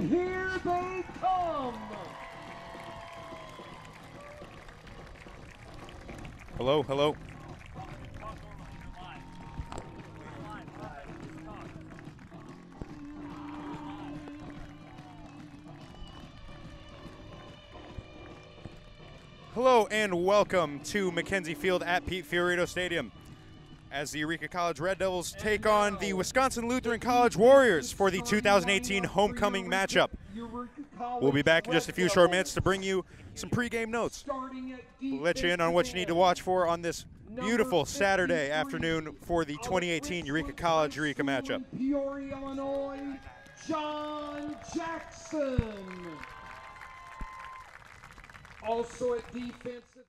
And here they come. Hello, hello. Hello and welcome to Mackenzie Field at Pete Fiorito Stadium as the Eureka College Red Devils take on the Wisconsin Lutheran College Warriors for the 2018 homecoming matchup. We'll be back in just a few short minutes to bring you some pregame notes. We'll let you in on what you need to watch for on this beautiful Saturday afternoon for the 2018 Eureka College Eureka matchup. Peoria, Illinois, John Jackson. Also at defensive.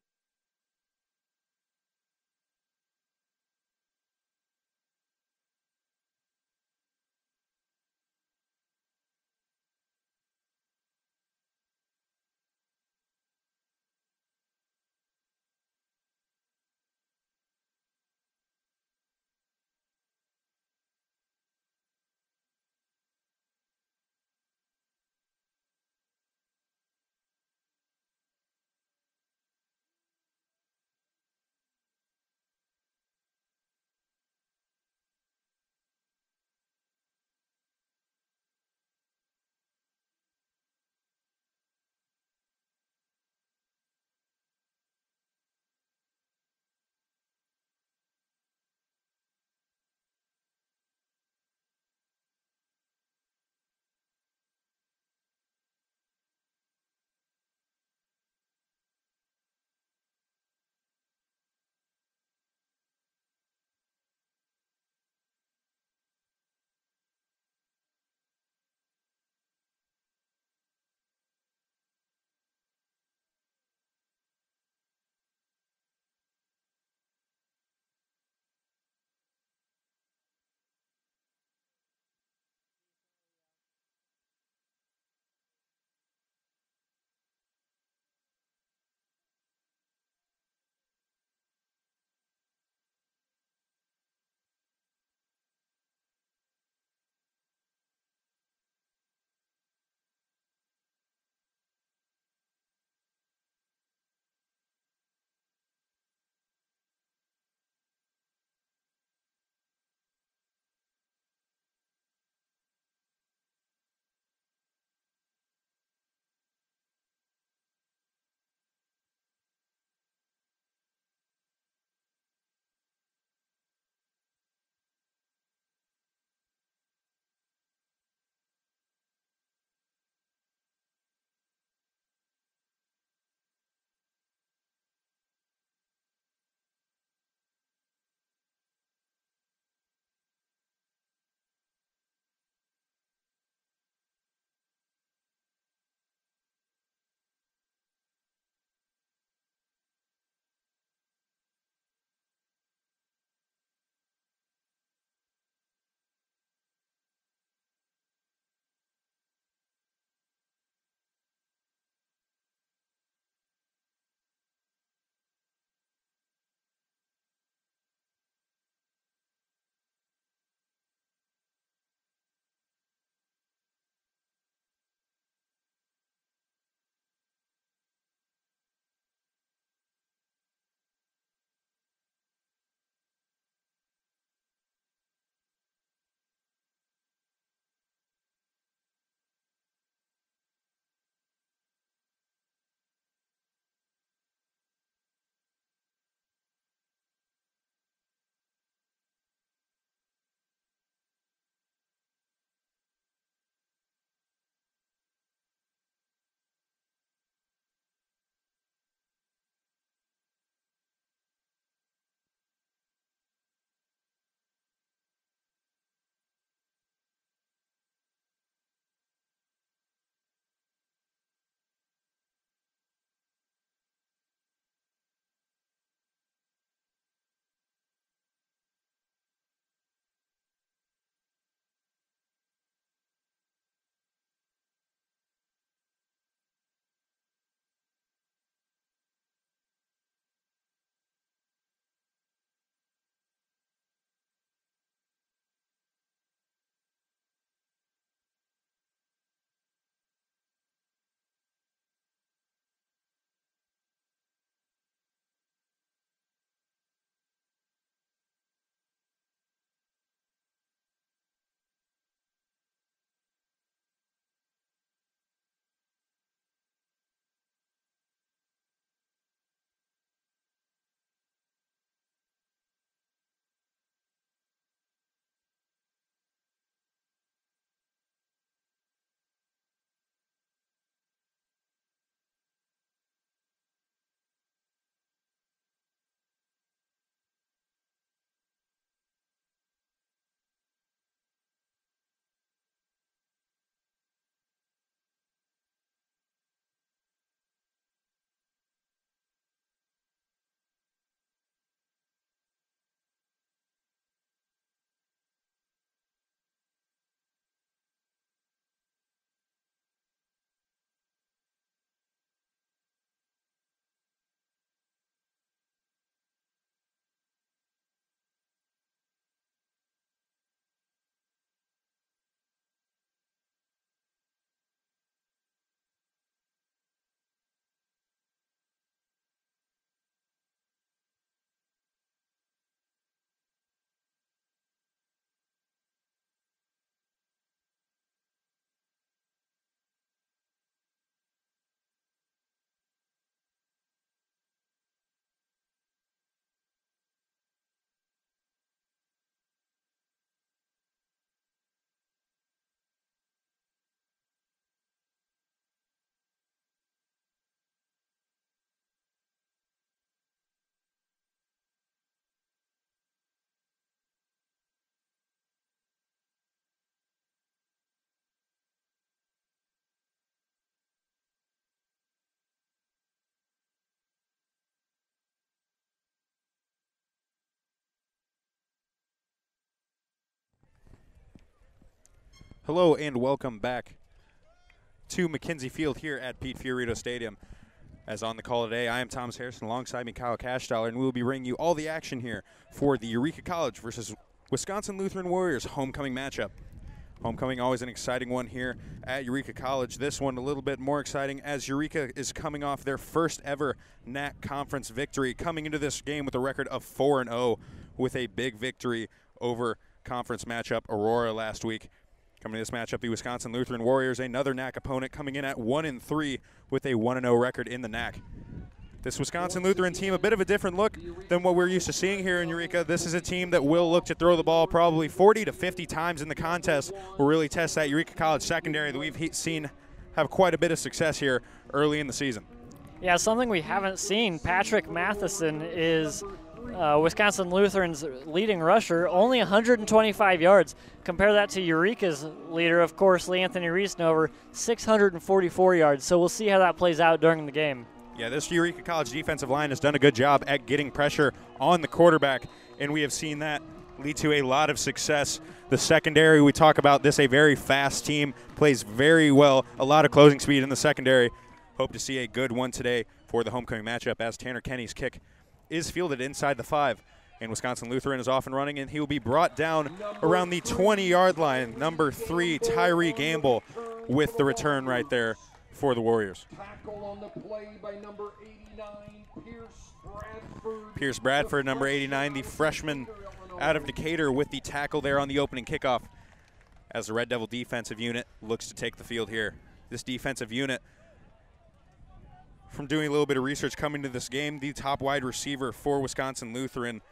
Hello and welcome back to McKenzie Field here at Pete Fiorito Stadium. As on the call today, I am Thomas Harrison, alongside me Kyle Cashdollar, and we will be bringing you all the action here for the Eureka College versus Wisconsin Lutheran Warriors homecoming matchup. Homecoming, always an exciting one here at Eureka College. This one a little bit more exciting as Eureka is coming off their first ever NAC conference victory, coming into this game with a record of 4-0 with a big victory over conference matchup Aurora last week. Coming to this matchup, the Wisconsin Lutheran Warriors, another NAC opponent, coming in at 1-3 with a 1-0 record in the NAC. This Wisconsin Lutheran team, a bit of a different look than what we're used to seeing here in Eureka. This is a team that will look to throw the ball probably 40 to 50 times in the contest. Will really test that Eureka College secondary that we've seen have quite a bit of success here early in the season. Yeah, something we haven't seen. Patrick Matheson is Wisconsin Lutheran's leading rusher, only 125 yards. Compare that to Eureka's leader, of course, Lee Anthony Reesnover, 644 yards. So we'll see how that plays out during the game. Yeah, this Eureka College defensive line has done a good job at getting pressure on the quarterback, and we have seen that lead to a lot of success. The secondary, we talk about this, a very fast team, plays very well, a lot of closing speed in the secondary. Hope to see a good one today for the homecoming matchup as Tanner Kenny's kick is fielded inside the 5. And Wisconsin Lutheran is off and running, and he will be brought down around the 20-yard line. Number 3, Tyree Gamble, with the return right there for the Warriors. Tackle on the play by number 89, Pierce Bradford, number 89, the freshman out of Decatur, with the tackle there on the opening kickoff as the Red Devil defensive unit looks to take the field here. This defensive unit, from doing a little bit of research coming to this game, the top wide receiver for Wisconsin Lutheran,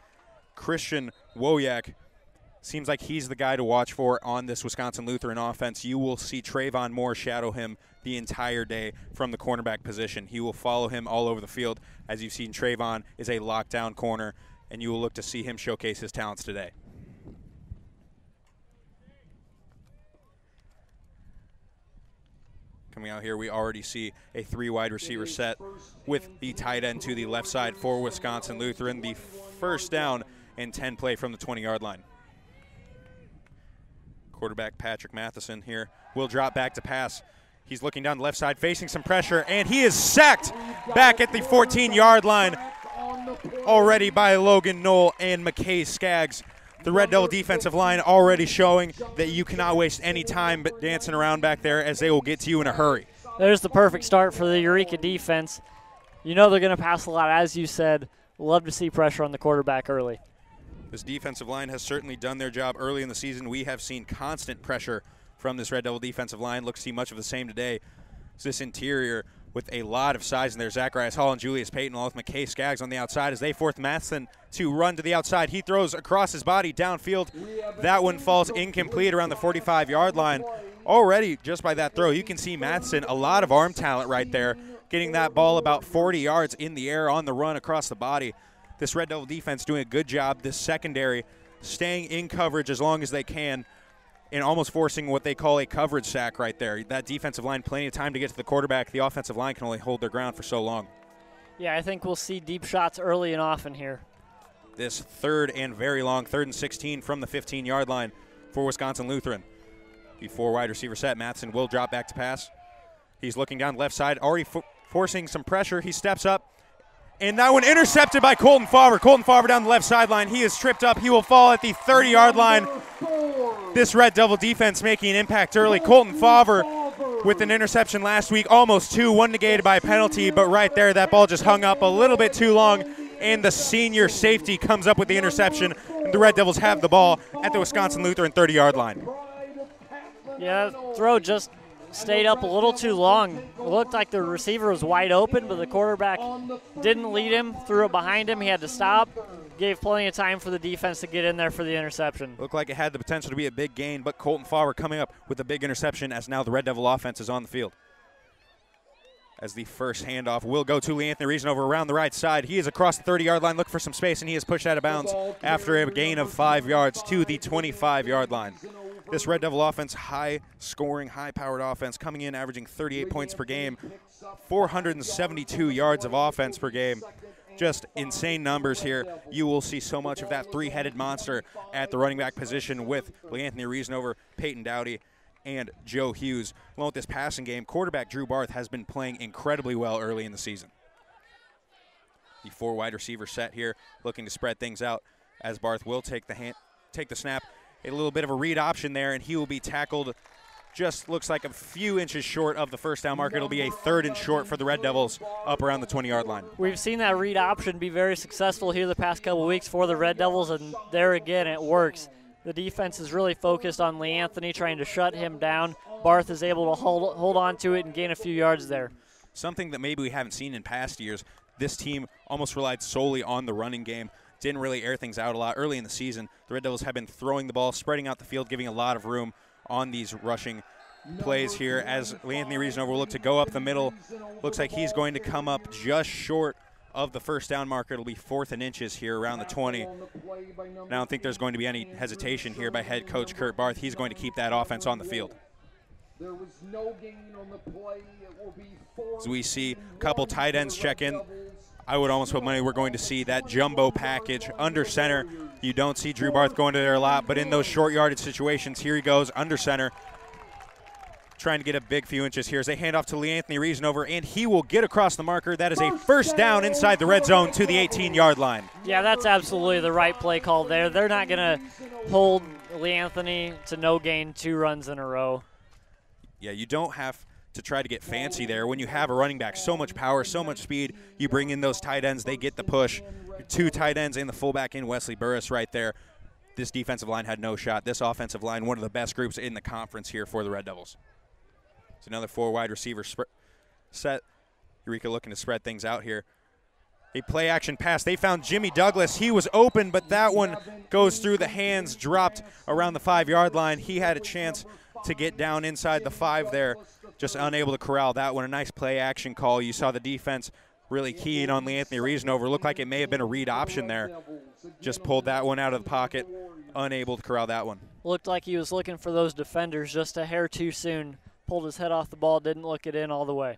Christian Wojak, seems like he's the guy to watch for on this Wisconsin Lutheran offense. You will see Trayvon Moore shadow him the entire day from the cornerback position. He will follow him all over the field. As you've seen, Trayvon is a lockdown corner, and you will look to see him showcase his talents today. Coming out here, we already see a 3 wide receiver set with the tight end to the left side for Wisconsin Lutheran. The first down and 10 play from the 20-yard line. Quarterback Patrick Matheson here will drop back to pass. He's looking down the left side, facing some pressure, and he is sacked back at the 14-yard line already by Logan Knoll and McKay Skaggs. The Red Devil defensive line already showing that you cannot waste any time but dancing around back there, as they will get to you in a hurry. There's the perfect start for the Eureka defense. You know they're going to pass a lot, as you said. Love to see pressure on the quarterback early. This defensive line has certainly done their job early in the season. We have seen constant pressure from this Red Devil defensive line. Looks to see much of the same today. It's this interior with a lot of size in there. Zacharias Hall and Julius Payton, along with McKay Skaggs on the outside, as they force Matheson to run to the outside. He throws across his body downfield. That one falls incomplete around the 45-yard line. Already, just by that throw, you can see Matheson, a lot of arm talent right there, getting that ball about 40 yards in the air on the run across the body. This Red Devil defense doing a good job. This secondary staying in coverage as long as they can, and almost forcing what they call a coverage sack right there. That defensive line, plenty of time to get to the quarterback. The offensive line can only hold their ground for so long. Yeah, I think we'll see deep shots early and often here. This third and very long, 3rd and 16 from the 15-yard line for Wisconsin Lutheran. The 4 wide receiver set. Matheson will drop back to pass. He's looking down left side, already forcing some pressure. He steps up, and that one intercepted by Colton Favre. Colton Favre down the left sideline. He is tripped up. He will fall at the 30-yard line. This Red Devil defense making an impact early. Colton Favre with an interception last week, almost 2, one negated by a penalty, but right there that ball just hung up a little bit too long, and the senior safety comes up with the interception, and the Red Devils have the ball at the Wisconsin Lutheran 30-yard line. Yeah, that throw just stayed up a little too long. It looked like the receiver was wide open, but the quarterback didn't lead him, threw it behind him. He had to stop. Gave plenty of time for the defense to get in there for the interception. Looked like it had the potential to be a big gain, but Colton Favre coming up with a big interception as now the Red Devil offense is on the field. As the first handoff will go to Lee Anthony Reesnover around the right side. He is across the 30-yard line, looking for some space, and he is pushed out of bounds after a gain of 5 yards to the 25-yard line. This Red Devil offense, high-scoring, high-powered offense, coming in averaging 38 points per game, 472 yards of offense per game. Just insane numbers here. You will see so much of that 3-headed monster at the running back position with Lee Anthony Reesnover, Peyton Dowdy, and Joe Hughes. Along with this passing game, quarterback Drew Barth has been playing incredibly well early in the season. The 4 wide receiver set here, looking to spread things out as Barth will take the snap. A little bit of a read option there, and he will be tackled just looks like a few inches short of the first down marker. It'll be a 3rd and short for the Red Devils up around the 20-yard line. We've seen that read option be very successful here the past couple weeks for the Red Devils, and there again it works. The defense is really focused on Lee Anthony, trying to shut him down. Barth is able to hold on to it and gain a few yards there. Something that maybe we haven't seen in past years, this team almost relied solely on the running game. Didn't really air things out a lot early in the season. The Red Devils have been throwing the ball, spreading out the field, giving a lot of room on these rushing plays here as Anthony Reasonover will look to go up the middle. Looks like he's going to come up just short of the first down marker. It'll be 4th and inches here around the 20. And I don't think there's going to be any hesitation here by head coach Kurt Barth. He's going to keep that offense on the field. There was no gain on the play. It will be 4th. As we see a couple tight ends check in, I would almost put money we're going to see that jumbo package under center. You don't see Drew Barth going to there a lot, but in those short yardage situations, here he goes under center, trying to get a big few inches here as they hand off to Lee Anthony Reasonover, and he will get across the marker. That is a first down inside the red zone to the 18-yard line. Yeah, that's absolutely the right play call there. They're not going to hold Lee Anthony to no gain 2 runs in a row. Yeah, you don't have to try to get fancy there. When you have a running back, so much power, so much speed, you bring in those tight ends, they get the push. 2 tight ends and the fullback in Wesley Burris right there. This defensive line had no shot. This offensive line, one of the best groups in the conference here for the Red Devils. It's another 4 wide receiver set. Eureka looking to spread things out here. A play action pass. They found Jimmy Douglas. He was open, but that one goes through the hands, dropped around the 5-yard line. He had a chance to get down inside the 5 there, just unable to corral that one. A nice play action call. You saw the defense really keying on Lee Anthony Reasonover. Looked like it may have been a read option there. Just pulled that one out of the pocket, unable to corral that one. Looked like he was looking for those defenders just a hair too soon. Pulled his head off the ball, didn't look it in all the way.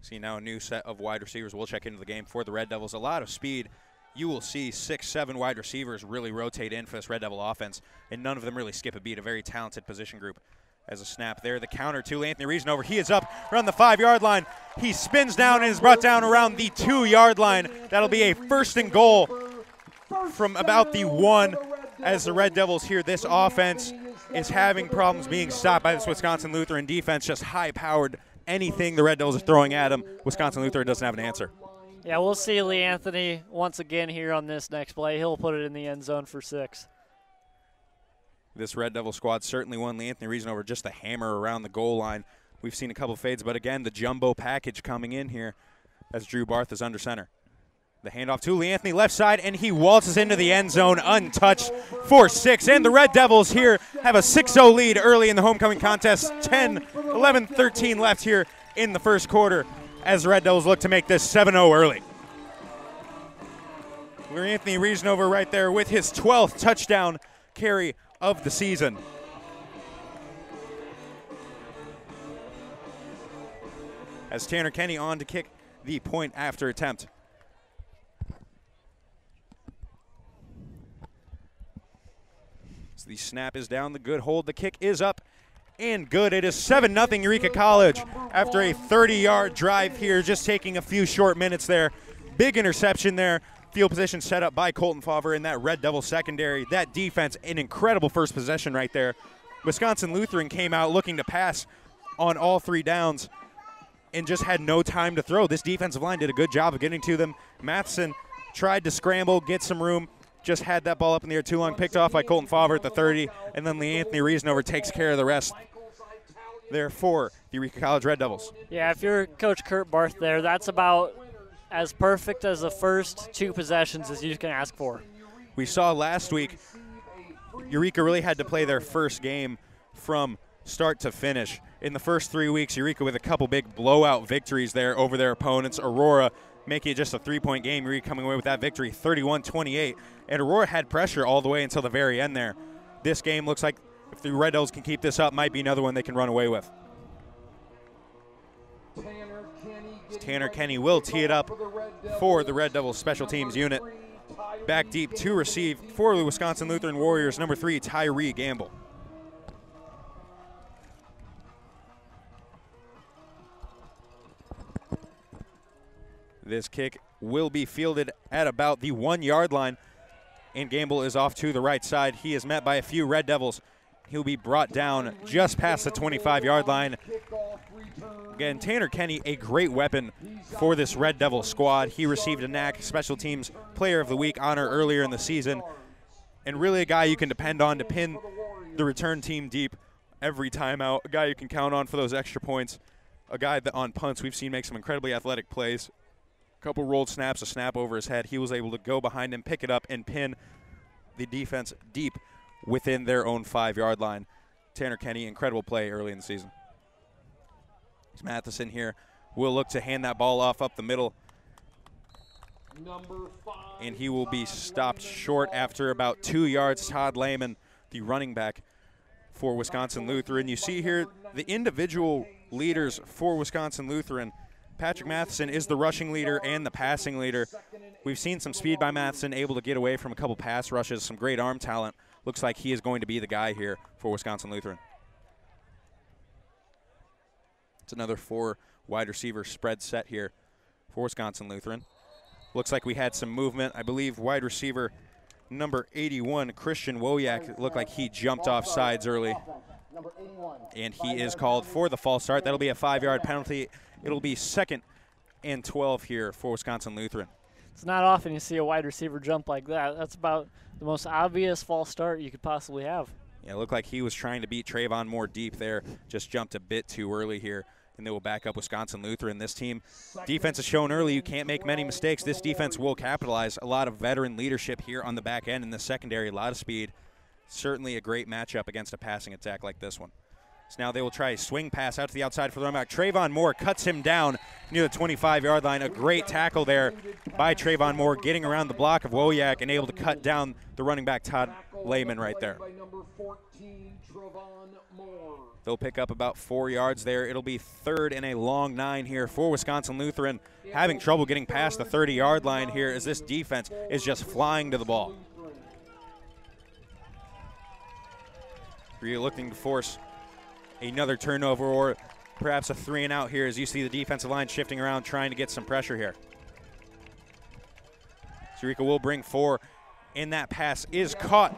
See now a new set of wide receivers. We'll check into the game for the Red Devils. A lot of speed. You will see 6, 7 wide receivers really rotate in for this Red Devil offense, and none of them really skip a beat. A very talented position group. As a snap there, the counter to Anthony Reasonover. He is up around the 5-yard line. He spins down and is brought down around the 2-yard line. That'll be a 1st and goal from about the 1 as the Red Devils here. This offense is having problems being stopped by this Wisconsin Lutheran defense. Just high-powered. Anything the Red Devils are throwing at him, Wisconsin Lutheran doesn't have an answer. Yeah, we'll see Lee Anthony once again here on this next play. He'll put it in the end zone for 6. This Red Devil squad certainly won Lee Anthony Reasonover just a hammer around the goal line. We've seen a couple fades, but again, the jumbo package coming in here as Drew Barth is under center. The handoff to Lee Anthony left side, and he waltzes into the end zone untouched for 6. And the Red Devils here have a 6-0 lead early in the homecoming contest. 10, 11, 13 left here in the first quarter as the Red Devils look to make this 7-0 early. Lee Anthony Reasonover right there with his 12th touchdown carry of the season. As Tanner Kenny on to kick the point after attempt. So the snap is down, the good hold, the kick is up and good. It is 7-0 Eureka College after a 30-yard drive here, just taking a few short minutes there. Big interception there. Field position set up by Colton Favre in that Red Devil secondary. That defense, an incredible first possession right there. Wisconsin Lutheran came out looking to pass on all 3 downs and just had no time to throw. This defensive line did a good job of getting to them. Matheson tried to scramble, get some room, just had that ball up in the air too long, picked off by Colton Favre at the 30, and then Lee Anthony Reasonover takes care of the rest there for the Eureka College Red Devils. Yeah, if you're Coach Kurt Barth there, that's about as perfect as the first 2 possessions as you can ask for. We saw last week Eureka really had to play their first game from start to finish. In the first 3 weeks, Eureka with a couple big blowout victories there over their opponents. Aurora making it just a 3-point game. Eureka coming away with that victory 31-28. And Aurora had pressure all the way until the very end there. This game looks like if the Red Devils can keep this up, might be another one they can run away with. Tanner Kenny will tee it up for the Red Devils special teams unit. Back deep to receive for the Wisconsin Lutheran Warriors, number 3, Tyree Gamble. This kick will be fielded at about the 1 yard line, and Gamble is off to the right side. He is met by a few Red Devils. He'll be brought down just past the 25-yard line. Again, Tanner Kenny, a great weapon for this Red Devil squad. He received a NAC Special Teams Player of the Week honor earlier in the season, and really a guy you can depend on to pin the return team deep every time out, a guy you can count on for those extra points, a guy that on punts we've seen make some incredibly athletic plays. A couple rolled snaps, a snap over his head. He was able to go behind him, pick it up, and pin the defense deep within their own 5-yard line. Tanner Kenny, incredible play early in the season. Matheson here will look to hand that ball off up the middle, and he will be stopped short after about 2 yards. Todd Lehman, the running back for Wisconsin Lutheran. You see here the individual leaders for Wisconsin Lutheran. Patrick Matheson is the rushing leader and the passing leader. We've seen some speed by Matheson, able to get away from a couple pass rushes, some great arm talent. Looks like he is going to be the guy here for Wisconsin Lutheran. It's another 4 wide receiver spread set here for Wisconsin Lutheran. Looks like we had some movement. I believe wide receiver number 81, Christian Wojak, looked like he jumped off sides early. And he is called for the false start. That'll be a 5-yard penalty. It'll be 2nd and 12 here for Wisconsin Lutheran. It's not often you see a wide receiver jump like that. That's about the most obvious false start you could possibly have. Yeah, it looked like he was trying to beat Trayvon Moore deep there. Just jumped a bit too early here, and they will back up Wisconsin Lutheran. This team, defense has shown early you can't make many mistakes. This defense will capitalize. A lot of veteran leadership here on the back end in the secondary, a lot of speed. Certainly a great matchup against a passing attack like this one. So now they will try a swing pass out to the outside for the running back. Trayvon Moore cuts him down near the 25-yard line. A great tackle there by Trayvon Moore, getting around the block of Wojak and able to cut down the running back Todd Lehman right there. They'll pick up about 4 yards there. It'll be 3rd and a long 9 here for Wisconsin Lutheran. Having trouble getting past the 30-yard line here as this defense is just flying to the ball. You're looking to force another turnover or perhaps a 3-and-out here as you see the defensive line shifting around trying to get some pressure here. Eureka will bring 4, and that pass is caught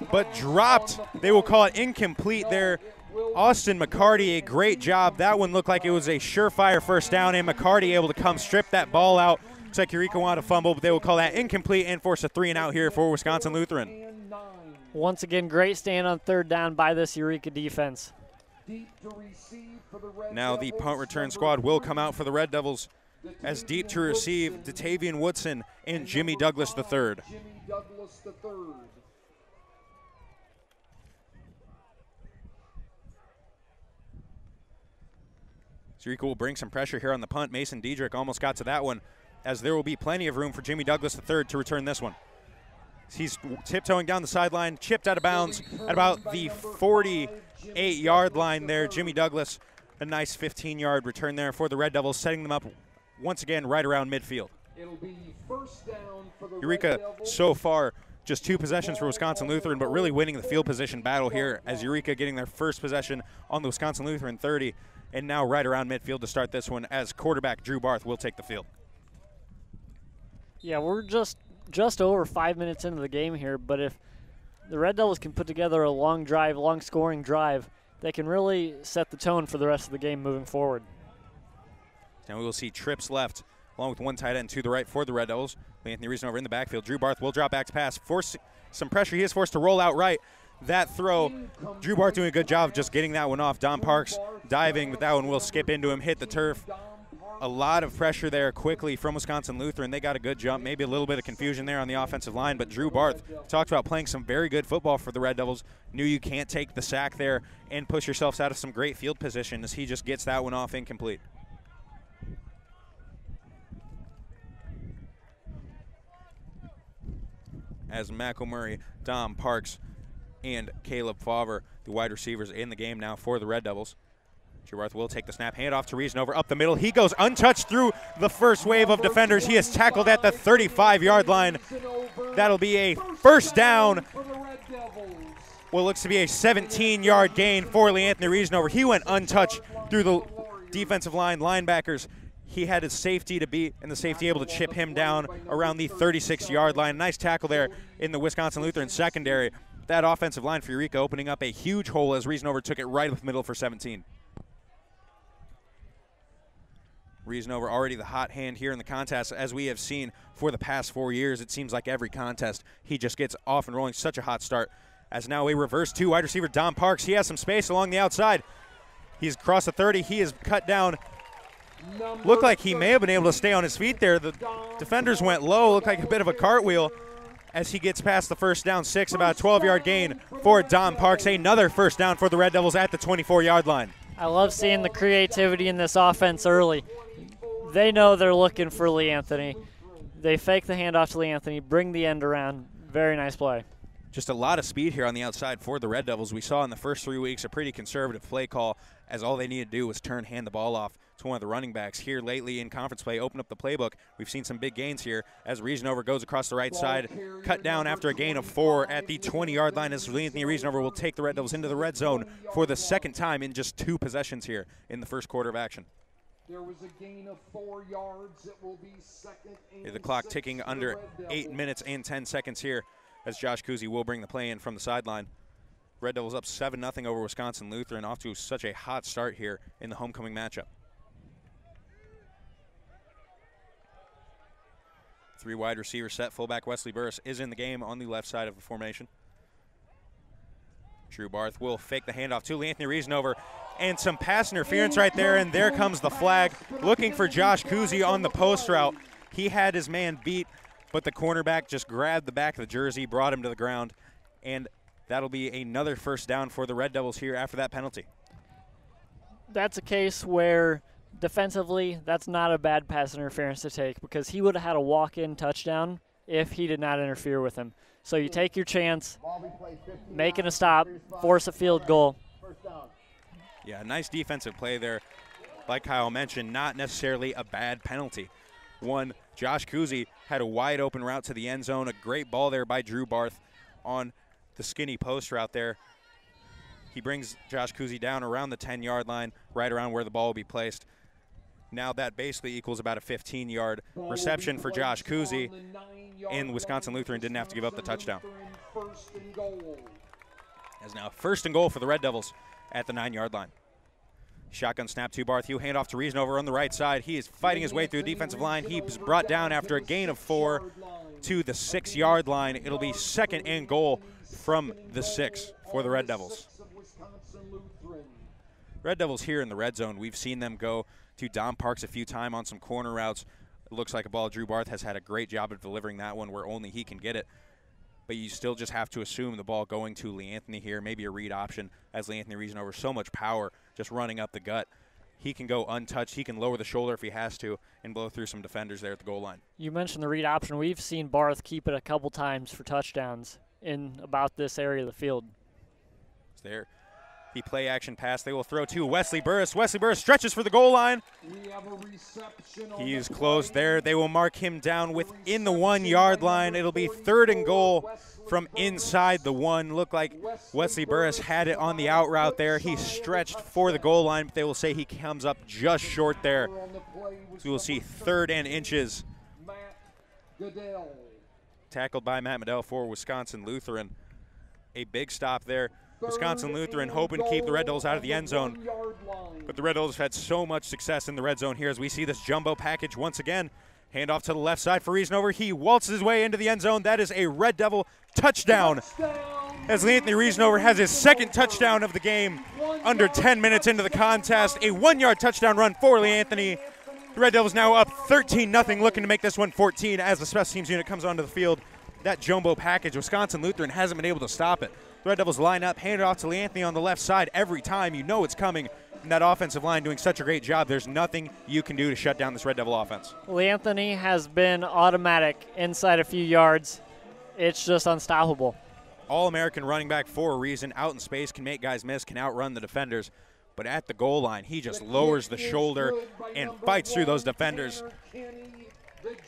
but dropped. They will call it incomplete there. Austin McCarty, a great job. That one looked like it was a surefire first down, and McCarty able to come strip that ball out. Looks like Eureka wanted to fumble, but they will call that incomplete and force a 3-and-out here for Wisconsin Lutheran. Once again, great stand on 3rd down by this Eureka defense. Now the punt return squad will come out for the Red Devils as deep to receive Datavian Woodson and Jimmy Douglas III. Eureka will bring some pressure here on the punt. Mason Diedrich almost got to that one, as there will be plenty of room for Jimmy Douglas III to return this one. He's tiptoeing down the sideline, chipped out of bounds at about the 48-yard line there. Jimmy Douglas, a nice 15-yard return there for the Red Devils, setting them up once again right around midfield. It'll be first down for the Eureka so far just 2 possessions for Wisconsin Lutheran, but really winning the field position battle here as Eureka getting their first possession on the Wisconsin Lutheran 30, and now right around midfield to start this one as quarterback Drew Barth will take the field. Yeah, we're just over 5 minutes into the game here, but if the Red Devils can put together a long drive, long scoring drive, they can really set the tone for the rest of the game moving forward. Now we will see trips left, along with 1 tight end to the right for the Red Devils. Anthony Reason over in the backfield. Drew Barth will drop back to pass, force some pressure. He is forced to roll out right. That throw, Drew Barth doing a good job of just getting that one off. Don Parks diving, but that one will skip into him, hit the turf. A lot of pressure there quickly from Wisconsin Lutheran. They got a good jump, maybe a little bit of confusion there on the offensive line, but Drew Barth talked about playing some very good football for the Red Devils. Knew you can't take the sack there and push yourselves out of some great field position as he just gets that one off incomplete. As McElmurray, Dom Parks, and Caleb Favre, the wide receivers in the game now for the Red Devils. Drew Barth will take the snap, hand off to Reason over up the middle. He goes untouched through the first wave of defenders. He is tackled at the 35-yard line. That'll be a first down. What looks to be a 17-yard gain for Anthony Reason over. He went untouched through the defensive line linebackers. he had his safety to beat, and the safety able to chip him down around the 36-yard line. Nice tackle there in the Wisconsin Lutheran secondary. That offensive line for Eureka opening up a huge hole as Riesenover took it right up the middle for 17. Riesenover already the hot hand here in the contest, as we have seen for the past 4 years. It seems like every contest he just gets off and rolling. Such a hot start. As now a reverse two, wide receiver Don Parks. He has some space along the outside. He's across the 30. He is cut down. Looked like he may have been able to stay on his feet there. The defenders went low. Looked like a bit of a cartwheel as he gets past the first down 6, about a 12-yard gain for Don Parks. Another first down for the Red Devils at the 24-yard line. I love seeing the creativity in this offense early. They know they're looking for Lee Anthony. They fake the handoff to Lee Anthony, bring the end around. Very nice play. Just a lot of speed here on the outside for the Red Devils. We saw in the first 3 weeks a pretty conservative play call, as all they needed to do was hand the ball off to one of the running backs. Here lately in conference play, open up the playbook. We've seen some big gains here as Riesenover goes across the right side, cut down after a gain of 4 at the 20-yard line, as Lee Anthony Riesenover will take the Red Devils into the red zone for the second time in just 2 possessions here in the first quarter of action. There was a gain of 4 yards. It will be second and the clock 6 ticking for the under Red 8 Devils. minutes and 10 seconds here as Josh Kuzy will bring the play in from the sideline. Red Devils up 7-0 over Wisconsin Lutheran, off to such a hot start here in the homecoming matchup. 3 wide receiver set. Fullback Wesley Burris is in the game on the left side of the formation. Drew Barth will fake the handoff to Anthony Riesenover, and some pass interference right there, and there comes the flag. Looking for Josh Kuzy on the post route. He had his man beat, but the cornerback just grabbed the back of the jersey, brought him to the ground, and that'll be another first down for the Red Devils here after that penalty. That's a case where defensively that's not a bad pass interference to take, because he would have had a walk-in touchdown if he did not interfere with him. So you take your chance, making a stop, force a field goal. Yeah, nice defensive play there. Like Kyle mentioned, not necessarily a bad penalty. One, Josh Kuzy had a wide open route to the end zone. A great ball there by Drew Barth on the skinny post route there. He brings Josh Kuzy down around the 10-yard line, right around where the ball will be placed. Now that basically equals about a 15-yard reception for Josh Kuzy, and Wisconsin Lutheran didn't have to give up the touchdown. As now 1st and goal for the Red Devils at the 9-yard line. Shotgun snap to Barthew, handoff to Riesenover on the right side. He is fighting his way through the defensive line. He was brought down after a gain of 4 to the 6-yard line. It'll be 2nd and goal from the 6 for the Red Devils. Red Devils here in the red zone. We've seen them go to Don Parks a few times on some corner routes. It looks like a ball. Drew Barth has had a great job of delivering that one where only he can get it. But you still just have to assume the ball going to Lee Anthony here, maybe a read option, as Lee Anthony Riesenover, so much power just running up the gut. He can go untouched. He can lower the shoulder if he has to and blow through some defenders there at the goal line. You mentioned the read option. We've seen Barth keep it a couple times for touchdowns in about this area of the field. It's there. The play action pass they will throw to Wesley Burris. Wesley Burris stretches for the goal line. He is close there. They will mark him down within the 1-yard line. It'll be 3rd and goal from inside the 1. Looked like Wesley Burris had it on the out route there. He stretched for the goal line, but they will say he comes up just short there. So we will see 3rd and inches. Tackled by Matt Medell for Wisconsin Lutheran. A big stop there. Wisconsin Lutheran hoping to keep the Red Devils out of the end zone. But the Red Devils have had so much success in the red zone here as we see this jumbo package once again. Handoff to the left side for Riesenover. He waltzes his way into the end zone. That is a Red Devil touchdown. As Lee Anthony Riesenover has his 2nd touchdown of the game under 10 minutes into the contest. A 1-yard touchdown run for Lee Anthony. The Red Devils now up 13-0, looking to make this one 14 as the special teams unit comes onto the field. That jumbo package, Wisconsin Lutheran hasn't been able to stop it. The Red Devils line up, hand it off to Lee Anthony on the left side every time. You know it's coming. And that offensive line doing such a great job. There's nothing you can do to shut down this Red Devil offense. Lee Anthony has been automatic inside a few yards. It's just unstoppable. All-American running back for a reason. Out in space, can make guys miss, can outrun the defenders. But at the goal line, he just lowers the shoulder and fights through those defenders.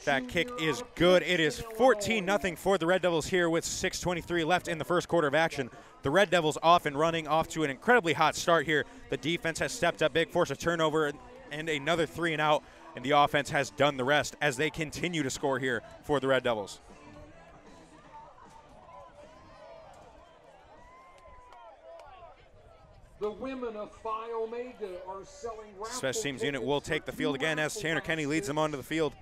That kick is good. It is 14-0 for the Red Devils here with 6:23 left in the first quarter of action. The Red Devils off and running, off to an incredibly hot start here. The defense has stepped up big, forced a turnover, and another 3 and out and the offense has done the rest as they continue to score here for the Red Devils. The women of Phi Omega are selling Special teams unit will take the field again as Tanner Kenny leads them onto the field.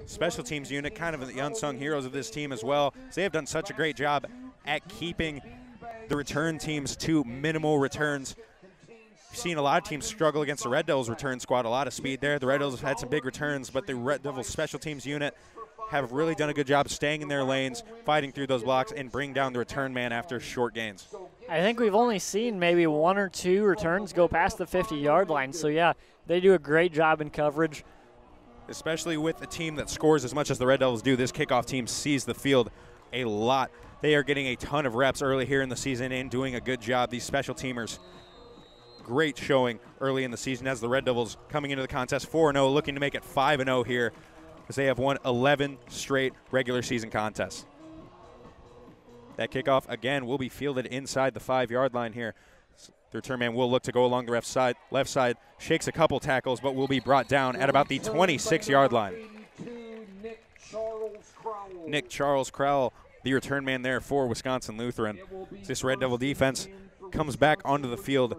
Special teams unit, kind of the unsung heroes of this team as well. So they have done such a great job at keeping the return teams to minimal returns. We've seen a lot of teams struggle against the Red Devils return squad, a lot of speed there. The Red Devils have had some big returns, but the Red Devils special teams unit have really done a good job staying in their lanes, fighting through those blocks, and bring down the return man after short gains. I think we've only seen maybe 1 or 2 returns go past the 50-yard line. So, yeah, they do a great job in coverage. Especially with a team that scores as much as the Red Devils do, this kickoff team sees the field a lot. They are getting a ton of reps early here in the season and doing a good job. These special teamers, great showing early in the season as the Red Devils coming into the contest 4-0, looking to make it 5-0 here as they have won 11 straight regular season contests. That kickoff, again, will be fielded inside the 5-yard line here. The return man will look to go along the left side, shakes a couple tackles, but will be brought down at about the 26-yard line. Nick Charles Crowell, the return man there for Wisconsin Lutheran. This Red Devil defense comes back onto the field,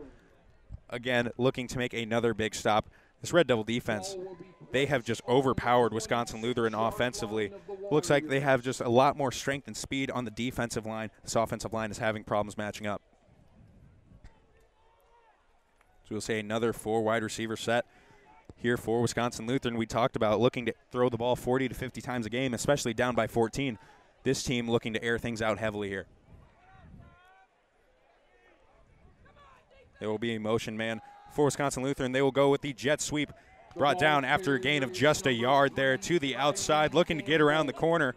again, looking to make another big stop. This Red Devil defense, they have just overpowered Wisconsin Lutheran offensively. Looks like they have just a lot more strength and speed on the defensive line. This offensive line is having problems matching up. So we'll say another 4 wide receiver set here for Wisconsin Lutheran. We talked about looking to throw the ball 40 to 50 times a game, especially down by 14. This team looking to air things out heavily here. There will be a motion man for Wisconsin Lutheran. They will go with the jet sweep, brought down after a gain of just a yard there to the outside, looking to get around the corner.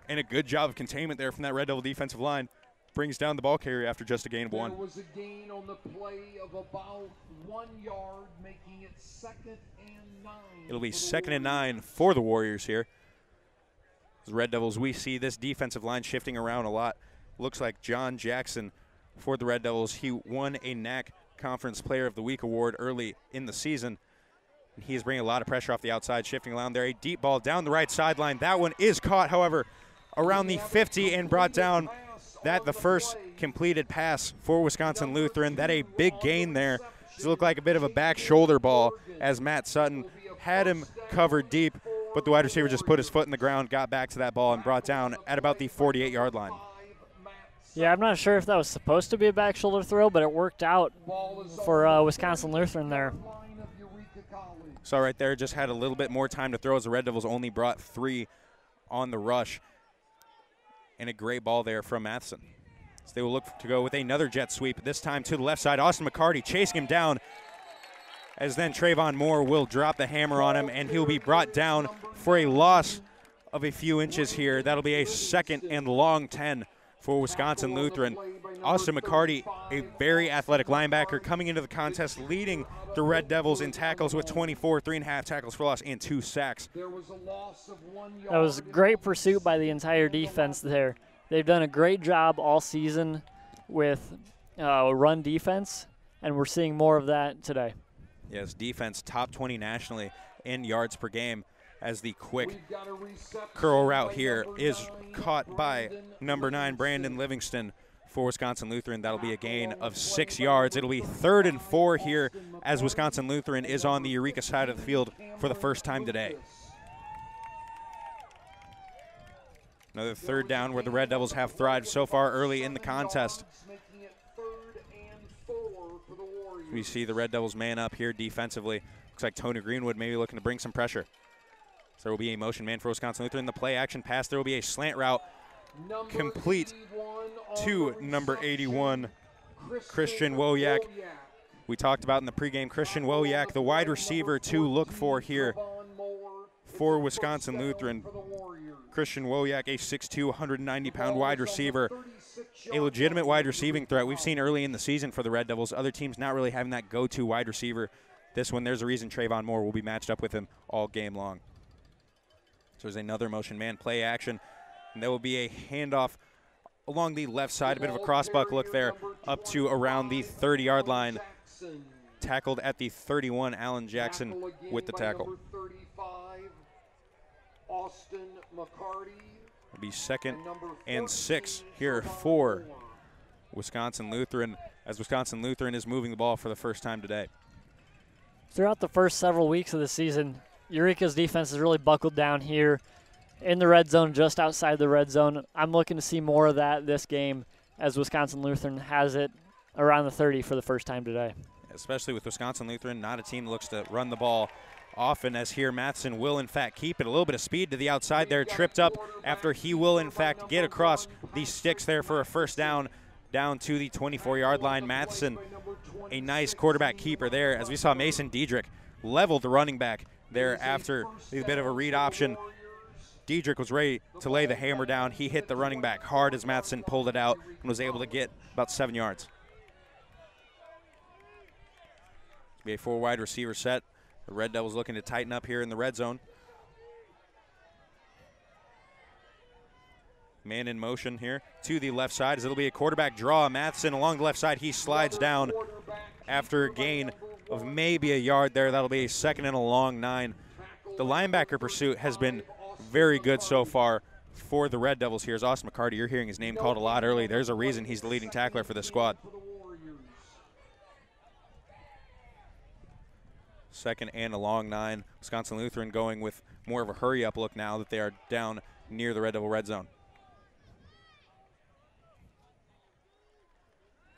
And a good job of containment there from that Red Devil defensive line. Brings down the ball carrier after just a gain of 1. There was a gain on the play of about 1 yard, making it 2nd and 9. It'll be 2nd and 9 for the Warriors here. As Red Devils, we see this defensive line shifting around a lot. Looks like John Jackson for the Red Devils. He won a NAC Conference Player of the Week award early in the season. And he is bringing a lot of pressure off the outside, shifting around there. A deep ball down the right sideline. That one is caught, however, around the 50 and brought down. That the first completed pass for Wisconsin Lutheran. That a big gain there. It looked like a bit of a back shoulder ball as Matt Sutton had him covered deep, but the wide receiver just put his foot in the ground, got back to that ball, and brought down at about the 48-yard line. Yeah, I'm not sure if that was supposed to be a back shoulder throw, but it worked out for Wisconsin Lutheran there. So right there, just had a little bit more time to throw as the Red Devils only brought 3 on the rush. And a great ball there from Matheson. So they will look to go with another jet sweep, this time to the left side. Austin McCarty chasing him down, as then Trayvon Moore will drop the hammer on him, and he'll be brought down for a loss of a few inches here. That'll be a 2nd and long 10 for Wisconsin Lutheran. Austin McCarty, a very athletic linebacker, coming into the contest, leading the Red Devils in tackles with 24, 3.5 tackles for loss, and 2 sacks. That was great pursuit by the entire defense there. They've done a great job all season with run defense, and we're seeing more of that today. Yes, defense top 20 nationally in yards per game, as the quick curl route here is caught by number 9, Brandon Livingston, for Wisconsin Lutheran. That'll be a gain of 6 yards. It'll be 3rd and 4 here as Wisconsin Lutheran is on the Eureka side of the field for the first time today. Another 3rd down where the Red Devils have thrived so far early in the contest. We see the Red Devils man up here defensively. Looks like Tony Greenwood maybe looking to bring some pressure. So there will be a motion man for Wisconsin Lutheran. The play action pass, there will be a slant route complete to number 81, Christian Wojak. We talked about in the pregame, Christian Wojak, the wide receiver to look for here for Wisconsin Lutheran. Christian Wojak, a 6'2", 190-pound wide receiver, a legitimate wide receiving threat. We've seen early in the season for the Red Devils, other teams not really having that go-to wide receiver. This one, there's a reason Trayvon Moore will be matched up with him all game long. So there's another motion man play action. And there will be a handoff along the left side, a bit of a crossbuck look there, up to around the 30-yard line. Tackled at the 31, Allen Jackson with the tackle. Austin McCarty. It'll be 2nd and 6 here for Wisconsin Lutheran, as Wisconsin Lutheran is moving the ball for the first time today. Throughout the first several weeks of the season, Eureka's defense has really buckled down here in the red zone, just outside the red zone. I'm looking to see more of that this game as Wisconsin Lutheran has it around the 30 for the first time today. Especially with Wisconsin Lutheran, not a team that looks to run the ball often, as here Matheson will in fact keep it. A little bit of speed to the outside there, tripped up after he will in fact get across these sticks there for a first down to the 24-yard line. Matheson, a nice quarterback keeper there, as we saw Mason Diedrich level the running back there after a bit of a read option. Diedrich was ready to lay the hammer down. He hit the running back hard as Matheson pulled it out and was able to get about 7 yards. It's be a 4 wide receiver set. The Red Devils looking to tighten up here in the red zone. Man in motion here to the left side as it'll be a quarterback draw. Matheson along the left side. He slides down after a gain of maybe a yard there. That'll be a 2nd and a long 9. The linebacker pursuit has been very good so far for the Red Devils here. As Austin McCarty, you're hearing his name called a lot early. There's a reason he's the leading tackler for this squad. 2nd and a long 9. Wisconsin Lutheran going with more of a hurry-up look now that they are down near the Red Devil red zone.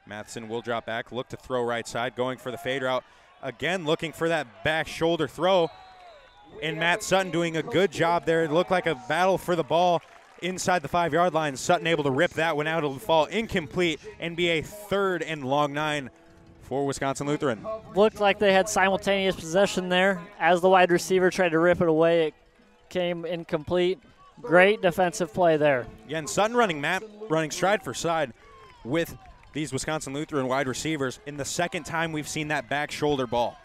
Matheson will drop back, look to throw right side, going for the fade route. Again, looking for that back shoulder throw. And Matt Sutton doing a good job there. It looked like a battle for the ball inside the 5-yard line. Sutton able to rip that one out. It'll fall incomplete and be a 3rd and long 9 for Wisconsin Lutheran. Looked like they had simultaneous possession there. As the wide receiver tried to rip it away, it came incomplete. Great defensive play there. Again, Sutton running stride for side with these Wisconsin Lutheran wide receivers in the 2nd time we've seen that back shoulder ball.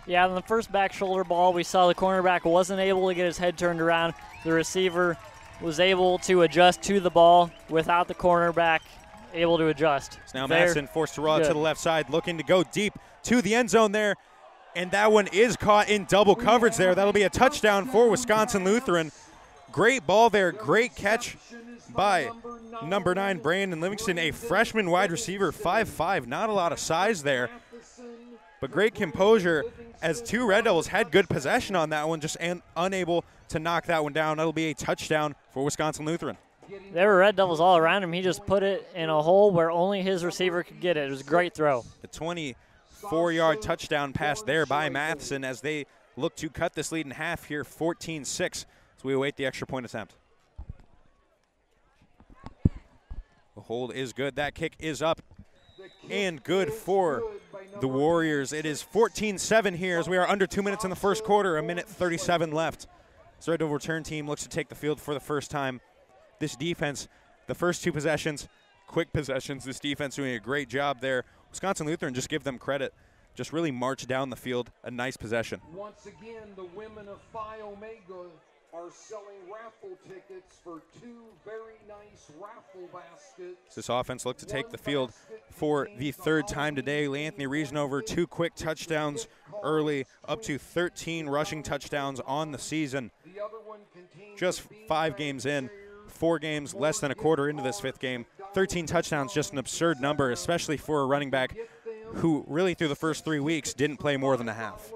Yeah, on the first back shoulder ball, we saw the cornerback wasn't able to get his head turned around. The receiver was able to adjust to the ball without the cornerback able to adjust. So now Matheson forced to roll to the left side, looking to go deep to the end zone there. And that one is caught in double coverage there. That'll be a touchdown for Wisconsin Lutheran. Great ball there, great catch by number 9, Brandon Livingston, a freshman wide receiver, 5'5", not a lot of size there. But great composure as 2 Red Devils had good possession on that one, just unable to knock that one down. That'll be a touchdown for Wisconsin Lutheran. There were Red Devils all around him. He just put it in a hole where only his receiver could get it. It was a great throw. The 24-yard touchdown pass there by Matheson as they look to cut this lead in half here, 14-6, as we await the extra point attempt. The hold is good. That kick is up and good for the Warriors. It is 14-7 here as we are under 2 minutes in the first quarter, 1:37 left. So Red Devil return team looks to take the field for the first time. This defense, the first 2 possessions, quick possessions. This defense doing a great job there. Wisconsin Lutheran, just give them credit. Just really march down the field. A nice possession. Once again, the women of Phi Omega are selling raffle tickets for 2 very nice raffle baskets. This offense looked to take the field for the 3rd time today. Anthony Reasonover, 2 quick touchdowns early, up to 13 rushing touchdowns on the season. Just 5 games in, 4 games less than a quarter into this 5th game. 13 touchdowns, just an absurd number, especially for a running back who really through the first 3 weeks didn't play more than a half.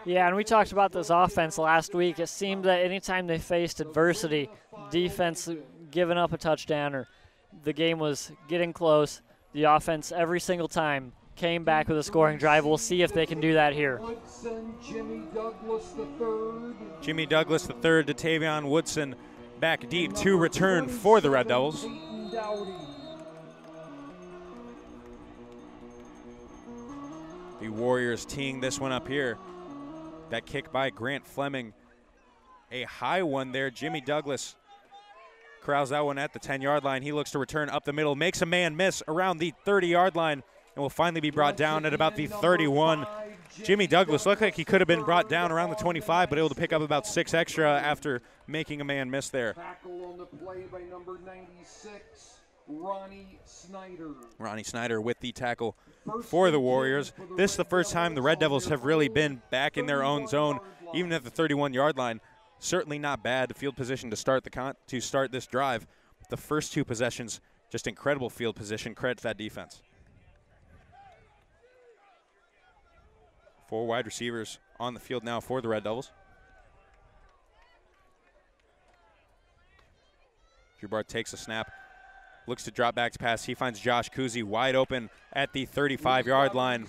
Yeah, and we talked about this offense last week. It seemed that anytime they faced adversity, defense giving up a touchdown or the game was getting close, the offense every single time came back with a scoring drive. We'll see if they can do that here. Jimmy Douglas III to Tavion Woodson back deep to return for the Red Devils. The Warriors teeing this one up here. That kick by Grant Fleming, a high one there. Jimmy Douglas corrals that one at the 10-yard line. He looks to return up the middle, makes a man miss around the 30-yard line, and will finally be brought down at about the 31. Jimmy Douglas looked like he could have been brought down around the 25, but able to pick up about 6 extra after making a man miss there. Tackle on the play by number 96, Ronnie Snyder. Ronnie Snyder with the tackle for the Warriors. This is the first time the Red Devils have really been back in their own zone, even at the 31-yard line. certainly not bad. The field position to start this drive. The first 2 possessions, just incredible field position. Credit to that defense. 4 wide receivers on the field now for the Red Devils. Drew Barth takes a snap, looks to drop back to pass. He finds Josh Kuzi wide open at the 35-yard line.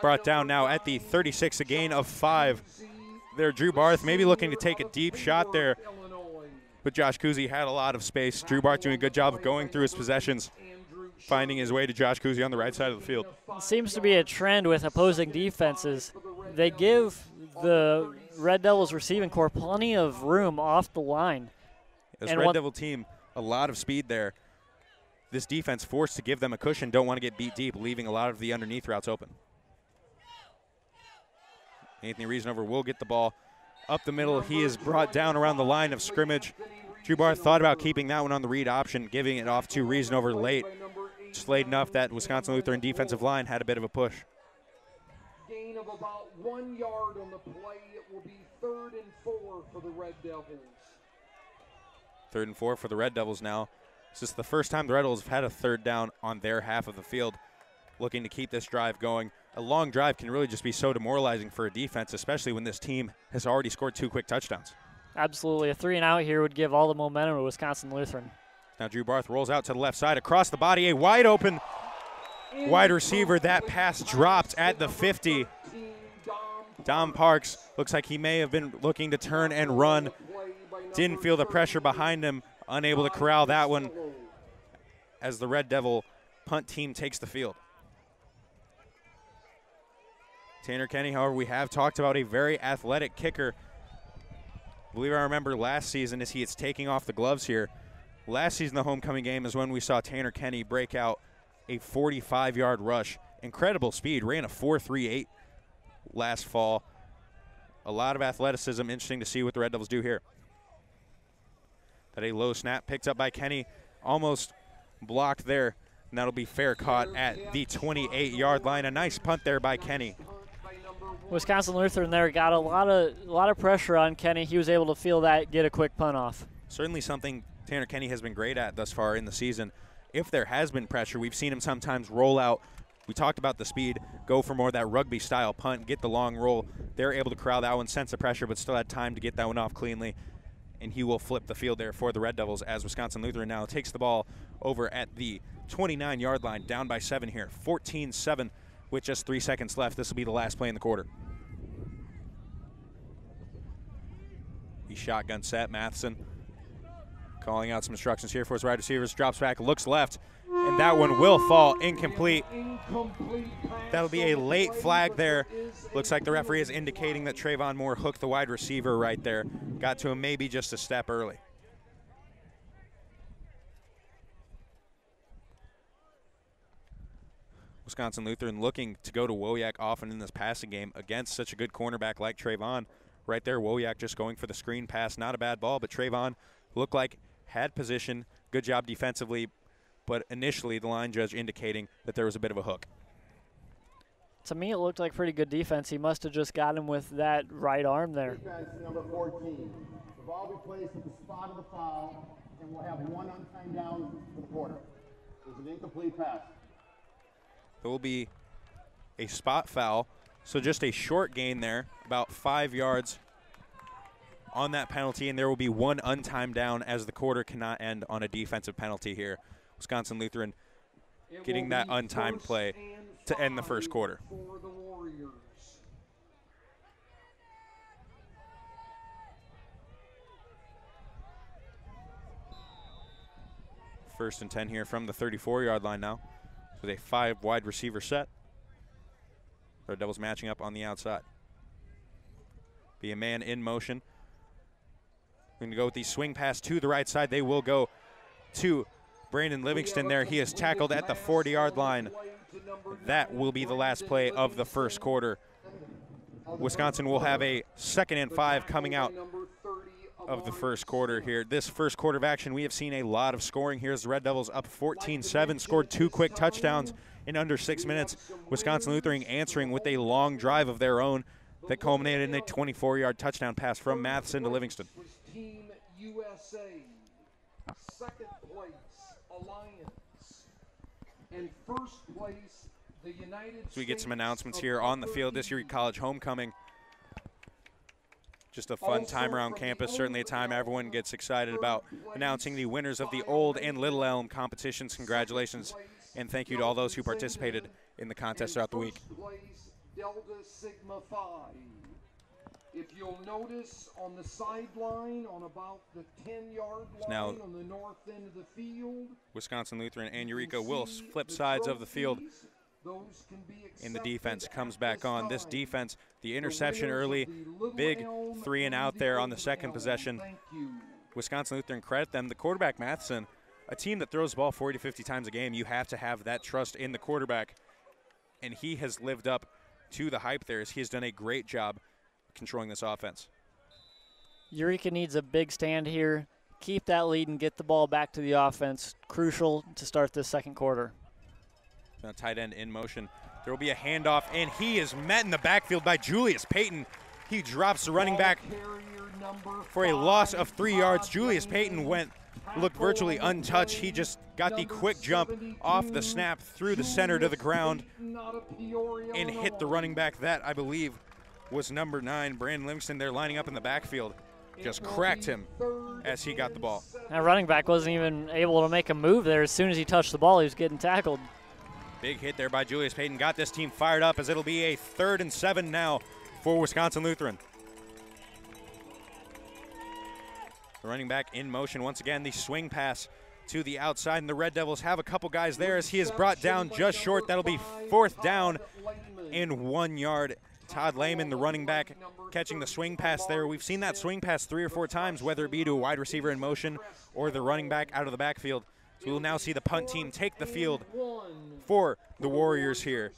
Brought down now at the 36, a gain of 5. There, Drew Barth maybe looking to take a deep shot there, but Josh Kuzi had a lot of space. Drew Barth doing a good job of going through his possessions, finding his way to Josh Kuzi on the right side of the field. It seems to be a trend with opposing defenses. They give the Red Devils receiving corps plenty of room off the line. This Red Devil team, a lot of speed there. This defense forced to give them a cushion, don't want to get beat deep, leaving a lot of the underneath routes open. Anthony Reasonover will get the ball up the middle. He is brought down around the line of scrimmage. Drew Barth thought about keeping that one on the read option, giving it off to Reasonover late. Just late enough that Wisconsin Lutheran defensive line had a bit of a push. Gain of about 1 yard on the play. It will be 3rd and 4 for the Red Devils. 3rd and 4 for the Red Devils now. This is the first time the Red Devils have had a 3rd down on their half of the field, looking to keep this drive going. A long drive can really just be so demoralizing for a defense, especially when this team has already scored 2 quick touchdowns. Absolutely. A 3-and-out here would give all the momentum to Wisconsin Lutheran. Now Drew Barth rolls out to the left side, across the body, a wide open wide receiver. That pass dropped at the 50. Dom Parks looks like he may have been looking to turn and run. Didn't feel the pressure behind him, unable to corral that one as the Red Devil punt team takes the field. Tanner Kenny, however, we have talked about a very athletic kicker. I believe I remember last season as he is taking off the gloves here. Last season, the homecoming game is when we saw Tanner Kenny break out a 45-yard rush. Incredible speed, ran a 4.38 last fall. A lot of athleticism. Interesting to see what the Red Devils do here. That a low snap picked up by Kenny, almost blocked there, and that'll be fair caught at the 28-yard line. A nice punt there by Kenny. Wisconsin Lutheran there got a lot of pressure on Kenny. He was able to feel that, get a quick punt off. Certainly something Tanner Kenny has been great at thus far in the season. If there has been pressure, we've seen him sometimes roll out. We talked about the speed, go for more of that rugby-style punt, get the long roll. They're able to corral that one, sense the pressure, but still had time to get that one off cleanly. And he will flip the field there for the Red Devils as Wisconsin Lutheran now takes the ball over at the 29-yard line, down by 7 here, 14-7 with just 3 seconds left. This will be the last play in the quarter. He shotgun set, Matheson calling out some instructions here for his wide receivers, drops back, looks left, and that one will fall incomplete. That'll be a late flag there. Looks like the referee is indicating that Trayvon Moore hooked the wide receiver right there. Got to him maybe just a step early. Wisconsin Lutheran looking to go to Wojak often in this passing game against such a good cornerback like Trayvon. Right there, Wojak just going for the screen pass. Not a bad ball, but Trayvon looked like had position. Good job defensively, but initially the line judge indicating that there was a bit of a hook. To me, it looked like pretty good defense. He must have just got him with that right arm there. Defense number 14. The ball will be placed at the spot of the foul, and we'll have 1 untimed down for the quarter. It was an incomplete pass. There will be a spot foul, so just a short gain there, about 5 yards on that penalty, and there will be 1 untimed down as the quarter cannot end on a defensive penalty here. Wisconsin Lutheran getting that untimed play to end the first quarter. For the Warriors. First and 10 here from the 34-yard line now with a 5 wide receiver set. The Devils matching up on the outside. Be a man in motion. We're going to go with the swing pass to the right side. They will go to Brandon Livingston there. He is tackled at the 40-yard line. That will be the last play of the first quarter. Wisconsin will have a 2nd and 5 coming out of the first quarter here. This first quarter of action, we have seen a lot of scoring here as the Red Devils up 14-7, scored 2 quick touchdowns in under 6 minutes. Wisconsin Lutheran answering with a long drive of their own. that culminated in a 24-yard touchdown pass from Matheson to Livingston. Was Team USA. Second place, Alliance. And first place, the United States. So we get some announcements here on the field. This Eureka College homecoming. Just a fun time around campus. Certainly a time everyone gets excited about announcing the winners of the Old and Little Elm competitions. Congratulations, and thank you to all those who participated in the contest throughout the week. Place, Delta Sigma Phi. If you'll notice on the sideline, on about the 10-yard line now, on the north end of the field, Wisconsin Lutheran and Eureka will flip sides of the field. those can be In the defense comes back on. This defense, the interception early, big 3-and-out there on the second possession. Wisconsin Lutheran, credit them. The quarterback, Matheson, a team that throws the ball 40 to 50 times a game, you have to have that trust in the quarterback. And he has lived up to the hype there as he has done a great job controlling this offense. Eureka needs a big stand here. Keep that lead and get the ball back to the offense. Crucial to start this second quarter. Now tight end in motion. There will be a handoff, and he is met in the backfield by Julius Payton. He drops the running back for a loss of 3 yards. Julius Payton looked virtually untouched. He just got the quick jump off the snap through the center to the ground and hit the running back. That, I believe, was number 9, Brandon Livingston. They're lining up in the backfield. Just cracked him as he got the ball. That running back wasn't even able to make a move there. As soon as he touched the ball, he was getting tackled. Big hit there by Julius Payton. Got this team fired up as it'll be a 3rd and 7 now for Wisconsin Lutheran. The running back in motion once again. The swing pass to the outside, and the Red Devils have a couple guys there as he is brought down just short. That'll be 4th down and 1 yard. Todd Lehman, the running back, catching the swing pass there. We've seen that swing pass 3 or 4 times, whether it be to a wide receiver in motion or the running back out of the backfield. So we'll now see the punt team take the field for the Warriors here.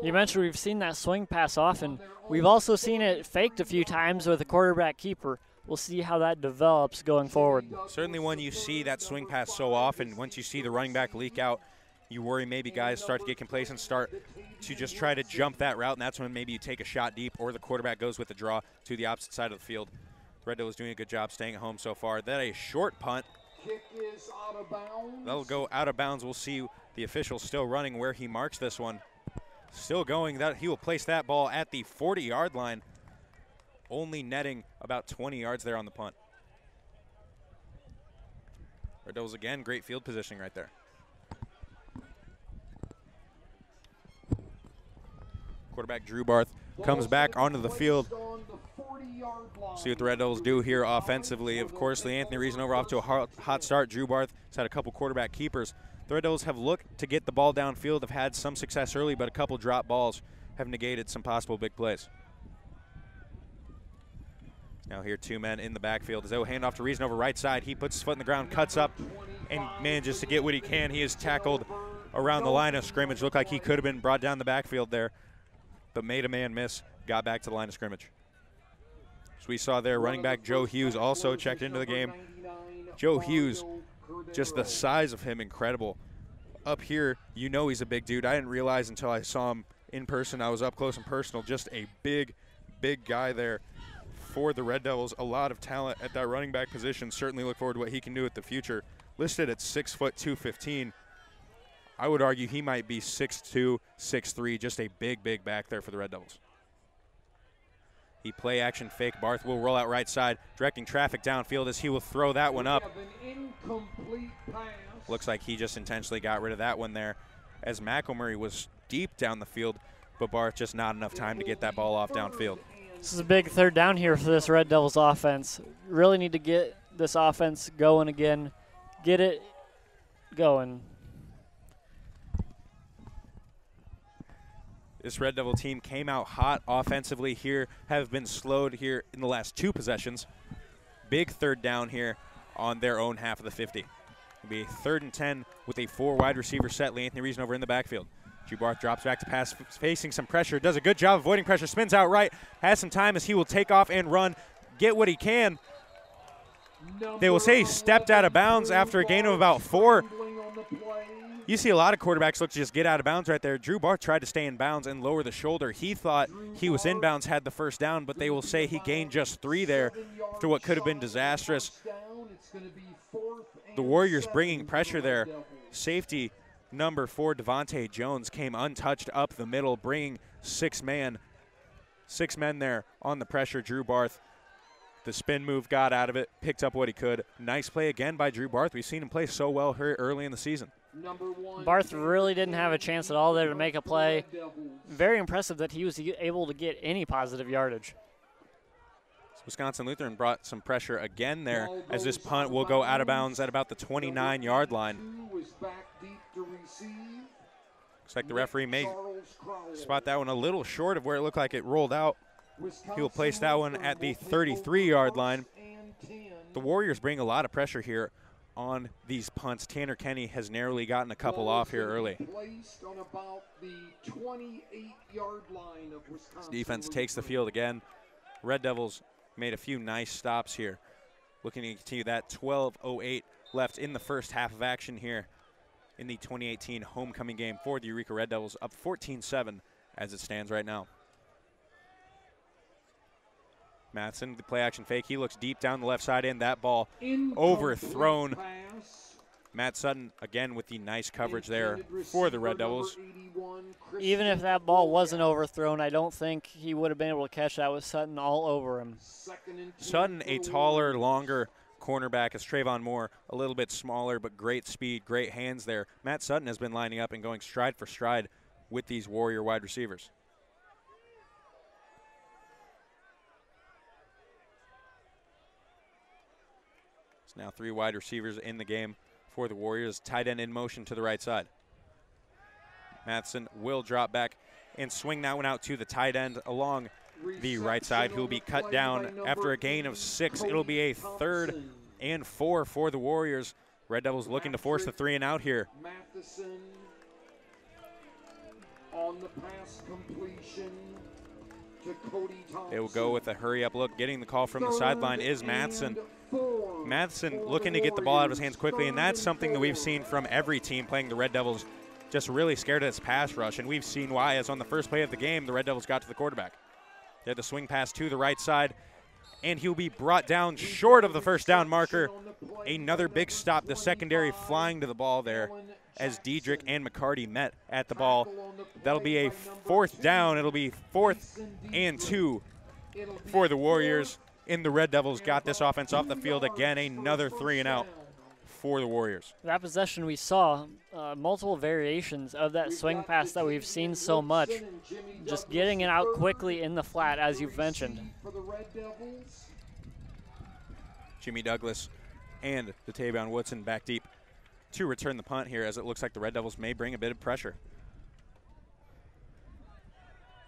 You mentioned we've seen that swing pass often. We've also seen it faked a few times with a quarterback keeper. We'll see how that develops going forward. Certainly when you see that swing pass so often, once you see the running back leak out, you worry maybe guys start to get complacent, start to just try to jump that route, and that's when maybe you take a shot deep or the quarterback goes with the draw to the opposite side of the field. Red Devils doing a good job staying at home so far. That a short punt. Kick is out of bounds. That'll go out of bounds. We'll see the official still running where he marks this one. Still going. That he will place that ball at the 40-yard line, only netting about 20 yards there on the punt. Red Devils again, great field positioning right there. Quarterback Drew Barth comes back onto the field. See what the Red Devils do here offensively. Of course, Anthony Reasonover off to a hot start. Drew Barth has had a couple quarterback keepers. The Red Devils have looked to get the ball downfield, have had some success early, but a couple drop balls have negated some possible big plays. Now here 2 men in the backfield. As they will hand off to Reasonover right side. He puts his foot in the ground, cuts up, and manages to get what he can. He is tackled around the line of scrimmage. Looked like he could have been brought down the backfield there, but made a man miss, got back to the line of scrimmage. So we saw there running back Joe Hughes also checked into the game. Joe Hughes, just the size of him, incredible. Up here, you know he's a big dude. I didn't realize until I saw him in person. I was up close and personal. Just a big, big guy there for the Red Devils. A lot of talent at that running back position. Certainly look forward to what he can do in the future. Listed at 6 foot 215. I would argue he might be 6'2", 6'3", just a big, big back there for the Red Devils. He play action fake. Barth will roll out right side, directing traffic downfield as he will throw that one up. Looks like he just intentionally got rid of that one there as McElmurray was deep down the field, but Barth just not enough time to get that ball off downfield. This is a big 3rd down here for this Red Devils offense. Really need to get this offense going again. Get it going. This Red Devil team came out hot offensively here, have been slowed here in the last 2 possessions. Big 3rd down here on their own half of the 50. It'll be a 3rd and 10 with a 4 wide receiver set. Anthony Reasonover in the backfield. Drew Barth drops back to pass, facing some pressure. Does a good job avoiding pressure, spins out right, has some time as he will take off and run, get what he can. They will say he stepped out of bounds after a gain of about 4. You see a lot of quarterbacks look to just get out of bounds right there. Drew Barth tried to stay in bounds and lower the shoulder. He thought he was in bounds, had the first down, but they will say he gained just 3 there after what could have been disastrous. The Warriors bringing pressure there. Safety number 4, Devontae Jones, came untouched up the middle, bringing 6 men there on the pressure. Drew Barth, the spin move, got out of it, picked up what he could. Nice play again by Drew Barth. We've seen him play so well here early in the season. Barth really didn't have a chance at all there to make a play. Very impressive that he was able to get any positive yardage. Wisconsin Lutheran brought some pressure again there as this punt will go out of bounds at about the 29-yard line. Looks like the referee may spot that one a little short of where it looked like it rolled out. He will place that one at the 33-yard line. The Warriors bring a lot of pressure here on these punts. Tanner Kenny has narrowly gotten a couple off here early. This defense takes the field again. Red Devils made a few nice stops here. Looking to continue that. 12:08 left in the first half of action here in the 2018 homecoming game for the Eureka Red Devils, up 14-7 as it stands right now. Matheson, the play action fake. He looks deep down the left side in. That ball overthrown. Matt Sutton again with the nice coverage there for the Red Devils. Even if that ball wasn't overthrown, I don't think he would have been able to catch that with Sutton all over him. Sutton, a taller, longer cornerback, as Trayvon Moore, a little bit smaller, but great speed, great hands there. Matt Sutton has been lining up and going stride for stride with these Warrior wide receivers. It's now 3 wide receivers in the game for the Warriors. Tight end in motion to the right side. Matheson will drop back and swing that one out to the tight end along the right side, who will be cut down after a gain of 6. It'll be a 3rd and 4 for the Warriors. Red Devils looking to force the 3 and out here. Matheson on the pass completion to Cody Thompson. They will go with a hurry-up look. Getting the call from the sideline is Matheson. Matheson looking to get the ball out of his hands quickly, and that's something that we've seen from every team playing the Red Devils, just really scared of this pass rush, and we've seen why, as on the first play of the game, the Red Devils got to the quarterback. They had the swing pass to the right side, and he'll be brought down short of the first down marker. Another big stop, the secondary flying to the ball there as Diedrich and McCarty met at the ball. That'll be a 4th down. It'll be 4th and 2 for the Warriors. And the Red Devils got this offense off the field again. Another 3 and out for the Warriors. That possession, we saw multiple variations of that swing pass that we've seen so much. Just getting it out quickly in the flat, as you've mentioned. Jimmy Douglas and Datavion Woodson back deep to return the punt here, as it looks like the Red Devils may bring a bit of pressure.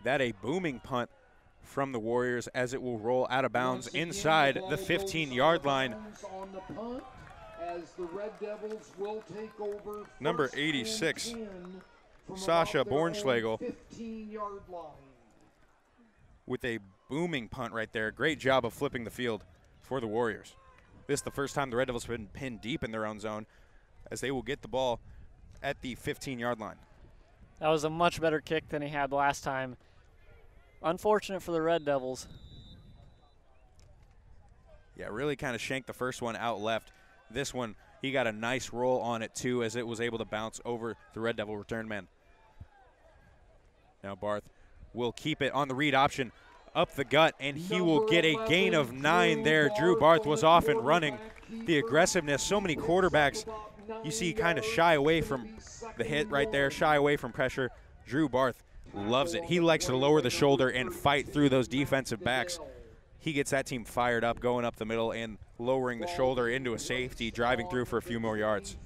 That a booming punt from the Warriors, as it will roll out of bounds inside the 15-yard line. Number 86, Sasha Bornschlegel, with a booming punt right there. Great job of flipping the field for the Warriors. This is the first time the Red Devils have been pinned deep in their own zone, as they will get the ball at the 15-yard line. That was a much better kick than he had last time. Unfortunate for the Red Devils. Yeah, really kind of shanked the first one out left. This one, he got a nice roll on it too, as it was able to bounce over the Red Devil return man. Now Barth will keep it on the read option up the gut, and he will get a gain of 9 there. Drew Barth was off and running. The aggressiveness, so many quarterbacks you see kind of shy away from the hit right there, shy away from pressure. Drew Barth loves it. He likes to lower the shoulder and fight through those defensive backs. He gets that team fired up, going up the middle and lowering the shoulder into a safety, driving through for a few more yards.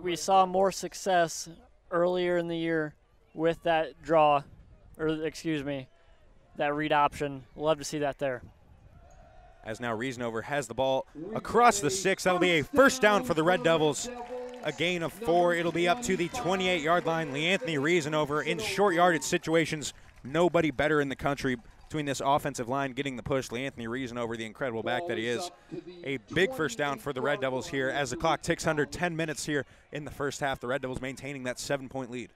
We saw more success earlier in the year with that draw, or excuse me, that read option. Love to see that there. As now Riesenover has the ball across the 6. That'll be a first down for the Red Devils. A gain of 4. It'll be up to the 28-yard line. LeAnthony Riesenover in short yardage situations. Nobody better in the country between this offensive line getting the push. Anthony Reason over the incredible back that he is. A big first down for the Red Devils here as the clock ticks under 10 minutes here in the first half. The Red Devils maintaining that 7-point lead.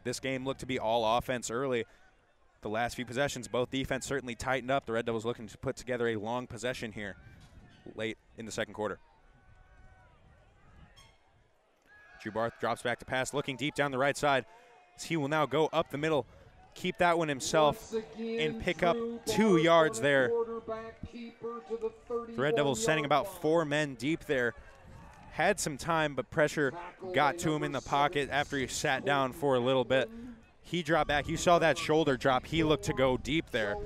This game looked to be all offense early. The last few possessions, both defense certainly tightened up. The Red Devils looking to put together a long possession here late in the second quarter. Drew Barth drops back to pass, looking deep down the right side. He will now go up the middle, keep that one himself, and pick up 2 yards there. The Red Devils sending about 4 men deep there. Had some time, but pressure got to him in the pocket after he sat down for a little bit. He dropped back. You saw that shoulder drop. He looked to go deep there,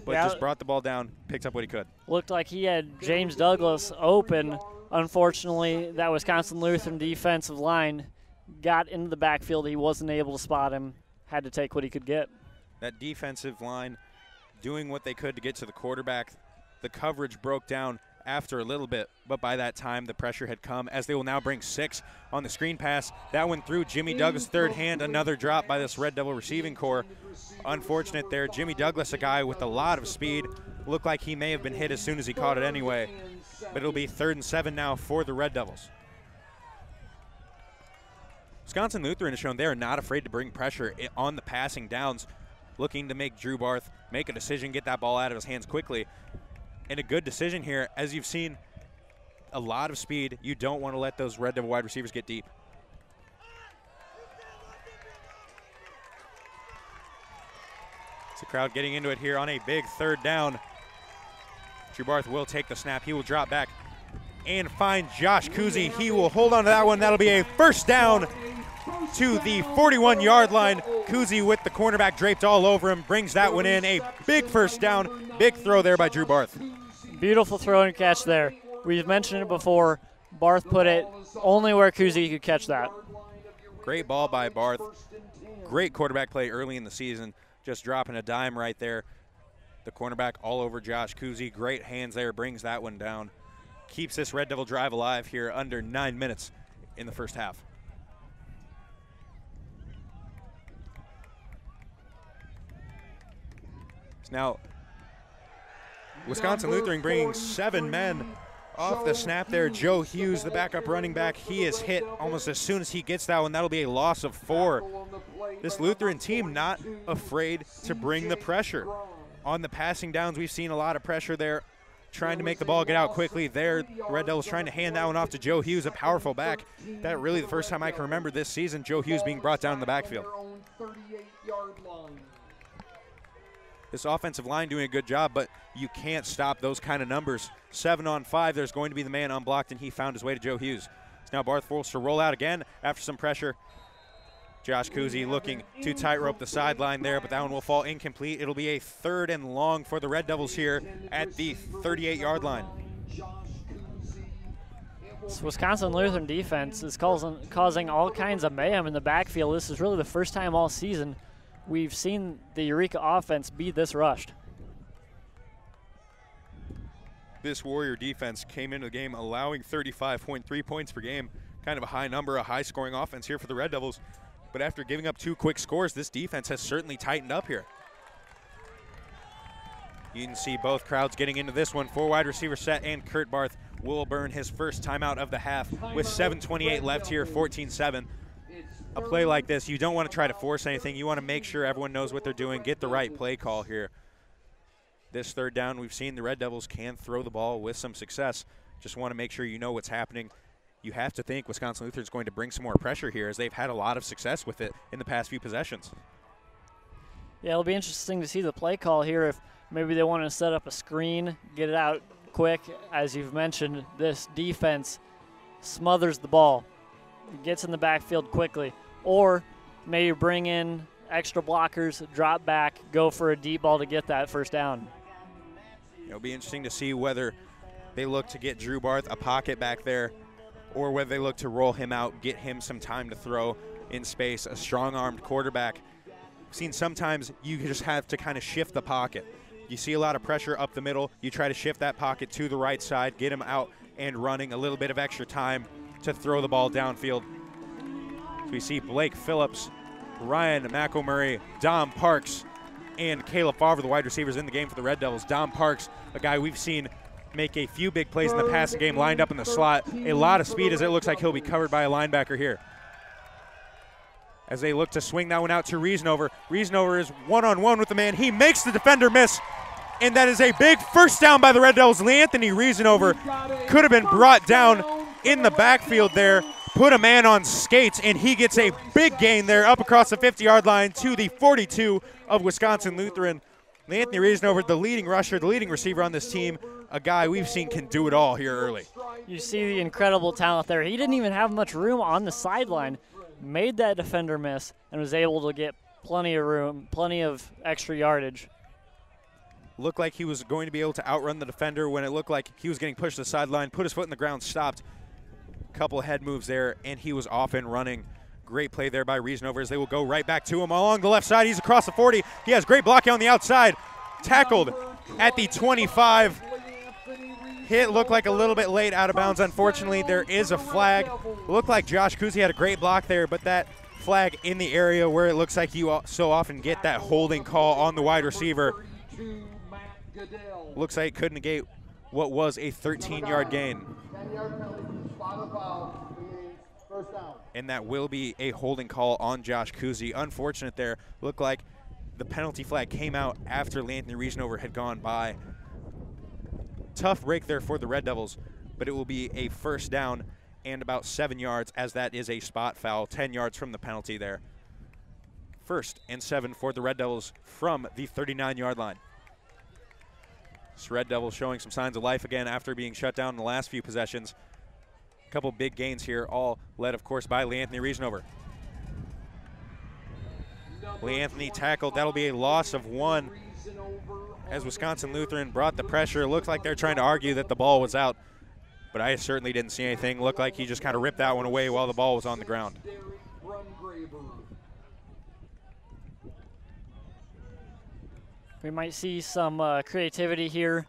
but just brought the ball down, picked up what he could. Looked like he had James Douglas open. Unfortunately, that Wisconsin Lutheran defensive line got into the backfield. He wasn't able to spot him. Had to take what he could get. That defensive line doing what they could to get to the quarterback. The coverage broke down after a little bit, but by that time the pressure had come as they will now bring 6 on the screen pass. That one through Jimmy Douglas' third hand. Another drop by this Red Devil receiving core. Unfortunate there. Jimmy Douglas, a guy with a lot of speed, looked like he may have been hit as soon as he caught it anyway. But it'll be 3rd and 7 now for the Red Devils. Wisconsin Lutheran has shown they are not afraid to bring pressure on the passing downs, looking to make Drew Barth make a decision, get that ball out of his hands quickly. And a good decision here. As you've seen, a lot of speed. You don't want to let those Red Devil wide receivers get deep. It's the crowd getting into it here on a big 3rd down. Drew Barth will take the snap. He will drop back and find Josh Kuzi. He will hold on to that one. That'll be a first down to the 41-yard line. Kuzi with the cornerback draped all over him brings that one in. A big first down. Big throw there by Drew Barth. Beautiful throw and catch there. We've mentioned it before. Barth put it only where Kuzi could catch that. Great ball by Barth. Great quarterback play early in the season. Just dropping a dime right there. The cornerback all over Josh Kuzi. Great hands there. Brings that one down. Keeps this Red Devil drive alive here under 9 minutes in the first half. Now, Wisconsin Lutheran bringing 7 men off the snap there. Joe Hughes, the backup running back, he is hit almost as soon as he gets that one. That'll be a loss of 4. This Lutheran team not afraid to bring the pressure. On the passing downs, we've seen a lot of pressure there, trying to make the ball get out quickly. There, Red Devils trying to hand that one off to Joe Hughes, a powerful back. That really the first time I can remember this season, Joe Hughes being brought down in the backfield. This offensive line doing a good job, but you can't stop those kind of numbers. 7 on 5, there's going to be the man unblocked, and he found his way to Joe Hughes. It's now Barth forced to roll out again after some pressure. Josh Kuzi looking to tightrope the sideline there, but that one will fall incomplete. It'll be a 3rd and long for the Red Devils here at the 38-yard line. This Wisconsin Lutheran defense is causing all kinds of mayhem in the backfield. This is really the first time all season we've seen the Eureka offense be this rushed. This Warrior defense came into the game allowing 35.3 points per game. Kind of a high number, a high-scoring offense here for the Red Devils. But after giving up 2 quick scores, this defense has certainly tightened up here. You can see both crowds getting into this one. 4 wide receiver set, and Kurt Barth will burn his first timeout of the half with 7:28 left here, 14-7. A play like this, you don't want to try to force anything. You want to make sure everyone knows what they're doing, get the right play call here. This 3rd down, we've seen the Red Devils can throw the ball with some success. Just want to make sure you know what's happening. You have to think Wisconsin Lutheran is going to bring some more pressure here, as they've had a lot of success with it in the past few possessions. Yeah, it'll be interesting to see the play call here, if maybe they want to set up a screen, get it out quick. As you've mentioned, this defense smothers the ball, gets in the backfield quickly, or maybe bring in extra blockers, drop back, go for a deep ball to get that first down. It'll be interesting to see whether they look to get Drew Barth a pocket back there, or whether they look to roll him out, get him some time to throw in space. A strong-armed quarterback. I've seen sometimes you just have to kind of shift the pocket. You see a lot of pressure up the middle. You try to shift that pocket to the right side, get him out and running, a little bit of extra time to throw the ball downfield. So we see Blake Phillips, Ryan McElmurray, Dom Parks, and Caleb Favre, the wide receivers in the game for the Red Devils. Dom Parks, a guy we've seen make a few big plays in the passing game, lined up in the slot. A lot of speed as it looks like he'll be covered by a linebacker here. As they look to swing that one out to Riesenover. Riesenover is one-on-one with the man. He makes the defender miss, and that is a big first down by the Red Devils. Leanthony Riesenover could have been brought down in the backfield there, put a man on skates, and he gets a big gain there up across the 50-yard line to the 42 of Wisconsin Lutheran. Leanthony Riesenover, the leading rusher, the leading receiver on this team, a guy we've seen can do it all here early. You see the incredible talent there. He didn't even have much room on the sideline, made that defender miss, and was able to get plenty of room, plenty of extra yardage. Looked like he was going to be able to outrun the defender when it looked like he was getting pushed to the sideline, put his foot in the ground, stopped. Couple head moves there, and he was off and running. Great play there by Riesenover as they will go right back to him along the left side. He's across the 40. He has great blocking on the outside. Tackled at the 25. Hit looked like a little bit late out of bounds. Unfortunately, there is a flag. Looked like Josh Kuzi had a great block there, but that flag in the area where it looks like you so often get that holding call on the wide receiver. Looks like it could negate what was a 13-yard gain. 10-yard penalty from the spot of the foul. First down. And that will be a holding call on Josh Kuzi. Unfortunate there. Looked like the penalty flag came out after Leanthony Riesenover had gone by. Tough break there for the Red Devils, but it will be a first down and about 7 yards as that is a spot foul, 10 yards from the penalty there. 1st and 7 for the Red Devils from the 39-yard line. This Red Devil showing some signs of life again after being shut down in the last few possessions. A couple big gains here, all led, of course, by Leanthony Riesenover. Leanthony tackled. That'll be a loss of 1 as Wisconsin Lutheran brought the pressure. Looked like they're trying to argue that the ball was out, but I certainly didn't see anything. Looked like he just kind of ripped that one away while the ball was on the ground. We might see some creativity here.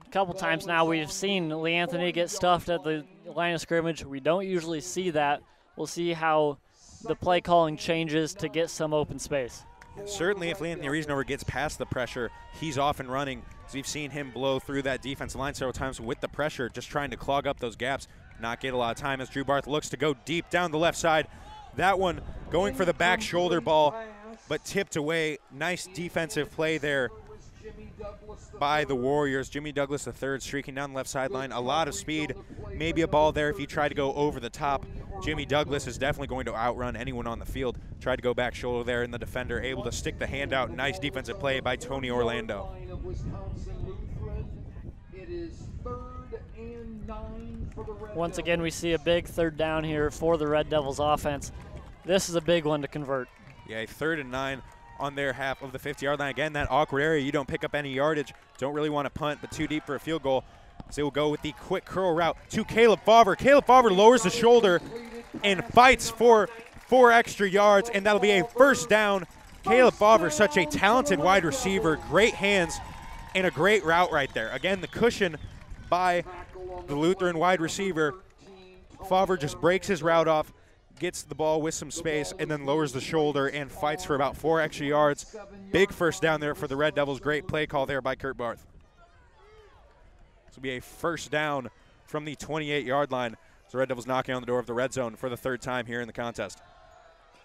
A couple times now we've seen Leanthony get stuffed at the line of scrimmage. We don't usually see that. We'll see how the play calling changes to get some open space. Certainly if Leanthony Riesenover gets past the pressure, he's off and running. As we've seen him blow through that defensive line several times with the pressure, just trying to clog up those gaps, not get a lot of time as Drew Barth looks to go deep down the left side. That one going for the back shoulder ball, but tipped away. Nice defensive play there by the Warriors. Jimmy Douglas III streaking down the left sideline. A lot of speed. Maybe a ball there if he tried to go over the top. Jimmy Douglas is definitely going to outrun anyone on the field. Tried to go back shoulder there, and the defender able to stick the hand out. Nice defensive play by Tony Orlando. Once again, we see a big 3rd down here for the Red Devils offense. This is a big one to convert. Yeah, 3rd and 9 on their half of the 50-yard line. Again, that awkward area. You don't pick up any yardage. Don't really want to punt, but too deep for a field goal. So we'll go with the quick curl route to Caleb Favre. Caleb Favre lowers the shoulder and fights for 4 extra yards, and that'll be a first down. Caleb Favre, such a talented wide receiver, great hands, and a great route right there. Again, the cushion by the Lutheran wide receiver. Favre just breaks his route off, gets the ball with some space, and then lowers the shoulder and fights for about 4 extra yards. Big first down there for the Red Devils. Great play call there by Kurt Barth. This will be a first down from the 28-yard line. So the Red Devils knocking on the door of the red zone for the 3rd time here in the contest.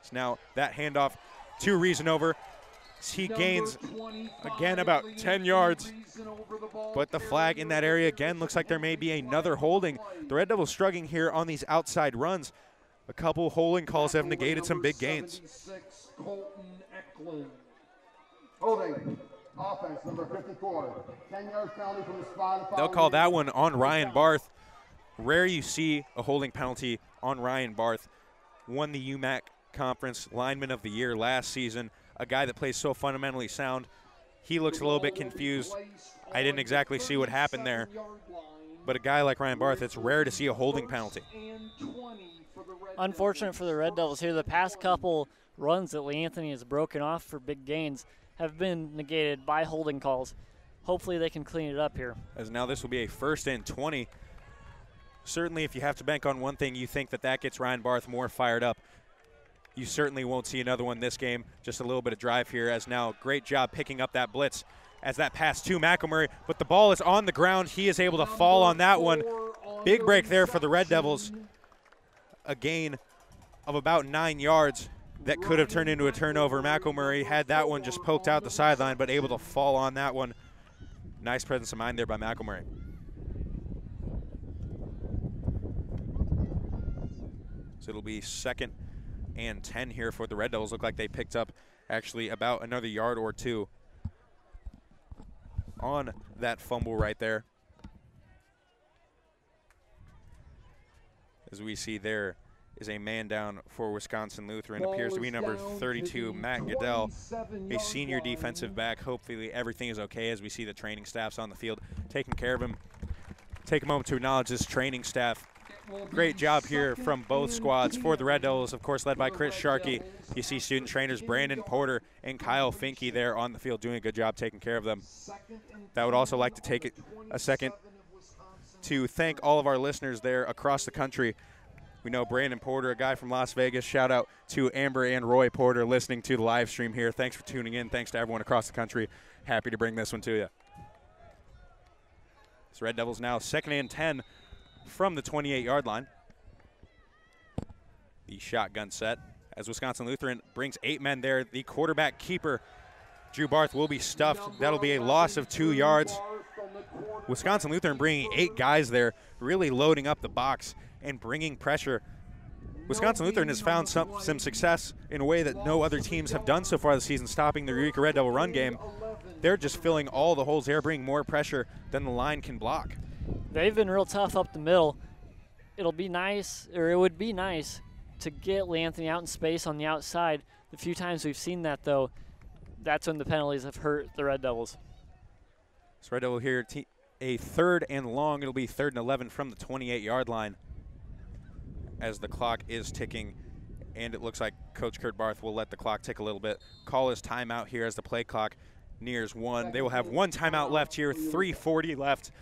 So now that handoff to Riesenover. He gains, again, about 10 yards. But the flag in that area, again, looks like there may be another holding. The Red Devils struggling here on these outside runs. A couple holding calls have negated some big gains. Holding. Offense, number 54. 10-yard penalty from the spot. They'll call that one on Ryan Barth. Rare you see a holding penalty on Ryan Barth. Won the UMAC Conference Lineman of the Year last season. A guy that plays so fundamentally sound. He looks a little bit confused. I didn't exactly see what happened there. But a guy like Ryan Barth, it's rare to see a holding penalty. Unfortunate for the Red Devils here. The past couple runs that Leanthony has broken off for big gains have been negated by holding calls. Hopefully they can clean it up here. As now this will be a 1st and 20. Certainly if you have to bank on one thing, you think that that gets Ryan Barth more fired up. You certainly won't see another one this game. Just a little bit of drive here as now great job picking up that blitz as that pass to McElmurray. But the ball is on the ground. He is able to fall on that one. Big break there for the Red Devils. A gain of about 9 yards that could have turned into a turnover. McElmurray had that one just poked out the sideline, but able to fall on that one. Nice presence of mind there by McElmurray. So it'll be 2nd and 10 here for the Red Devils. Look like they picked up actually about another yard or two on that fumble right there. As we see there is a man down for Wisconsin Lutheran. Appears to be number 32, Matt Goodell, a senior defensive back. Hopefully everything is okay as we see the training staffs on the field taking care of him. Take a moment to acknowledge this training staff. Great job here from both squads. For the Red Devils, of course, led by Chris Sharkey. You see student trainers Brandon Porter and Kyle Finke there on the field doing a good job taking care of them. I would also like to take a second to thank all of our listeners there across the country. We know Brandon Porter, a guy from Las Vegas. Shout out to Amber and Roy Porter listening to the live stream here. Thanks for tuning in. Thanks to everyone across the country. Happy to bring this one to you. So Red Devils now 2nd and 10 from the 28-yard line. The shotgun set as Wisconsin Lutheran brings 8 men there. The quarterback keeper, Drew Barth, will be stuffed. That'll be a loss of 2 yards. Wisconsin Lutheran bringing 8 guys there, really loading up the box and bringing pressure. Wisconsin Lutheran has found some success in a way that no other teams have done so far this season, stopping the Eureka Red Devil run game. They're just filling all the holes there, bringing more pressure than the line can block. They've been real tough up the middle. It would be nice to get Lee Anthony out in space on the outside. The few times we've seen that, though, that's when the penalties have hurt the Red Devils. So Red Devil here, a 3rd and long. It'll be 3rd and 11 from the 28-yard line as the clock is ticking. And it looks like Coach Kurt Barth will let the clock tick a little bit. Call his timeout here as the play clock nears 1. They will have 1 timeout left here, 3:40 left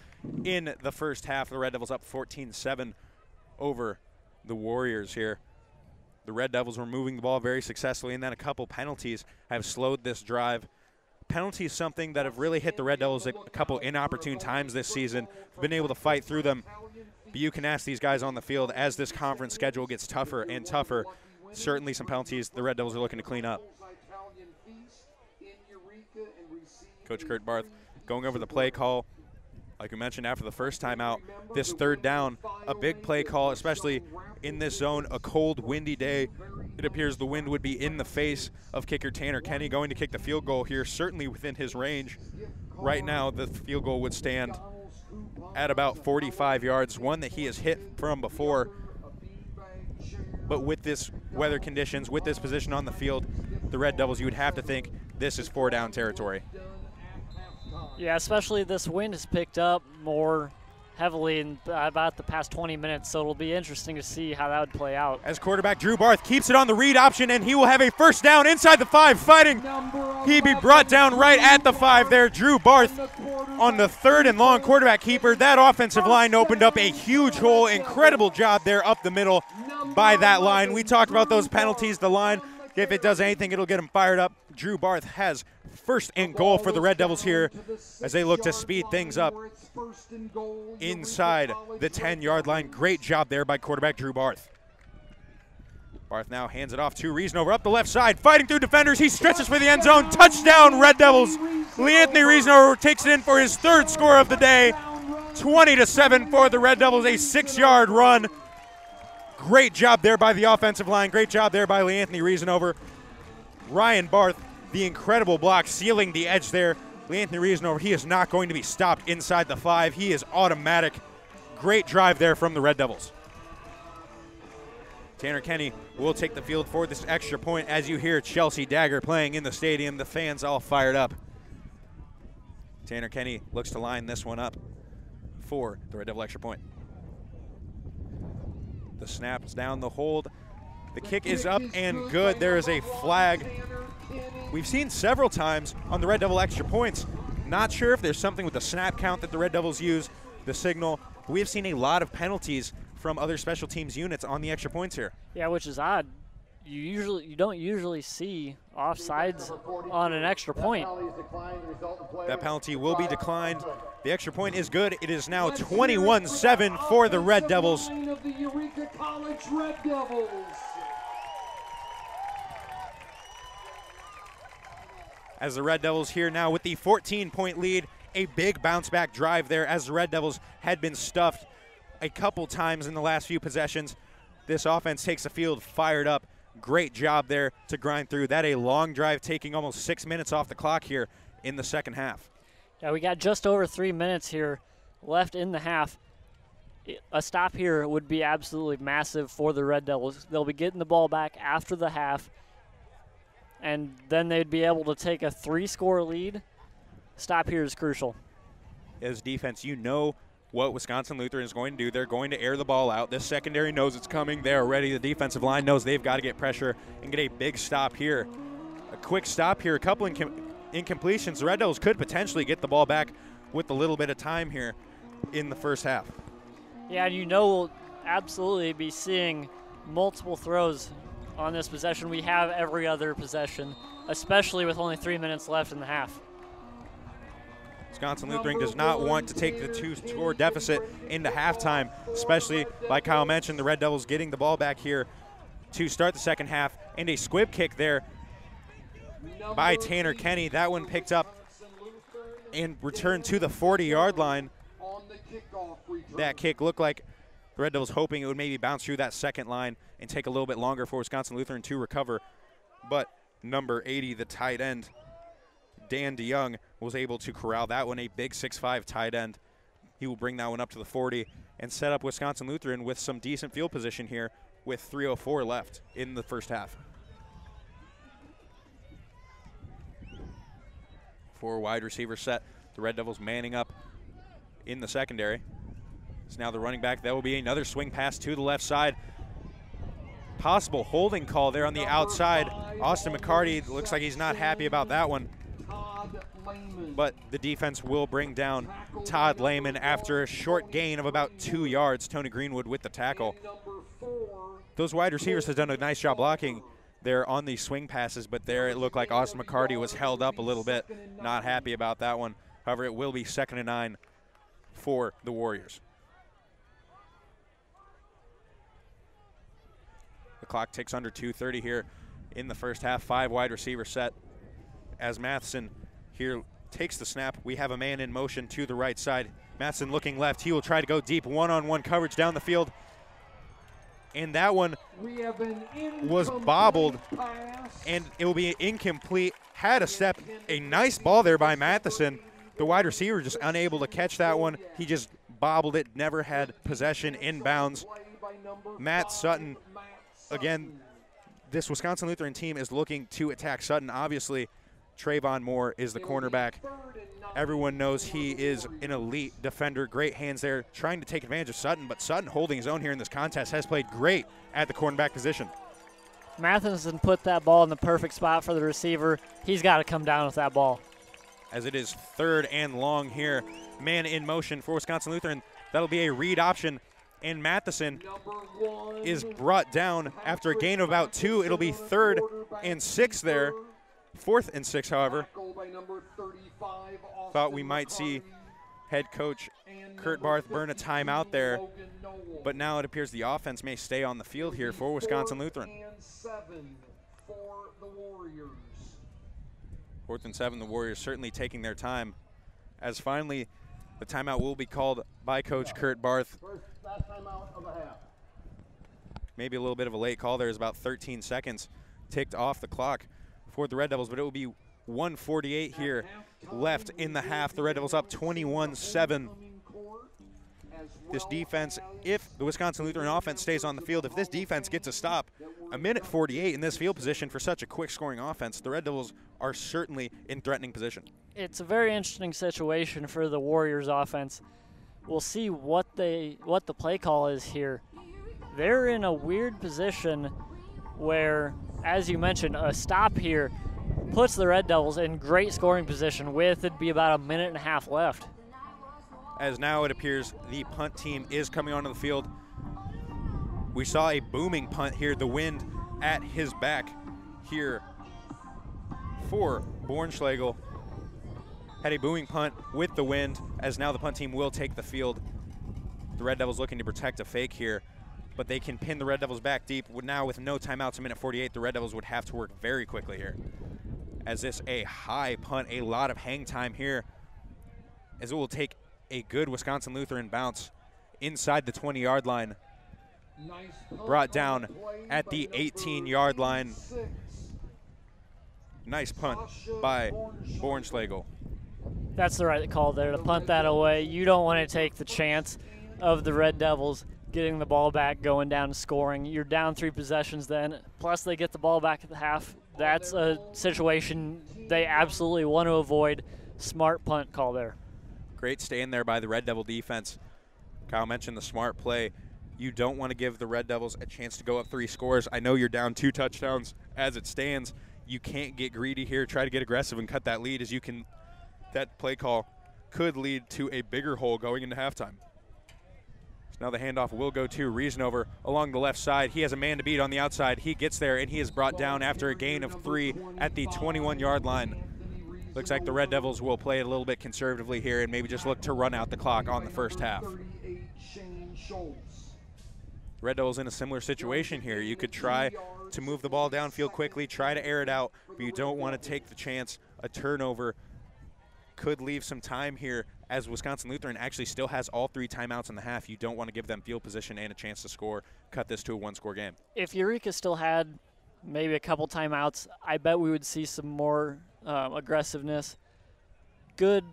in the first half. The Red Devils up 14-7 over the Warriors here. The Red Devils were moving the ball very successfully, and then a couple penalties have slowed this drive. Penalties, something that have really hit the Red Devils a couple inopportune times this season. Been able to fight through them. But you can ask these guys on the field as this conference schedule gets tougher and tougher. Certainly some penalties the Red Devils are looking to clean up. Coach Kurt Barth going over the play call. Like we mentioned after the first time out, this 3rd down, a big play call, especially in this zone, a cold, windy day. It appears the wind would be in the face of kicker Tanner Kenny going to kick the field goal here, certainly within his range. Right now, the field goal would stand at about 45 yards, one that he has hit from before. But with this weather conditions, with this position on the field, the Red Devils, you would have to think this is 4-down territory. Yeah, especially this wind has picked up more heavily in about the past 20 minutes, so it'll be interesting to see how that would play out. As quarterback Drew Barth keeps it on the read option, and he will have a 1st down inside the 5, fighting. He'd be brought down right at the 5 there. Drew Barth on the 3rd and long, quarterback keeper. That offensive line opened up a huge hole. Incredible job there up the middle by that line. We talked about those penalties. The line, if it does anything, it'll get them fired up. Drew Barth has 1st and goal for the Red Devils here as they look to speed things up inside the 10-yard line. Great job there by quarterback Drew Barth. Barth now hands it off to Reasanover up the left side, fighting through defenders. He stretches for the end zone. Touchdown, Red Devils. Lee Anthony Reasanover takes it in for his 3rd score of the day. 20-7 for the Red Devils, a 6-yard run. Great job there by the offensive line. Great job there by Lee Anthony Reasanover. Ryan Barth, the incredible block, sealing the edge there. Lee Anthony Reasanover, he is not going to be stopped inside the 5. He is automatic. Great drive there from the Red Devils. Tanner Kenny will take the field for this extra point as you hear Chelsea Dagger playing in the stadium. The fans all fired up. Tanner Kenny looks to line this one up for the Red Devil extra point. The snap is down, the hold. The kick is up and good. There is a flag. We've seen several times on the Red Devil extra points. Not sure if there's something with the snap count that the Red Devils use, the signal. We have seen a lot of penalties from other special teams units on the extra points here. Yeah, which is odd. you don't usually see offsides on an extra point. That penalty will be declined. The extra point is good. It is now 21-7 for the Red Devils. Of the Eureka College Red Devils. As the Red Devils here now with the 14-point lead, a big bounce-back drive there as the Red Devils had been stuffed a couple times in the last few possessions. This offense takes the field fired up. Great job there to grind through. That a long drive taking almost 6 minutes off the clock here in the second half. Yeah, we got just over 3 minutes here left in the half. A stop here would be absolutely massive for the Red Devils. They'll be getting the ball back after the half, and then they'd be able to take a 3-score lead. Stop here is crucial. As defense, you know what Wisconsin Lutheran is going to do. They're going to air the ball out. This secondary knows it's coming. They're ready. The defensive line knows they've got to get pressure and get a big stop here. A quick stop here, a couple incompletions. The Red Devils could potentially get the ball back with a little bit of time here in the first half. Yeah, and you know we'll absolutely be seeing multiple throws on this possession. We have every other possession, especially with only 3 minutes left in the half. Wisconsin Lutheran does not want to take the 2-score deficit into halftime, especially, like Kyle mentioned, the Red Devils getting the ball back here to start the second half. And a squib kick there by Tanner Kenny. That one picked up and returned to the 40-yard line. That kick looked like the Red Devils hoping it would maybe bounce through that second line and take a little bit longer for Wisconsin Lutheran to recover. But number 80, the tight end, Dan DeYoung, was able to corral that one, a big 6'5" tight end. He will bring that one up to the 40 and set up Wisconsin Lutheran with some decent field position here with 3:04 left in the first half. 4 wide receiver set. The Red Devils manning up in the secondary. It's now the running back. That will be another swing pass to the left side. Possible holding call there on the outside. Austin McCarty looks like he's not happy about that one. But the defense will bring down Todd Lehman after a short gain of about 2 yards. Tony Greenwood with the tackle. Those wide receivers have done a nice job blocking there on these swing passes, but there it looked like Austin McCarty was held up a little bit. Not happy about that one. However, it will be 2nd and 9 for the Warriors. The clock ticks under 2:30 here in the first half. 5 wide receiver set. As Matheson here takes the snap, we have a man in motion to the right side. Matheson looking left. He will try to go deep, one-on-one coverage down the field. And that one was bobbled, and it will be incomplete. Had a step, a nice ball there by Matheson. The wide receiver just unable to catch that one. He just bobbled it, never had possession inbounds. Matt Sutton, again, this Wisconsin Lutheran team is looking to attack Sutton. Obviously, Trayvon Moore is the cornerback. Everyone knows he is an elite defender. Great hands there, trying to take advantage of Sutton, but Sutton holding his own here in this contest, has played great at the cornerback position. Matheson put that ball in the perfect spot for the receiver. He's got to come down with that ball. As it is 3rd and long here. Man in motion for Wisconsin Lutheran. That'll be a read option, and Matheson is brought down after a gain of about 2. It'll be 3rd and 6 there. 4th and 6, however. Thought we might see head coach Kurt Barth burn a timeout there, but now it appears the offense may stay on the field here for Wisconsin Lutheran. 4th and 7, the Warriors certainly taking their time, as finally the timeout will be called by Coach Kurt Barth. Last timeout of the half. Maybe a little bit of a late call there, is about 13 seconds ticked off the clock for the Red Devils, but it will be 1:48 here left in the half. The Red Devils up 21-7. This defense, if the Wisconsin Lutheran offense stays on the field, if this defense gets a stop, a minute 48 in this field position for such a quick scoring offense, the Red Devils are certainly in threatening position. It's a very interesting situation for the Warriors offense. We'll see what the play call is here. They're in a weird position where, as you mentioned, a stop here puts the Red Devils in great scoring position with it'd be about a minute and a half left. As now it appears the punt team is coming onto the field. We saw a booming punt here. The wind at his back here for Bornschlegel. Had a booing punt with the wind, as now the punt team will take the field. The Red Devils looking to protect a fake here, but they can pin the Red Devils back deep. Now with no timeouts, a minute 48, the Red Devils would have to work very quickly here. As this a high punt, a lot of hang time here, as it will take a good Wisconsin Lutheran bounce inside the 20-yard line. Brought down at the 18-yard line. Nice punt by Bornschlegel. That's the right call there, to punt that away. You don't want to take the chance of the Red Devils getting the ball back, going down and scoring. You're down 3 possessions then, plus they get the ball back at the half. That's a situation they absolutely want to avoid. Smart punt call there. Great stay in there by the Red Devil defense. Kyle mentioned the smart play. You don't want to give the Red Devils a chance to go up 3 scores. I know you're down 2 touchdowns as it stands. You can't get greedy here, try to get aggressive and cut that lead, as you can. That play call could lead to a bigger hole going into halftime. So now the handoff will go to Riesenover along the left side. He has a man to beat on the outside. He gets there, and he is brought down after a gain of 3 at the 21-yard line. Looks like the Red Devils will play it a little bit conservatively here and maybe just look to run out the clock on the first half. Red Devils in a similar situation here. You could try to move the ball downfield quickly, try to air it out, but you don't want to take the chance. A turnover could leave some time here, as Wisconsin Lutheran actually still has all 3 timeouts in the half. You don't want to give them field position and a chance to score, cut this to a 1-score game. If Eureka still had maybe a couple timeouts, I bet we would see some more aggressiveness. Good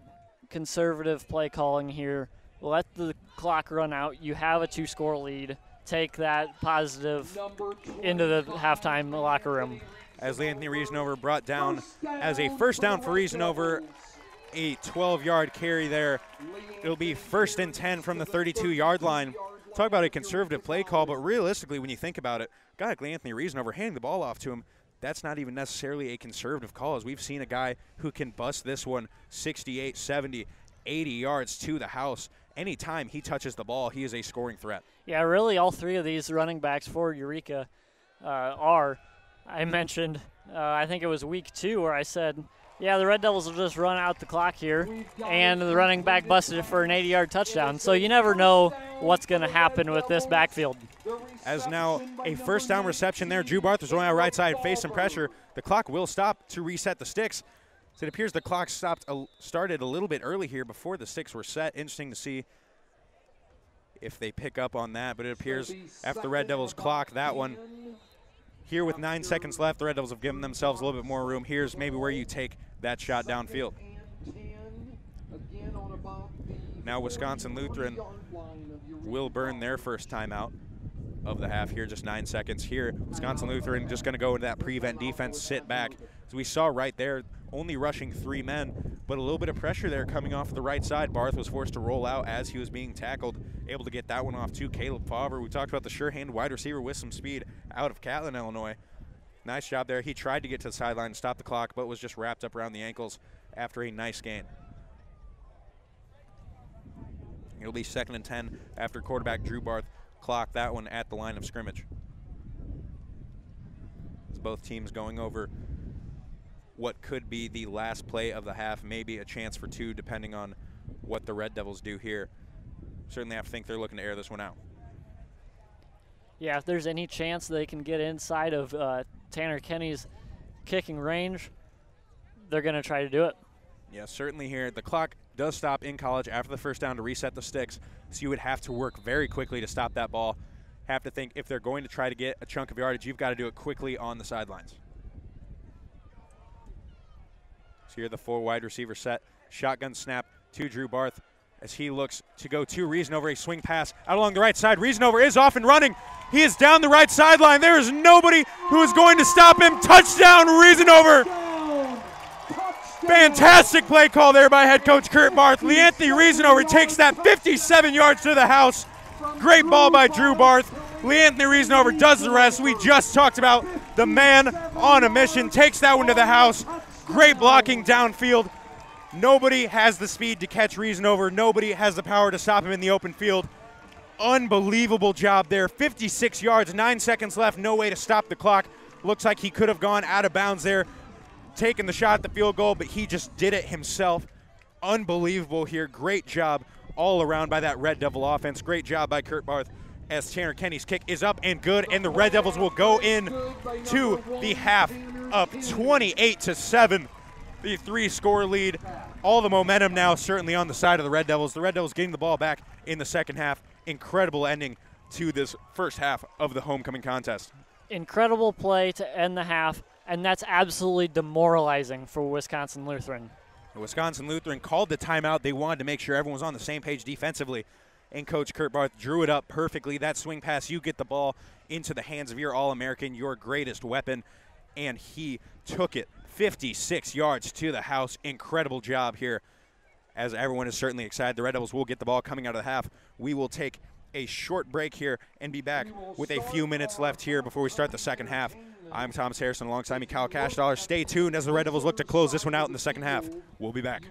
conservative play calling here. Let the clock run out. You have a 2-score lead. Take that positive into the halftime locker room. As Anthony Riesenover brought down as a first down for Riesenover, a 12-yard carry there. It'll be 1st and 10 from the 32-yard line. Talk about a conservative play call, but realistically, when you think about it, a guy like Anthony Riesenover handing the ball off to him, that's not even necessarily a conservative call, as we've seen a guy who can bust this one 68, 70, 80 yards to the house. Anytime he touches the ball, he is a scoring threat. Yeah, really all 3 of these running backs for Eureka are. I mentioned, I think it was week 2 where I said, yeah, the Red Devils will just run out the clock here, and the running back busted it for an 80-yard touchdown. So you never know what's going to happen with this backfield. As now a first down reception there, Drew Barth is going out right side, face some pressure. The clock will stop to reset the sticks. So it appears the clock started a little bit early here before the sticks were set. Interesting to see if they pick up on that, but it appears after the Red Devils clock that one. Here with 9 seconds left, the Red Devils have given themselves a little bit more room. Here's maybe where you take that shot downfield. Now Wisconsin Lutheran will burn their first timeout of the half here, just 9 seconds here. Wisconsin Lutheran just going to go into that prevent defense, sit back. As we saw right there, only rushing 3 men, but a little bit of pressure there coming off the right side. Barth was forced to roll out as he was being tackled, able to get that one off to Caleb Favre. We talked about the sure-hand wide receiver with some speed out of Catlin, Illinois. Nice job there. He tried to get to the sideline and stop the clock, but was just wrapped up around the ankles after a nice gain. It'll be 2nd and 10 after quarterback Drew Barth clocked that one at the line of scrimmage. As both teams going over what could be the last play of the half, maybe a chance for 2 depending on what the Red Devils do here. Certainly have to think they're looking to air this one out. Yeah, if there's any chance they can get inside of Tanner Kenny's kicking range, they're going to try to do it. Yeah, certainly here. The clock does stop in college after the first down to reset the sticks, so you would have to work very quickly to stop that ball. Have to think if they're going to try to get a chunk of yardage, you've got to do it quickly on the sidelines. So here the 4 wide receiver set. Shotgun snap to Drew Barth as he looks to go to Riesenover. A swing pass out along the right side. Riesenover is off and running. He is down the right sideline. There is nobody who is going to stop him. Touchdown, Riesenover. Fantastic play call there by head coach Kurt Barth. Leanthony Riesenover takes that 57 yards to the house. Great ball by Drew Barth. Leanthony Riesenover does the rest. We just talked about the man on a mission. Takes that one to the house. Great blocking downfield. Nobody has the speed to catch Riesenover. Nobody has the power to stop him in the open field. Unbelievable job there. 56 yards, 9 seconds left, no way to stop the clock. Looks like he could have gone out of bounds there, taken the shot at the field goal, but he just did it himself. Unbelievable here. Great job all around by that Red Devil offense. Great job by Kurt Barth as Tanner Kenny's kick is up and good, and the Red Devils will go in to the half up 28-7. The 3-score lead. All the momentum now certainly on the side of the Red Devils. The Red Devils getting the ball back in the second half. Incredible ending to this first half of the homecoming contest. Incredible play to end the half, and that's absolutely demoralizing for Wisconsin Lutheran. Wisconsin Lutheran called the timeout. They wanted to make sure everyone was on the same page defensively, and Coach Kurt Barth drew it up perfectly. That swing pass, you get the ball into the hands of your All-American, your greatest weapon, and he took it 56 yards to the house. Incredible job here, as everyone is certainly excited. The Red Devils will get the ball coming out of the half. We will take a short break here and be back with a few minutes left here before we start the second half. I'm Thomas Harrison, alongside me Kyle Cashdollar. Stay tuned as the Red Devils look to close this one out in the second half. We'll be back.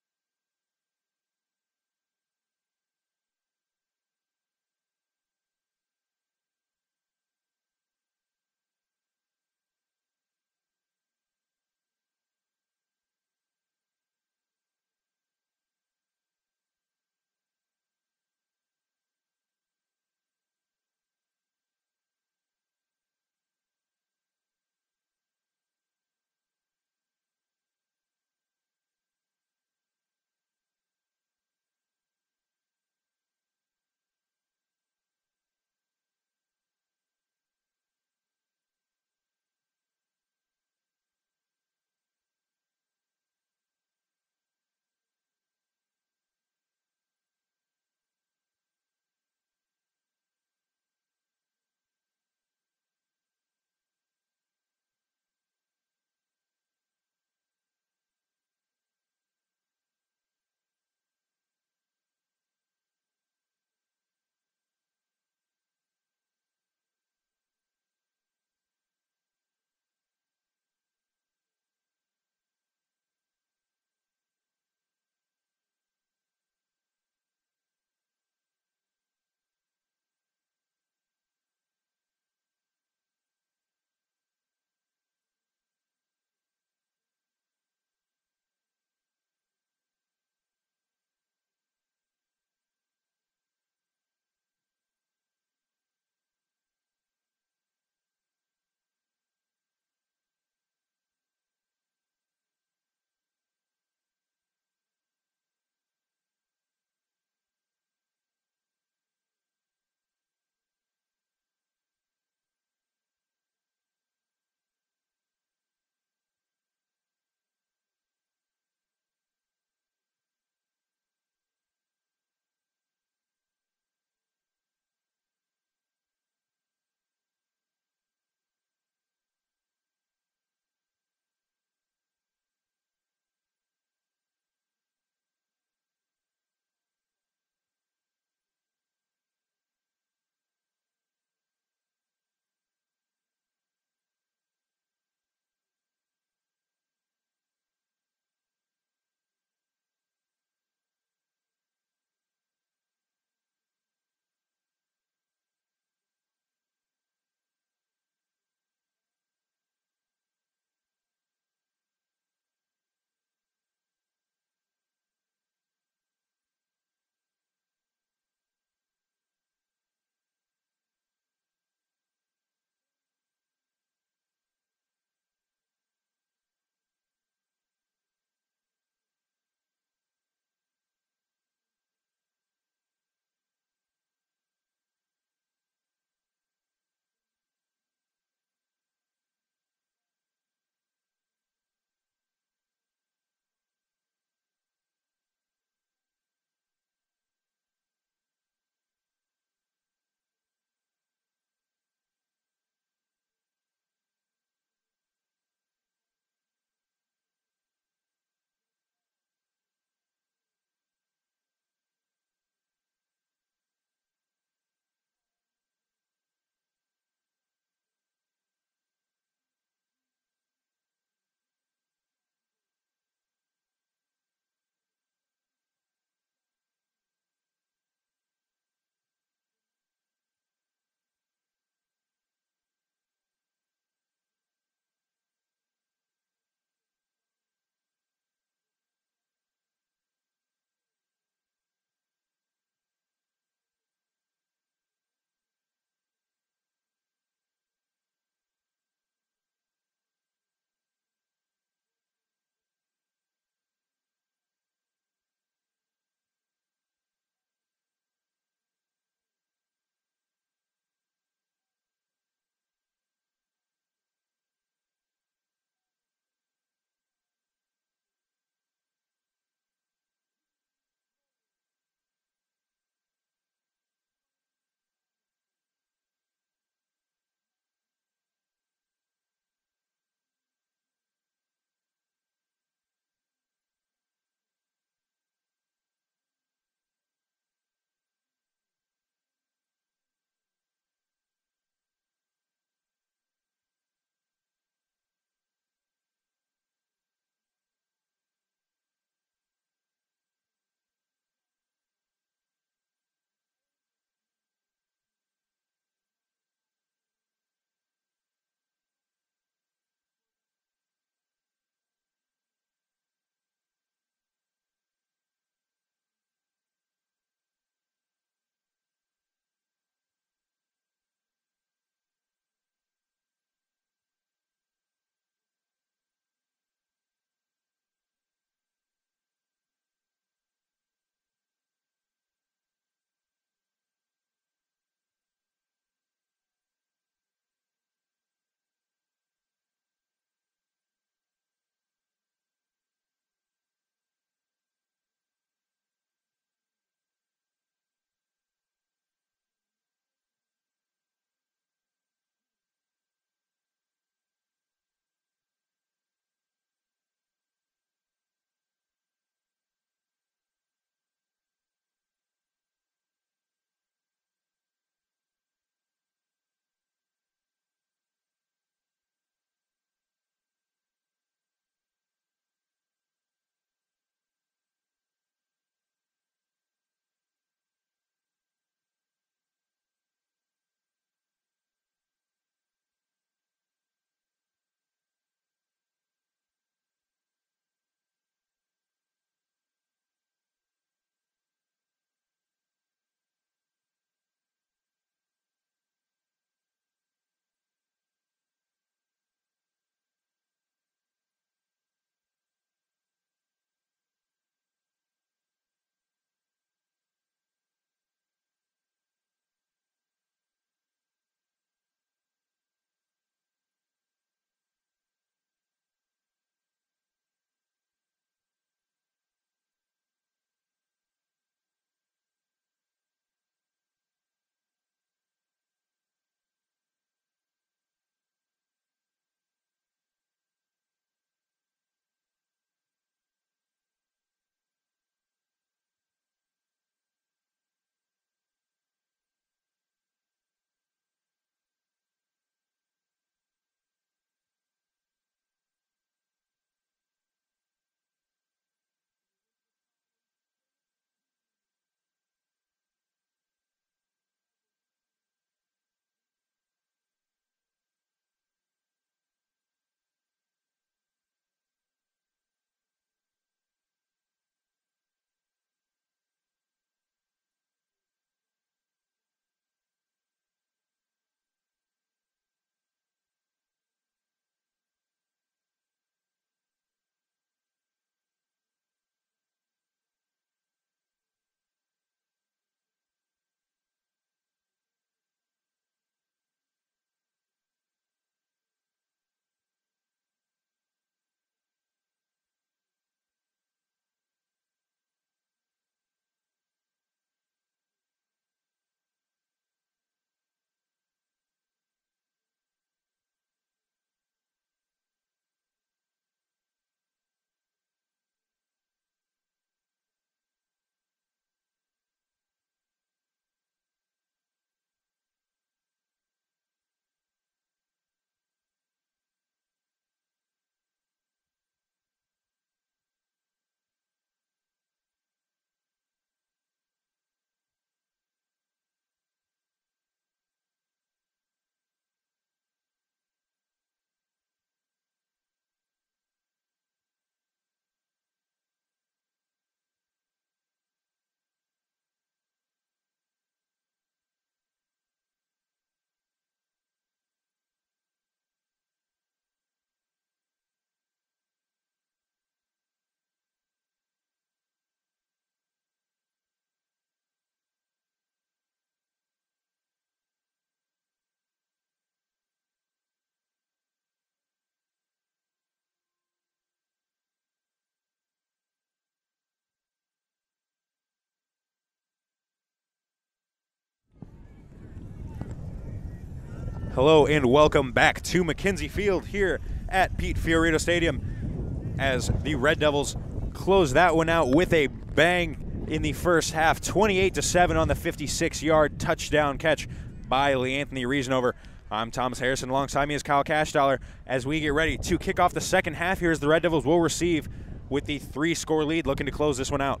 Hello and welcome back to McKenzie Field here at Pete Fiorito Stadium as the Red Devils close that one out with a bang in the first half, 28-7 on the 56-yard touchdown catch by Leanthony Reasonover. I'm Thomas Harrison. Alongside me is Kyle Cashdollar as we get ready to kick off the second half here as the Red Devils will receive with the 3-score lead, looking to close this one out.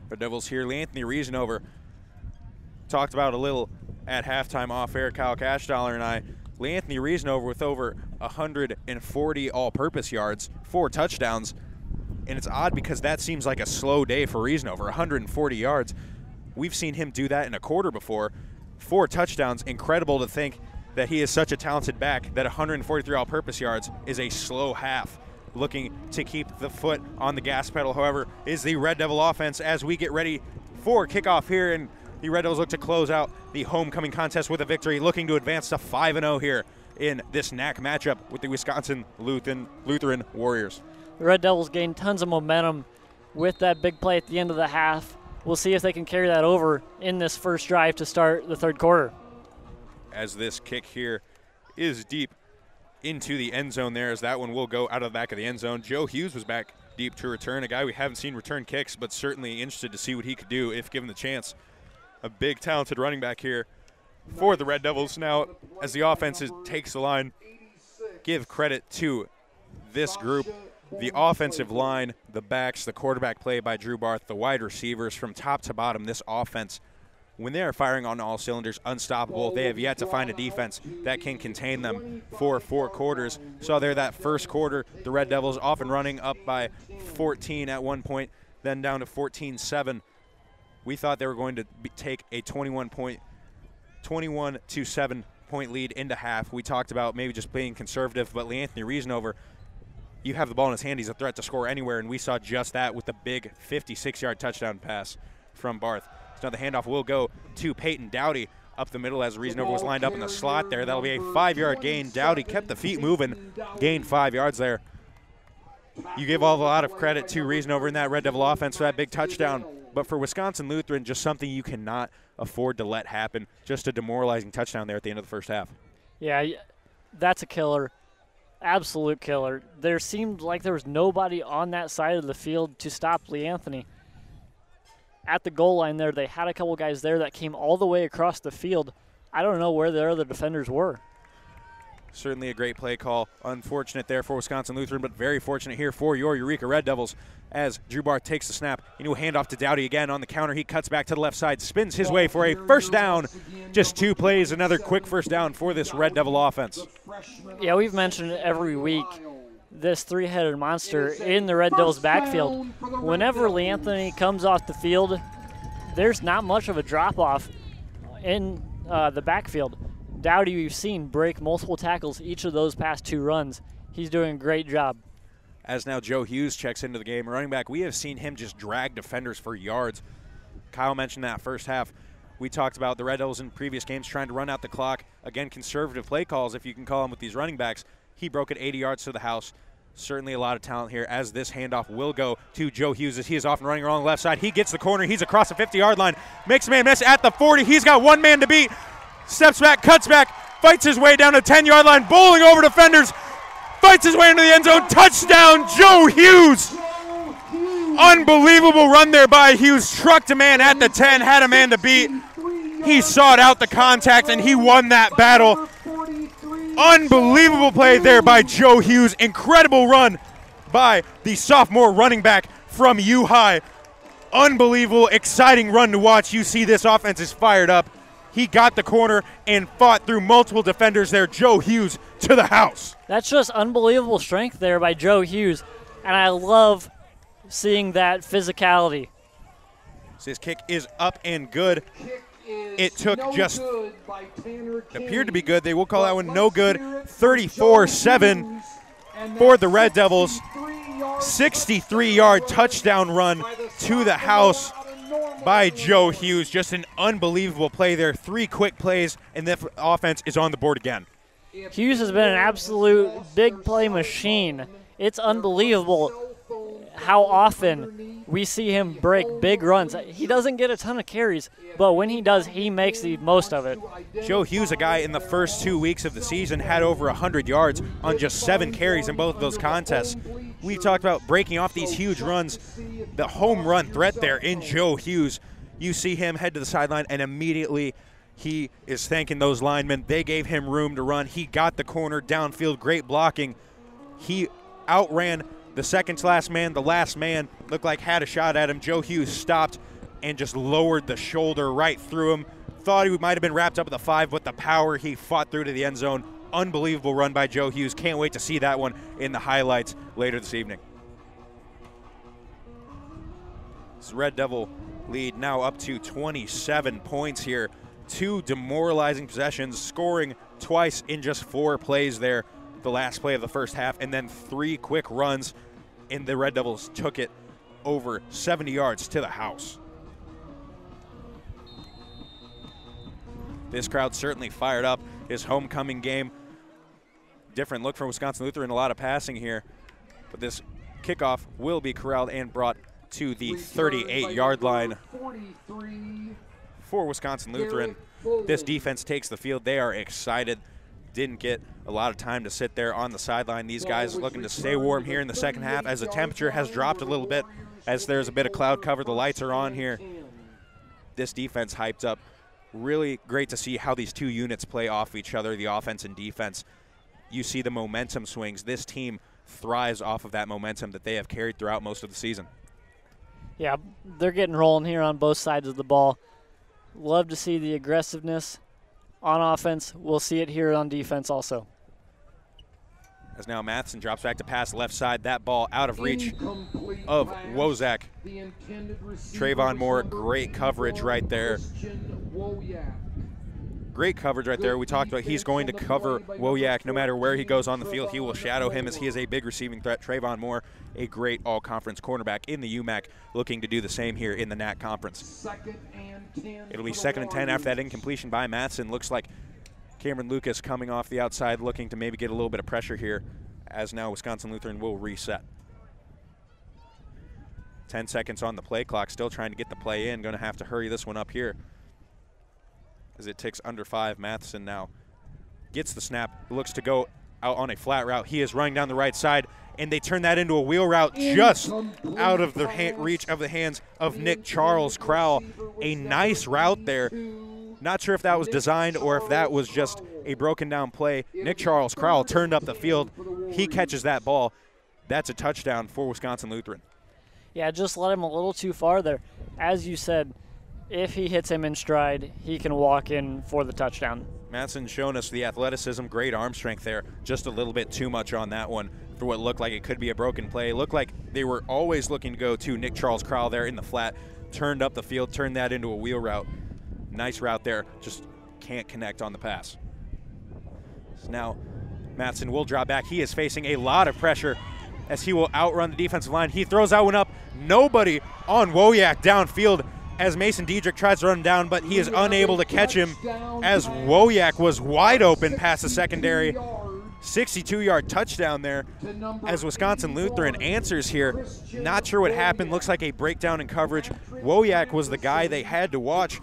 Red Devils here, Leanthony Reasonover. Talked about a little at halftime off air, Kyle Cashdollar and I. Leanthony Reasonover with over 140 all-purpose yards, 4 touchdowns. And it's odd because that seems like a slow day for Reasonover, 140 yards. We've seen him do that in a quarter before. 4 touchdowns, incredible to think that he is such a talented back that 143 all-purpose yards is a slow half. Looking to keep the foot on the gas pedal, however, is the Red Devil offense as we get ready for kickoff here, and the Red Devils look to close out the homecoming contest with a victory, looking to advance to 5-0 here in this NAC matchup with the Wisconsin Lutheran Warriors. The Red Devils gained tons of momentum with that big play at the end of the half. We'll see if they can carry that over in this first drive to start the third quarter. As this kick here is deep into the end zone there, as that one will go out of the back of the end zone. Joe Hughes was back deep to return, a guy we haven't seen return kicks, but certainly interested to see what he could do if given the chance. A big, talented running back here for the Red Devils. Now, as the offense takes the line, give credit to this group. The offensive line, the backs, the quarterback play by Drew Barth, the wide receivers from top to bottom, this offense, when they are firing on all cylinders, unstoppable. They have yet to find a defense that can contain them for 4 quarters. So there that first quarter, the Red Devils off and running up by 14 at one point, then down to 14-7. We thought they were going to take a 21-7 point lead into half. We talked about maybe just being conservative, but Leanthony Reasonover, you have the ball in his hand, he's a threat to score anywhere, and we saw just that with the big 56-yard touchdown pass from Barth. So now the handoff will go to Peyton Dowdy up the middle as Reasonover was lined up in the slot there. That'll be a 5-yard gain. Dowdy kept the feet moving, gained 5 yards there. You give a lot of credit to Reasonover in that Red Devil offense for that big touchdown. But for Wisconsin Lutheran, just something you cannot afford to let happen. Just a demoralizing touchdown there at the end of the first half. Yeah, that's a killer. Absolute killer. There seemed like there was nobody on that side of the field to stop Leanthony. At the goal line there, they had a couple guys there that came all the way across the field. I don't know where the other defenders were. Certainly a great play call. Unfortunate there for Wisconsin Lutheran, but very fortunate here for your Eureka Red Devils as Drew Barth takes the snap. Into a handoff to Dowdy again on the counter. He cuts back to the left side, spins his way for a first down. Just 2 plays, another quick first down for this Red Devil offense. Yeah, we've mentioned it every week, this 3-headed monster in the Red Devils backfield. Whenever Leanthony comes off the field, there's not much of a drop-off in the backfield. Dowdy, we've seen break multiple tackles each of those past 2 runs. He's doing a great job. As now Joe Hughes checks into the game. Running back, we have seen him just drag defenders for yards. Kyle mentioned that first half. We talked about the Red Devils in previous games trying to run out the clock. Again, conservative play calls, if you can call them, with these running backs. He broke it 80 yards to the house. Certainly a lot of talent here as this handoff will go to Joe Hughes as he is off and running along the left side. He gets the corner. He's across the 50-yard line. Makes a man miss at the 40. He's got 1 man to beat. Steps back, cuts back, fights his way down the 10-yard line, bowling over defenders, fights his way into the end zone. Touchdown, Joe Hughes. Unbelievable run there by Hughes. Trucked a man at the 10, had a man to beat. He sought out the contact, and he won that battle. Unbelievable play there by Joe Hughes. Incredible run by the sophomore running back from U-High. Unbelievable, exciting run to watch. You see this offense is fired up. He got the corner and fought through multiple defenders there. Joe Hughes to the house. That's just unbelievable strength there by Joe Hughes, and I love seeing that physicality. So his kick is up and good. It took just, appeared to be good. They will call that one no good. 34-7 for the Red Devils. 63-yard touchdown run to the house by Joe Hughes. Just an unbelievable play there. 3 quick plays, and the offense is on the board again. Hughes has been an absolute big play machine. It's unbelievable how often we see him break big runs. He doesn't get a ton of carries, but when he does, he makes the most of it. Joe Hughes, a guy in the first 2 weeks of the season, had over 100 yards on just 7 carries in both of those contests. We talked about breaking off these huge runs. The home run threat there in Joe Hughes. You see him head to the sideline, and immediately he is thanking those linemen. They gave him room to run. He got the corner downfield, great blocking. He outran the second to last man. The last man looked like had a shot at him. Joe Hughes stopped and just lowered the shoulder right through him. Thought he might have been wrapped up at the 5, but the power, he fought through to the end zone. Unbelievable run by Joe Hughes. Can't wait to see that one in the highlights later this evening. This Red Devil lead now up to 27 points here. 2 demoralizing possessions, scoring twice in just 4 plays there, the last play of the first half, and then 3 quick runs, and the Red Devils took it over 70 yards to the house. This crowd certainly fired up. His homecoming game. Different look for Wisconsin Lutheran, a lot of passing here. But this kickoff will be corralled and brought to the 38-yard line for Wisconsin Lutheran. This defense takes the field. They are excited. Didn't get a lot of time to sit there on the sideline. These guys are looking to stay warm here in the second half as the temperature has dropped a little bit, as there's a bit of cloud cover. The lights are on here. This defense hyped up. Really great to see how these 2 units play off each other, the offense and defense. You see the momentum swings. This team thrives off of that momentum that they have carried throughout most of the season. Yeah, they're getting rolling here on both sides of the ball. Love to see the aggressiveness on offense. We'll see it here on defense also. As now Matheson drops back to pass left side. That ball out of reach of Wozak. Trayvon Moore, great coverage right there. Great coverage right there. We talked about he's going to cover Wojak no matter where he goes on the field. He will shadow him as he is a big receiving threat. Trayvon Moore, a great all-conference cornerback in the UMAC, looking to do the same here in the NAC Conference. It'll be 2nd and 10 after that incompletion by Matheson. Looks like Cameron Lucas coming off the outside, looking to maybe get a little bit of pressure here, as now Wisconsin Lutheran will reset. 10 seconds on the play clock, still trying to get the play in. Going to have to hurry this one up here, as it takes under 5. Matheson now gets the snap, looks to go out on a flat route. He is running down the right side, and they turn that into a wheel route just out of the reach of the hands of Nick Charles Crowell. A nice route there. Not sure if that was designed or if that was just a broken down play. Nick Charles Crowell turned up the field. He catches that ball. That's a touchdown for Wisconsin Lutheran. Yeah, just let him a little too far there. As you said, if he hits him in stride, he can walk in for the touchdown. Matheson showing us the athleticism, great arm strength there. Just a little bit too much on that one for what looked like it could be a broken play. Looked like they were always looking to go to Nick Charles Crowell there in the flat. Turned up the field, turned that into a wheel route. Nice route there, just can't connect on the pass. So now Matheson will drop back. He is facing a lot of pressure as he will outrun the defensive line. He throws that one up. Nobody on Wojak downfield as Mason Diedrich tries to run him down, but he is unable to catch him as Wojak was wide open past the secondary. 62-yard touchdown there as Wisconsin Lutheran answers here. Not sure what happened. Looks like a breakdown in coverage. Wojak was the guy they had to watch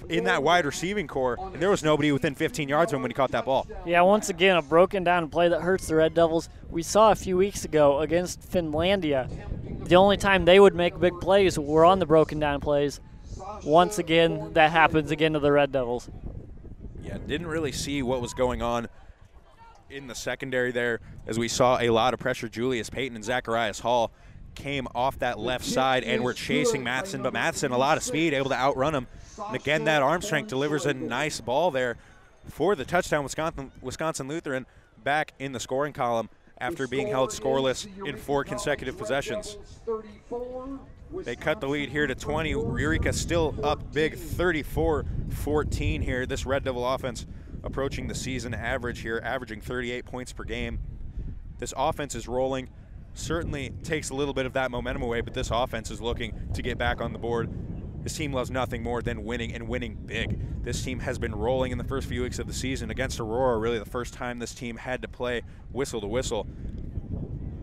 in that wide receiving core, and there was nobody within 15 yards of him when he caught that ball. Yeah, once again, a broken down play that hurts the Red Devils. We saw a few weeks ago against Finlandia, the only time they would make big plays were on the broken down plays. Once again, that happens again to the Red Devils. Yeah, didn't really see what was going on in the secondary there, as we saw a lot of pressure. Julius Payton and Zacharias Hall came off that left side and were chasing Matheson, but Matheson, a lot of speed, able to outrun him. And again, that arm strength delivers a nice ball there for the touchdown. Wisconsin Lutheran back in the scoring column after being held scoreless in 4 consecutive possessions. They cut the lead here to 20. Eureka still up big, 34-14 here. This Red Devil offense approaching the season average here, averaging 38 points per game. This offense is rolling. Certainly takes a little bit of that momentum away, but this offense is looking to get back on the board. This team loves nothing more than winning, and winning big. This team has been rolling in the first few weeks of the season against Aurora, really the first time this team had to play whistle to whistle.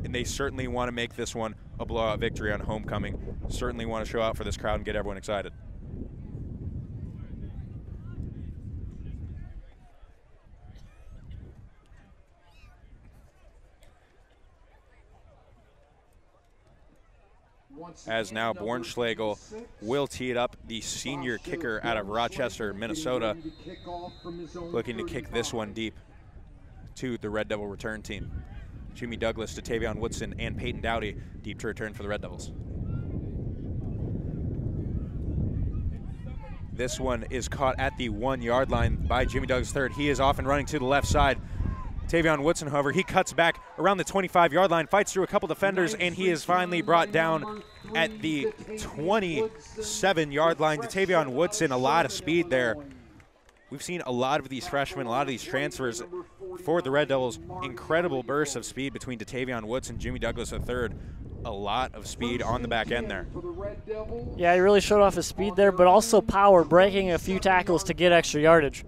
And they certainly want to make this one a blowout victory on homecoming. Certainly want to show out for this crowd and get everyone excited. As now Bornschlegel will tee it up, the senior kicker out of Rochester, Minnesota, looking to kick this one deep to the Red Devil return team. Jimmy Douglas to Tavion Woodson and Peyton Dowdy deep to return for the Red Devils. This one is caught at the 1 yard line by Jimmy Douglas III. He is off and running to the left side. Tavion Woodson, however, he cuts back around the 25-yard line, fights through a couple defenders, and he is finally brought down at the 27-yard line. To Tavion Woodson, a lot of speed there. We've seen a lot of these freshmen, a lot of these transfers for the Red Devils. Incredible bursts of speed between Tavion Woodson, Jimmy Douglas III. A lot of speed on the back end there. Yeah, he really showed off his speed there, but also power, breaking a few tackles to get extra yardage.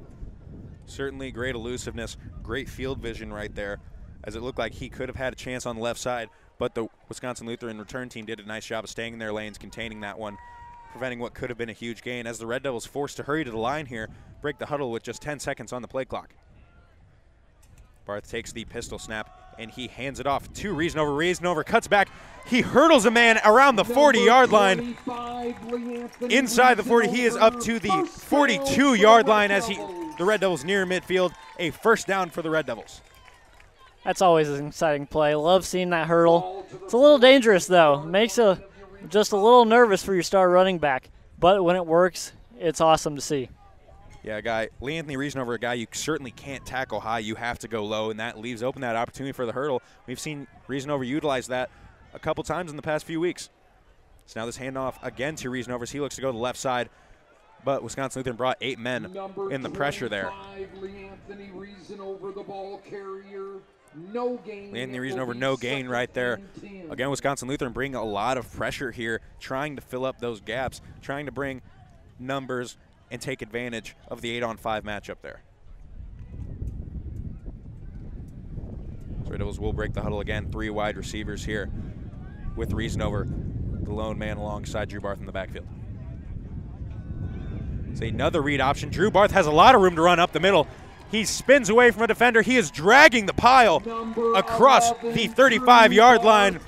Certainly great elusiveness, great field vision right there, as it looked like he could have had a chance on the left side, but the Wisconsin Lutheran return team did a nice job of staying in their lanes, containing that one, preventing what could have been a huge gain, as the Red Devils forced to hurry to the line here, break the huddle with just 10 seconds on the play clock. Barth takes the pistol snap, and he hands it off to Reasanover. Reasanover cuts back. He hurdles a man around the 40-yard line. Inside the 40, he is up to the 42-yard line as the Red Devils near midfield. A first down for the Red Devils. That's always an exciting play. Love seeing that hurdle. It's a little dangerous, though. Makes just a little nervous for your star running back. But when it works, it's awesome to see. Yeah, Lee Anthony Reasanover, a guy you certainly can't tackle high. You have to go low, and that leaves open that opportunity for the hurdle. We've seen Reasanover utilize that a couple times in the past few weeks. So now this handoff again to Reasanover as he looks to go to the left side. But Wisconsin Lutheran brought 8 men in the pressure there. Lee Anthony Reasanover, the ball carrier. No gain. Lee Anthony Reasanover, no gain right there. Again, Wisconsin Lutheran bring a lot of pressure here, trying to fill up those gaps, trying to bring numbers and take advantage of the 8-on-5 matchup there. So Red Devils will break the huddle again. 3 wide receivers here with Reasanover, the lone man alongside Drew Barth in the backfield. It's another read option. Drew Barth has a lot of room to run up the middle. He spins away from a defender. He is dragging the pile across the 35-yard line.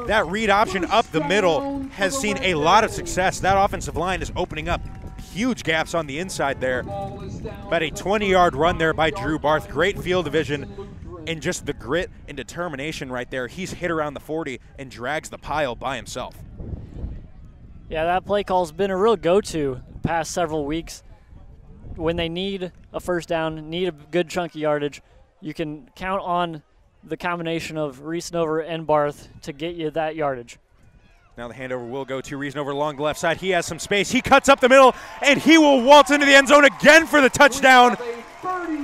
That read option up the middle has seen a lot of success. That offensive line is opening up huge gaps on the inside there. About a 20-yard run there by Drew Barth. Great field division and just the grit and determination right there. He's hit around the 40 and drags the pile by himself. Yeah, that play call's been a real go-to the past several weeks. When they need a first down, need a good chunk of yardage, you can count on the combination of Reasanover and Barth to get you that yardage. Now the handover will go to Reasanover along the left side. He has some space. He cuts up the middle, and he will waltz into the end zone again for the touchdown.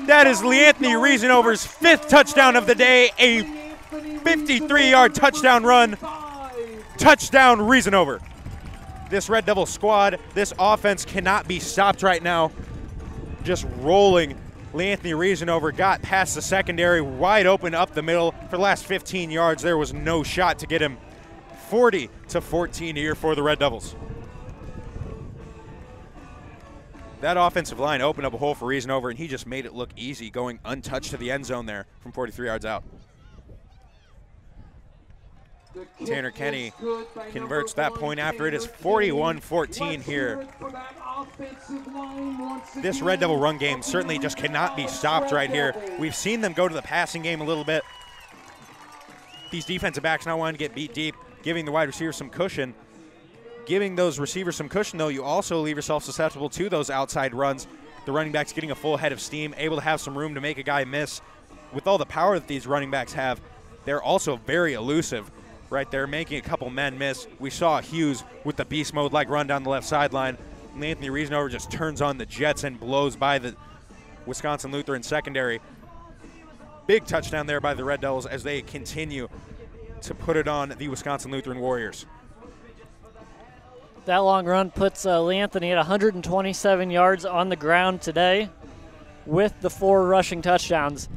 That is Lee Anthony Reasanover's 5th touchdown of the day, a 53-yard touchdown run. Touchdown, Reasanover. This Red Devil squad, this offense cannot be stopped right now. Just rolling. Lee Anthony Reasanover got past the secondary, wide open up the middle. For the last 15 yards, there was no shot to get him. 40-14 here for the Red Devils. That offensive line opened up a hole for Reasanover, and he just made it look easy, going untouched to the end zone there from 43 yards out. Tanner Kenny converts that point after. It is 41-14 here. This Red Devil run game certainly just cannot be stopped right here. We've seen them go to the passing game a little bit. These defensive backs now wanting to get beat deep, giving the wide receivers some cushion. Giving those receivers some cushion, though, you also leave yourself susceptible to those outside runs. The running backs getting a full head of steam, able to have some room to make a guy miss. With all the power that these running backs have, they're also very elusive. Right there, making a couple men miss. We saw Hughes with the beast mode-like run down the left sideline. Anthony Reasanover just turns on the jets and blows by the Wisconsin Lutheran secondary. Big touchdown there by the Red Devils as they continue to put it on the Wisconsin Lutheran Warriors. That long run puts Lee Anthony at 127 yards on the ground today with the 4 rushing touchdowns.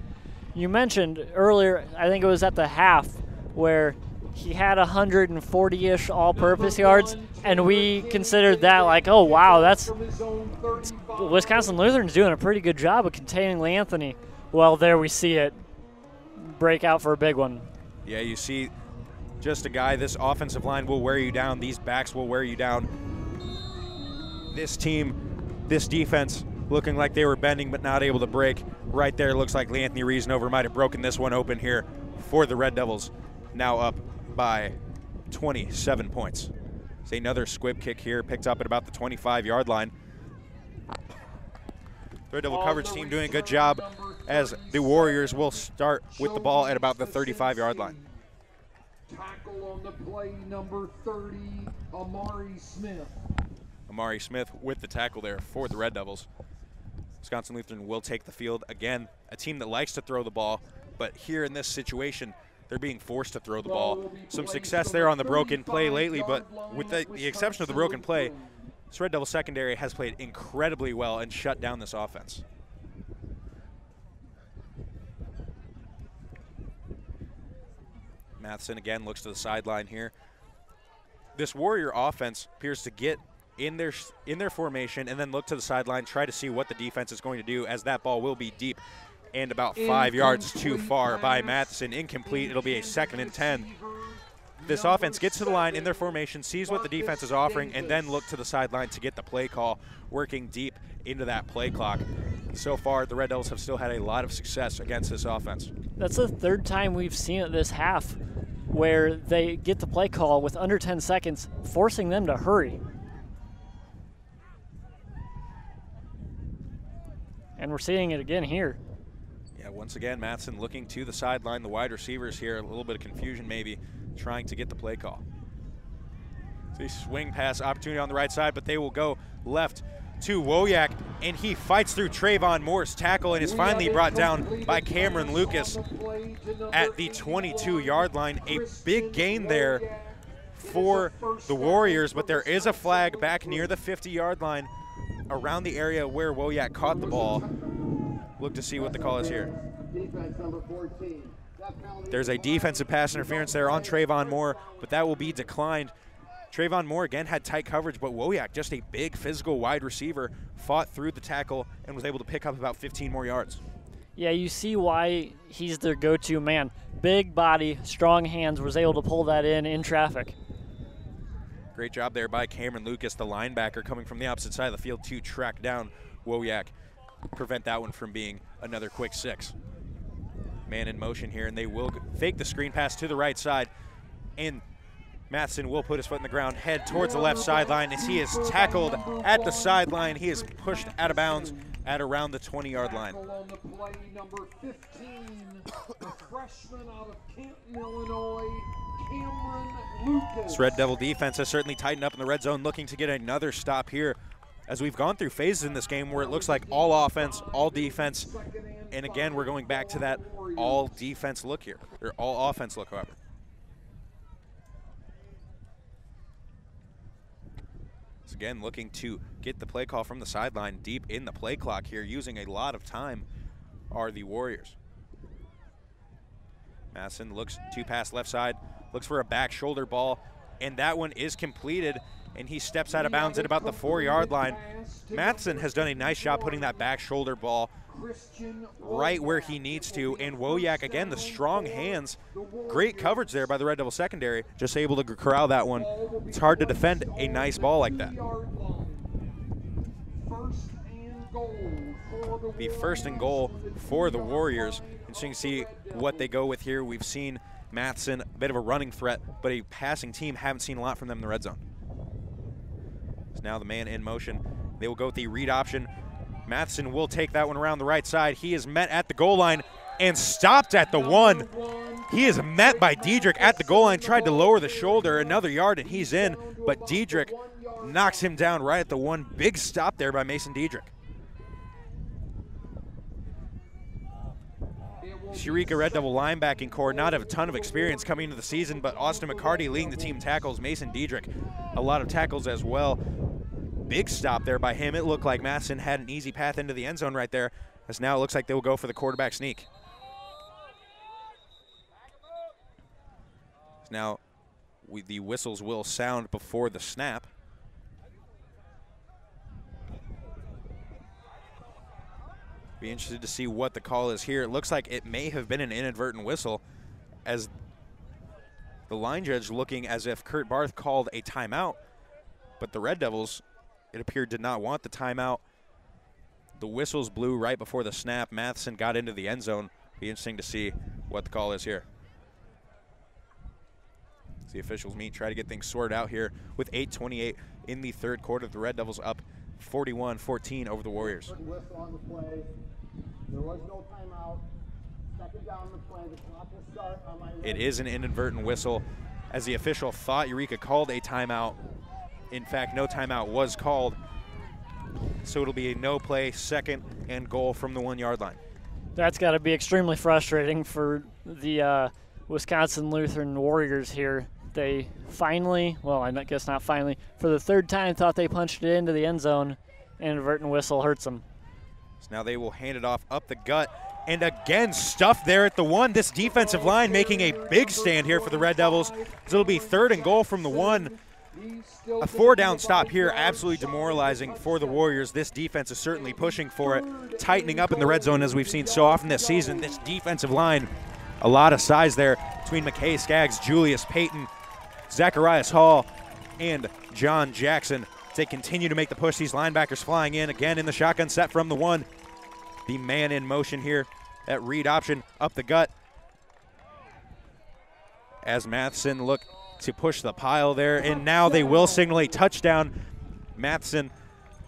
You mentioned earlier, I think it was at the half, where he had 140-ish all-purpose yards, and we considered that like, oh, wow, that's Wisconsin Lutheran's doing a pretty good job of containing Lee Anthony. Well, there we see it break out for a big one. Yeah, you see just a guy, this offensive line will wear you down. These backs will wear you down. This team, this defense, looking like they were bending but not able to break. Right there, looks like Lee Anthony Reasanover might have broken this one open here for the Red Devils. Now up by 27 points. It's another squib kick here, picked up at about the 25-yard line. Red Devil coverage team doing a good job as the Warriors will start with the ball at about the 35-yard line. Tackle on the play, number 30, Amari Smith. Amari Smith with the tackle there for the Red Devils. Wisconsin Lutheran will take the field. Again, a team that likes to throw the ball, but here in this situation, they're being forced to throw the ball. Some success there on the broken play lately, but with the exception of the broken play, this Red Devil secondary has played incredibly well and shut down this offense. Matheson again looks to the sideline here. This Warrior offense appears to get in their formation and then look to the sideline, try to see what the defense is going to do, as that ball will be deep and about 5 yards too far by Matheson. Incomplete. It'll be a 2nd and 10. This offense gets to the line in their formation, sees what the defense is offering, and then look to the sideline to get the play call, working deep into that play clock. So far, the Red Devils have still had a lot of success against this offense. That's the third time we've seen it this half where they get the play call with under 10 seconds, forcing them to hurry. And we're seeing it again here. Yeah, once again, Matheson looking to the sideline. The wide receivers here, a little bit of confusion maybe, trying to get the play call. So swing pass opportunity on the right side, but they will go left to Wojak, and he fights through Trayvon Moore's tackle and is finally brought down by Cameron Lucas at the 22-yard line. A big gain there for the Warriors, but there is a flag back near the 50-yard line around the area where Wojak caught the ball. Look to see what the call is here. There's a defensive pass interference there on Trayvon Moore, but that will be declined. Trayvon Moore again had tight coverage, but Wojak, just a big physical wide receiver, fought through the tackle and was able to pick up about 15 more yards. Yeah, you see why he's their go-to man. Big body, strong hands, was able to pull that in traffic. Great job there by Cameron Lucas, the linebacker coming from the opposite side of the field to track down Wojak, prevent that one from being another quick 6. Man in motion here, and they will fake the screen pass to the right side, and Matheson will put his foot in the ground, head towards the left sideline as he is tackled at the sideline. He is pushed out of bounds at around the 20-yard line. On the play, number 15, the freshman out of Canton, Illinois, Cameron Lucas. This Red Devil defense has certainly tightened up in the red zone, looking to get another stop here, as we've gone through phases in this game where it looks like all offense, all defense, and again, we're going back to that all defense look here, or all offense look, however. So again, looking to get the play call from the sideline deep in the play clock here, using a lot of time, are the Warriors. Matheson looks to pass left side, looks for a back shoulder ball, and that one is completed, and he steps out of bounds at about the 4-yard line. Matheson has done a nice job putting that back shoulder ball right where he needs to, and Wojak, again, the strong hands, great coverage there by the Red Devil secondary, just able to corral that one. It's hard to defend a nice ball like that. The 1st and goal for the Warriors. Interesting to see what they go with here. We've seen Matheson, a bit of a running threat, but a passing team, haven't seen a lot from them in the red zone. So now the man in motion. They will go with the read option. Matheson will take that one around the right side. He is met at the goal line and stopped at the 1. He is met by Diedrich at the goal line, tried to lower the shoulder another yard, and he's in, but Diedrich knocks him down right at the 1. Big stop there by Mason Diedrich. Eureka Red Devil linebacking core, not have a ton of experience coming into the season, but Austin McCarty leading the team tackles. Mason Diedrich, a lot of tackles as well. Big stop there by him. It looked like Matheson had an easy path into the end zone right there, as now it looks like they will go for the quarterback sneak. Now, the whistles will sound before the snap. Be interested to see what the call is here. It looks like it may have been an inadvertent whistle, as the line judge looking as if Kurt Barth called a timeout, but the Red Devils, it appeared, did not want the timeout. The whistles blew right before the snap. Matheson got into the end zone. Be interesting to see what the call is here. As the officials meet, try to get things sorted out here with 8:28 in the third quarter. The Red Devils up 41-14 over the Warriors. Whistle on the play. There was no timeout. Second down the play. The clock will start on my right. It is an inadvertent whistle, as the official thought Eureka called a timeout. In fact, no timeout was called, so it'll be a no play, second and goal from the 1 yard line. That's got to be extremely frustrating for the Wisconsin Lutheran Warriors here. They finally, well, I guess not finally, for the third time thought they punched it into the end zone. Inadvertent whistle hurts them. So now they will hand it off up the gut, and again stuffed there at the 1. This defensive line making a big stand here for the Red Devils. So it'll be third and goal from the 1. A 4-down stop here, absolutely demoralizing for the Warriors. This defense is certainly pushing for it, tightening up in the red zone as we've seen so often this season. This defensive line, a lot of size there between McKay Skaggs, Julius Payton, Zacharias Hall, and John Jackson. They continue to make the push. These linebackers flying in again in the shotgun set from the 1. The man in motion here, that read option up the gut. As Matheson look to push the pile there, and now they will signal a touchdown. Matheson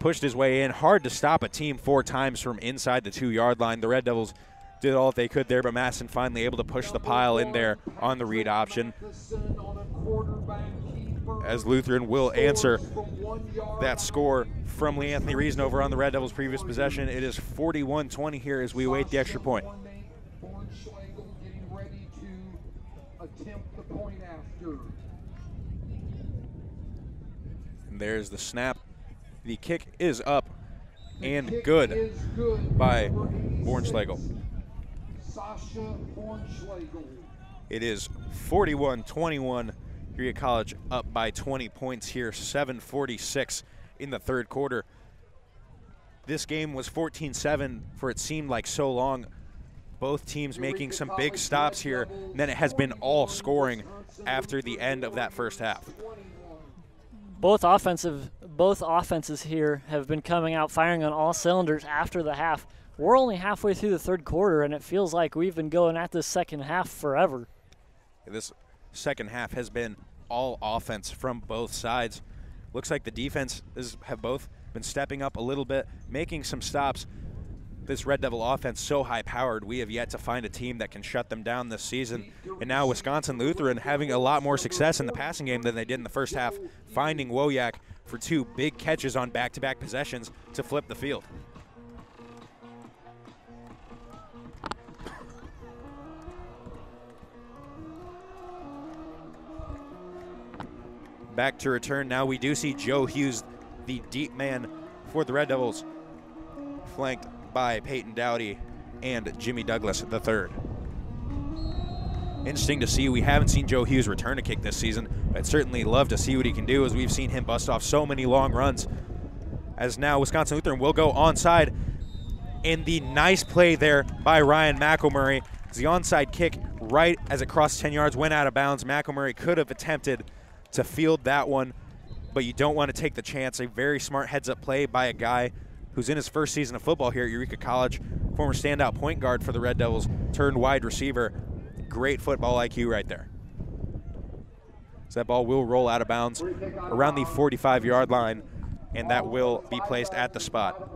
pushed his way in. Hard to stop a team 4 times from inside the 2 yard line. The Red Devils did all they could there, but Matheson finally able to push the pile in there on the read option. As Lutheran will answer that score from Lee Anthony Reasnover on the Red Devils' previous possession. It is 41-20 here as we await the extra point. And there's the snap. The kick is up and good by Bornschlegel. It is 41-21. Eureka College up by 20 points here, 7:46 in the third quarter. This game was 14-7 for it seemed like so long. Both teams making some big stops here, and then it has been all scoring after the end of that first half. Both offenses here have been coming out firing on all cylinders after the half. We're only halfway through the third quarter, and it feels like we've been going at this second half forever. This second half has been all offense from both sides. Looks like the defenses have both been stepping up a little bit, making some stops. This Red Devil offense so high-powered, we have yet to find a team that can shut them down this season. And now Wisconsin Lutheran having a lot more success in the passing game than they did in the first half, finding Wojak for 2 big catches on back-to-back possessions to flip the field. Back to return now. We do see Joe Hughes, the deep man for the Red Devils, flanked by Peyton Dowdy and Jimmy Douglas III. Interesting to see. We haven't seen Joe Hughes return a kick this season. I'd certainly love to see what he can do, as we've seen him bust off so many long runs. As now Wisconsin Lutheran will go onside, and the nice play there by Ryan McElmurray. The onside kick right as it crossed 10 yards went out of bounds. McElmurray could have attempted to field that one, but you don't want to take the chance. A very smart heads-up play by a guy who's in his first season of football here at Eureka College, former standout point guard for the Red Devils, turned wide receiver. Great football IQ right there. So that ball will roll out of bounds around the 45-yard line, and that will be placed at the spot.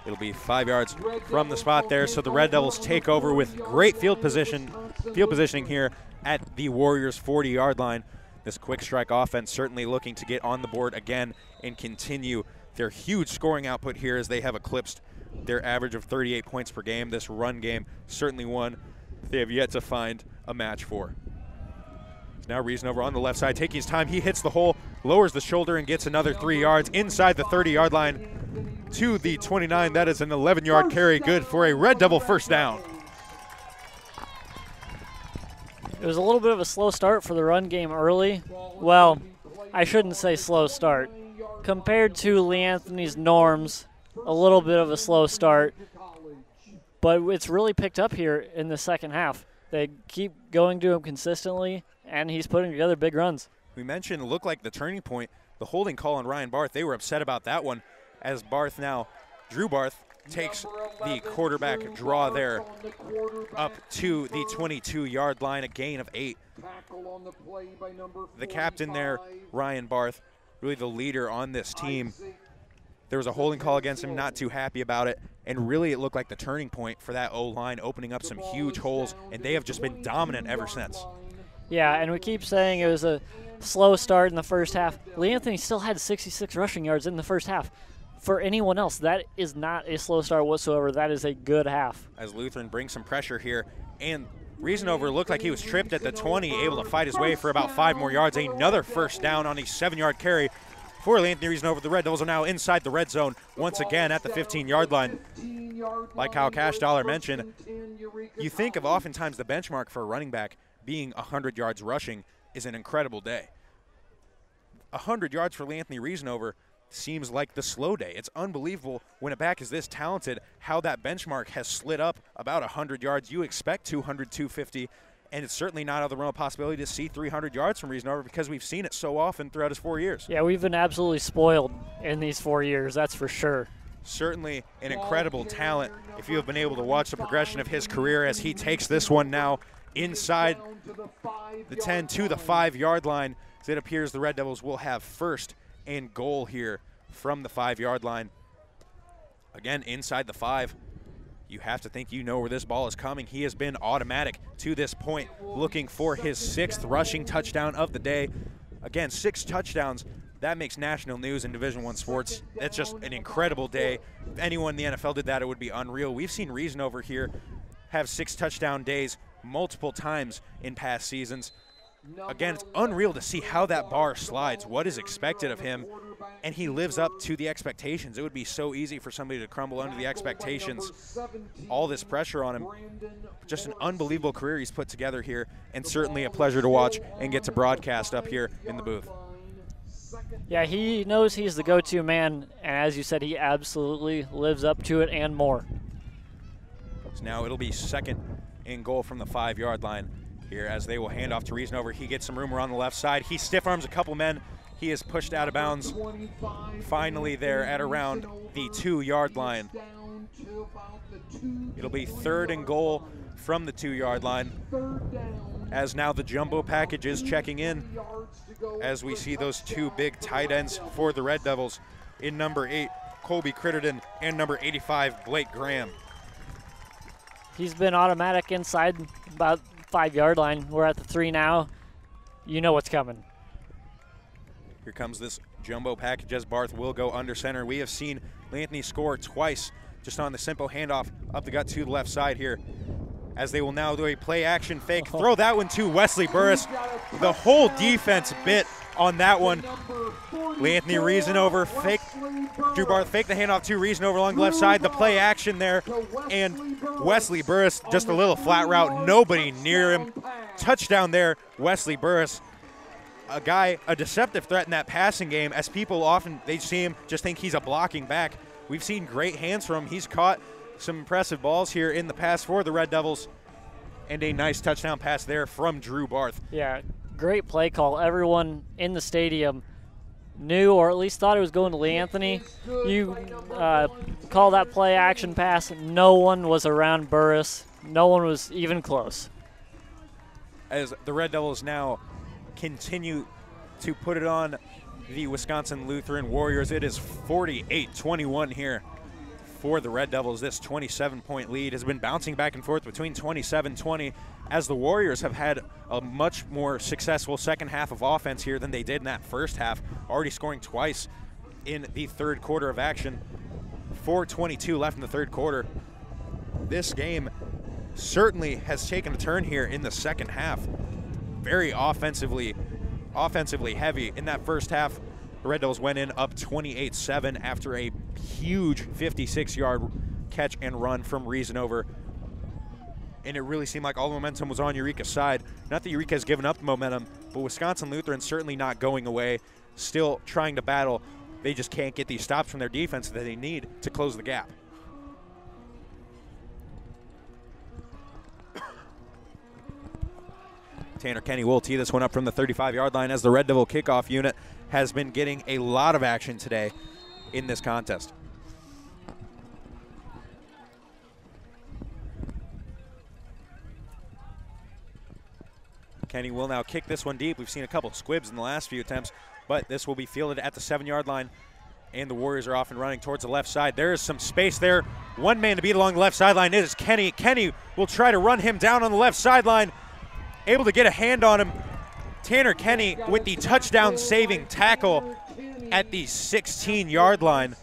It'll be 5 yards from the spot there, so the Red Devils take over with great field positioning here at the Warriors' 40-yard line. This quick strike offense certainly looking to get on the board again and continue their huge scoring output here, as they have eclipsed their average of 38 points per game. This run game certainly one they have yet to find a match for. Now Reasnover on the left side, taking his time. He hits the hole, lowers the shoulder, and gets another 3 yards inside the 30-yard line to the 29. That is an 11-yard carry, good for a Red Devil first down. It was a little bit of a slow start for the run game early. Well, I shouldn't say slow start. Compared to Lee Anthony's norms, a little bit of a slow start. But it's really picked up here in the second half. They keep going to him consistently, and he's putting together big runs. We mentioned it looked like the turning point, the holding call on Ryan Barth. They were upset about that one, as Drew Barth takes the quarterback draw there up to the 22-yard line, a gain of 8. The captain there, Ryan Barth, really the leader on this team. There was a holding call against him, not too happy about it, and really it looked like the turning point for that O-line, opening up some huge holes, and they have just been dominant ever since. Yeah, and we keep saying it was a slow start in the first half. Lee Anthony still had 66 rushing yards in the first half. For anyone else, that is not a slow start whatsoever. That is a good half. As Lutheran brings some pressure here, and Reasonover looked like he was tripped at the 20, able to fight his way for about 5 more yards. Another first down on a 7-yard carry for Anthony Reasonover. The Red Devils are now inside the red zone once again at the 15-yard line. Like how Cash Dollar mentioned, you think of oftentimes the benchmark for a running back being 100 yards rushing is an incredible day. 100 yards for Anthony Reasonover seems like the slow day. It's unbelievable when a back is this talented how that benchmark has slid up about 100 yards. You expect 200, 250, and it's certainly not out of the realm of possibility to see 300 yards from Reasonover because we've seen it so often throughout his 4 years. Yeah, we've been absolutely spoiled in these 4 years, that's for sure. Certainly an incredible talent if you have been able to watch the progression of his career as he takes this one now inside the 10 to the 5-yard line. As it appears the Red Devils will have first and goal here from the 5-yard line. Again, inside the 5. You have to think you know where this ball is coming. He has been automatic to this point, looking for his 6th rushing touchdown of the day. Again, 6 touchdowns. That makes national news in Division I sports. That's just an incredible day. If anyone in the NFL did that, it would be unreal. We've seen Reasonover here have 6 touchdown days multiple times in past seasons. Again, it's unreal to see how that bar slides, what is expected of him, and he lives up to the expectations. It would be so easy for somebody to crumble under the expectations. All this pressure on him. Just an unbelievable career he's put together here, and certainly a pleasure to watch and get to broadcast up here in the booth. Yeah, he knows he's the go-to man, and as you said, he absolutely lives up to it and more. So now it'll be 2nd and goal from the 5-yard line here as they will hand off to Reasonover. He gets some room around the left side. He stiff arms a couple men. He is pushed out of bounds. Finally there at around the 2-yard line. It'll be 3rd and goal from the 2-yard line as now the jumbo package is checking in as we see those 2 big tight ends for the Red Devils in number 8, Colby Critterton, and number 85, Blake Graham. He's been automatic inside about 5-yard line. We're at the 3 now. You know what's coming. Here comes this jumbo package as Barth will go under center. We have seen Anthony score twice just on the simple handoff up the gut to the left side here as they will now do a play action fake. Throw that one to Wesley Burris. The whole defense bit on that one. Anthony Reasonover fake. Drew Barth fake the handoff to Reasonover along the left side. The play action there. And Wesley Burris, just a little flat route. Nobody near him. Touchdown there, Wesley Burris. A deceptive threat in that passing game, as people often, they see him, just think he's a blocking back. We've seen great hands from him. He's caught some impressive balls here in the past for the Red Devils. And a nice touchdown pass there from Drew Barth. Yeah, great play call. Everyone in the stadium knew, or at least thought it was going to Lee Anthony. You call that play action pass. No one was around Burris. No one was even close. As the Red Devils now continue to put it on the Wisconsin Lutheran Warriors. It is 48-21 here for the Red Devils. This 27-point lead has been bouncing back and forth between 27-20 as the Warriors have had a much more successful second half of offense here than they did in that first half, already scoring twice in the 3rd quarter of action. 4:22 left in the 3rd quarter. This game certainly has taken a turn here in the second half. Very offensively heavy. In that first half, the Red Devils went in up 28-7 after a huge 56-yard catch and run from Reasonover. And it really seemed like all the momentum was on Eureka's side. Not that Eureka has given up the momentum, but Wisconsin Lutheran certainly not going away, still trying to battle. They just can't get these stops from their defense that they need to close the gap. Tanner Kenny will tee this one up from the 35-yard line as the Red Devil kickoff unit has been getting a lot of action today in this contest. Kenny will now kick this one deep. We've seen a couple of squibs in the last few attempts, but this will be fielded at the 7-yard line, and the Warriors are off and running towards the left side. There is some space there. One man to beat along the left sideline is Kenny. Kenny will try to run him down on the left sideline, able to get a hand on him. Tanner Kenny with the touchdown-saving tackle at the 16-yard line.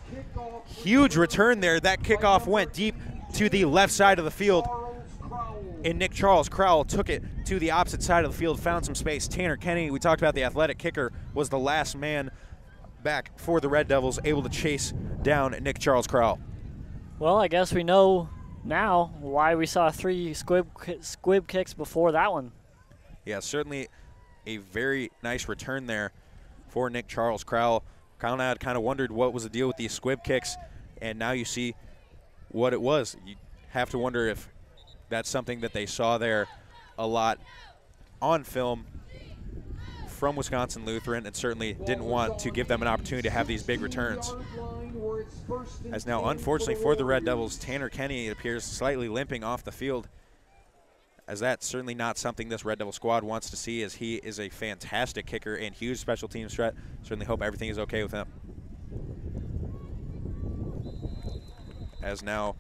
Huge return there. That kickoff went deep to the left side of the field, and Nick Charles Crowell took it to the opposite side of the field, found some space. Tanner Kenny, we talked about the athletic kicker, was the last man back for the Red Devils, able to chase down Nick Charles Crowell. Well, I guess we know now why we saw 3 squib kicks before that one. Yeah, certainly a very nice return there for Nick Charles Crowell. Kyle and I had kind of wondered what was the deal with these squib kicks, and now you see what it was. You have to wonder if that's something that they saw there a lot on film from Wisconsin Lutheran, and certainly didn't want to give them an opportunity to have these big returns. As now, unfortunately for the Red Devils, Tanner Kenny, it appears, slightly limping off the field, as that's certainly not something this Red Devil squad wants to see, as he is a fantastic kicker and huge special teams threat. Certainly hope everything is okay with him. As now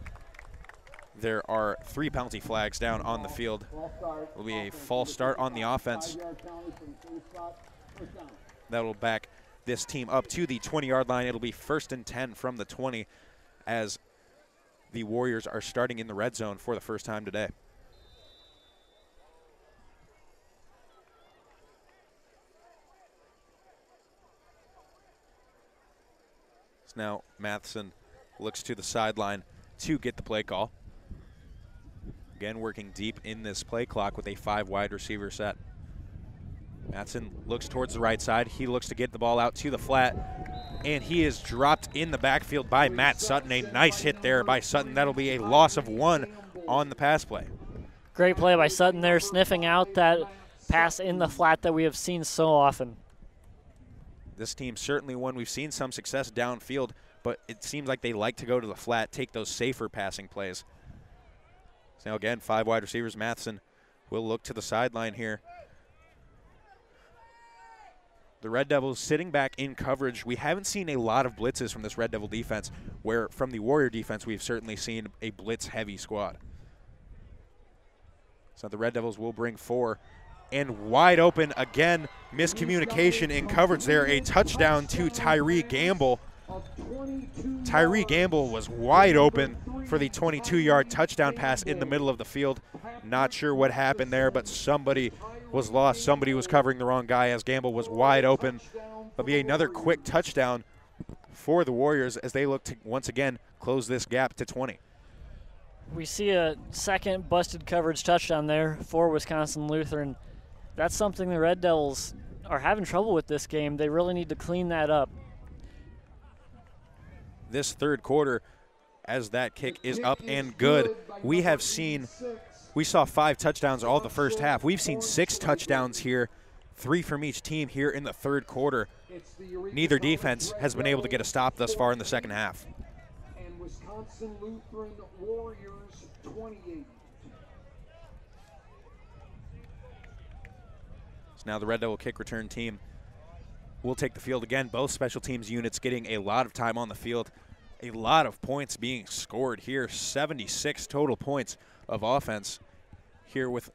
there are 3 penalty flags down on the field. It will be a false start on the offense. That will back this team up to the 20-yard line. It'll be 1st and 10 from the 20 as the Warriors are starting in the red zone for the first time today. So now Matheson looks to the sideline to get the play call. Again, working deep in this play clock with a 5 wide receiver set. Matheson looks towards the right side. He looks to get the ball out to the flat, and he is dropped in the backfield by Matt Sutton. A nice hit there by Sutton. That'll be a loss of 1 on the pass play. Great play by Sutton there, sniffing out that pass in the flat that we have seen so often. This team certainly one we've seen some success downfield, but it seems like they like to go to the flat, take those safer passing plays. So now again, 5 wide receivers. Matheson will look to the sideline here. The Red Devils sitting back in coverage. We haven't seen a lot of blitzes from this Red Devil defense, where from the Warrior defense we've certainly seen a blitz-heavy squad. So the Red Devils will bring 4. And wide open again, miscommunication in coverage there. A touchdown to Tyree Gamble. Tyree Gamble was wide open for the 22-yard touchdown pass in the middle of the field. Not sure what happened there, but somebody was lost. Somebody was covering the wrong guy as Gamble was wide open. It'll be another quick touchdown for the Warriors as they look to once again close this gap to 20. We see a second busted coverage touchdown there for Wisconsin Lutheran. That's something the Red Devils are having trouble with this game. They really need to clean that up. This third quarter, as that kick is up and good, we saw 5 touchdowns all the first half. We've seen 6 touchdowns here, 3 from each team here in the third quarter. Neither defense has been able to get a stop thus far in the second half. And Wisconsin Lutheran Warriors 28. So now the Red Devil kick return team will take the field again. Both special teams units getting a lot of time on the field. A lot of points being scored here. 76 total points of offense here with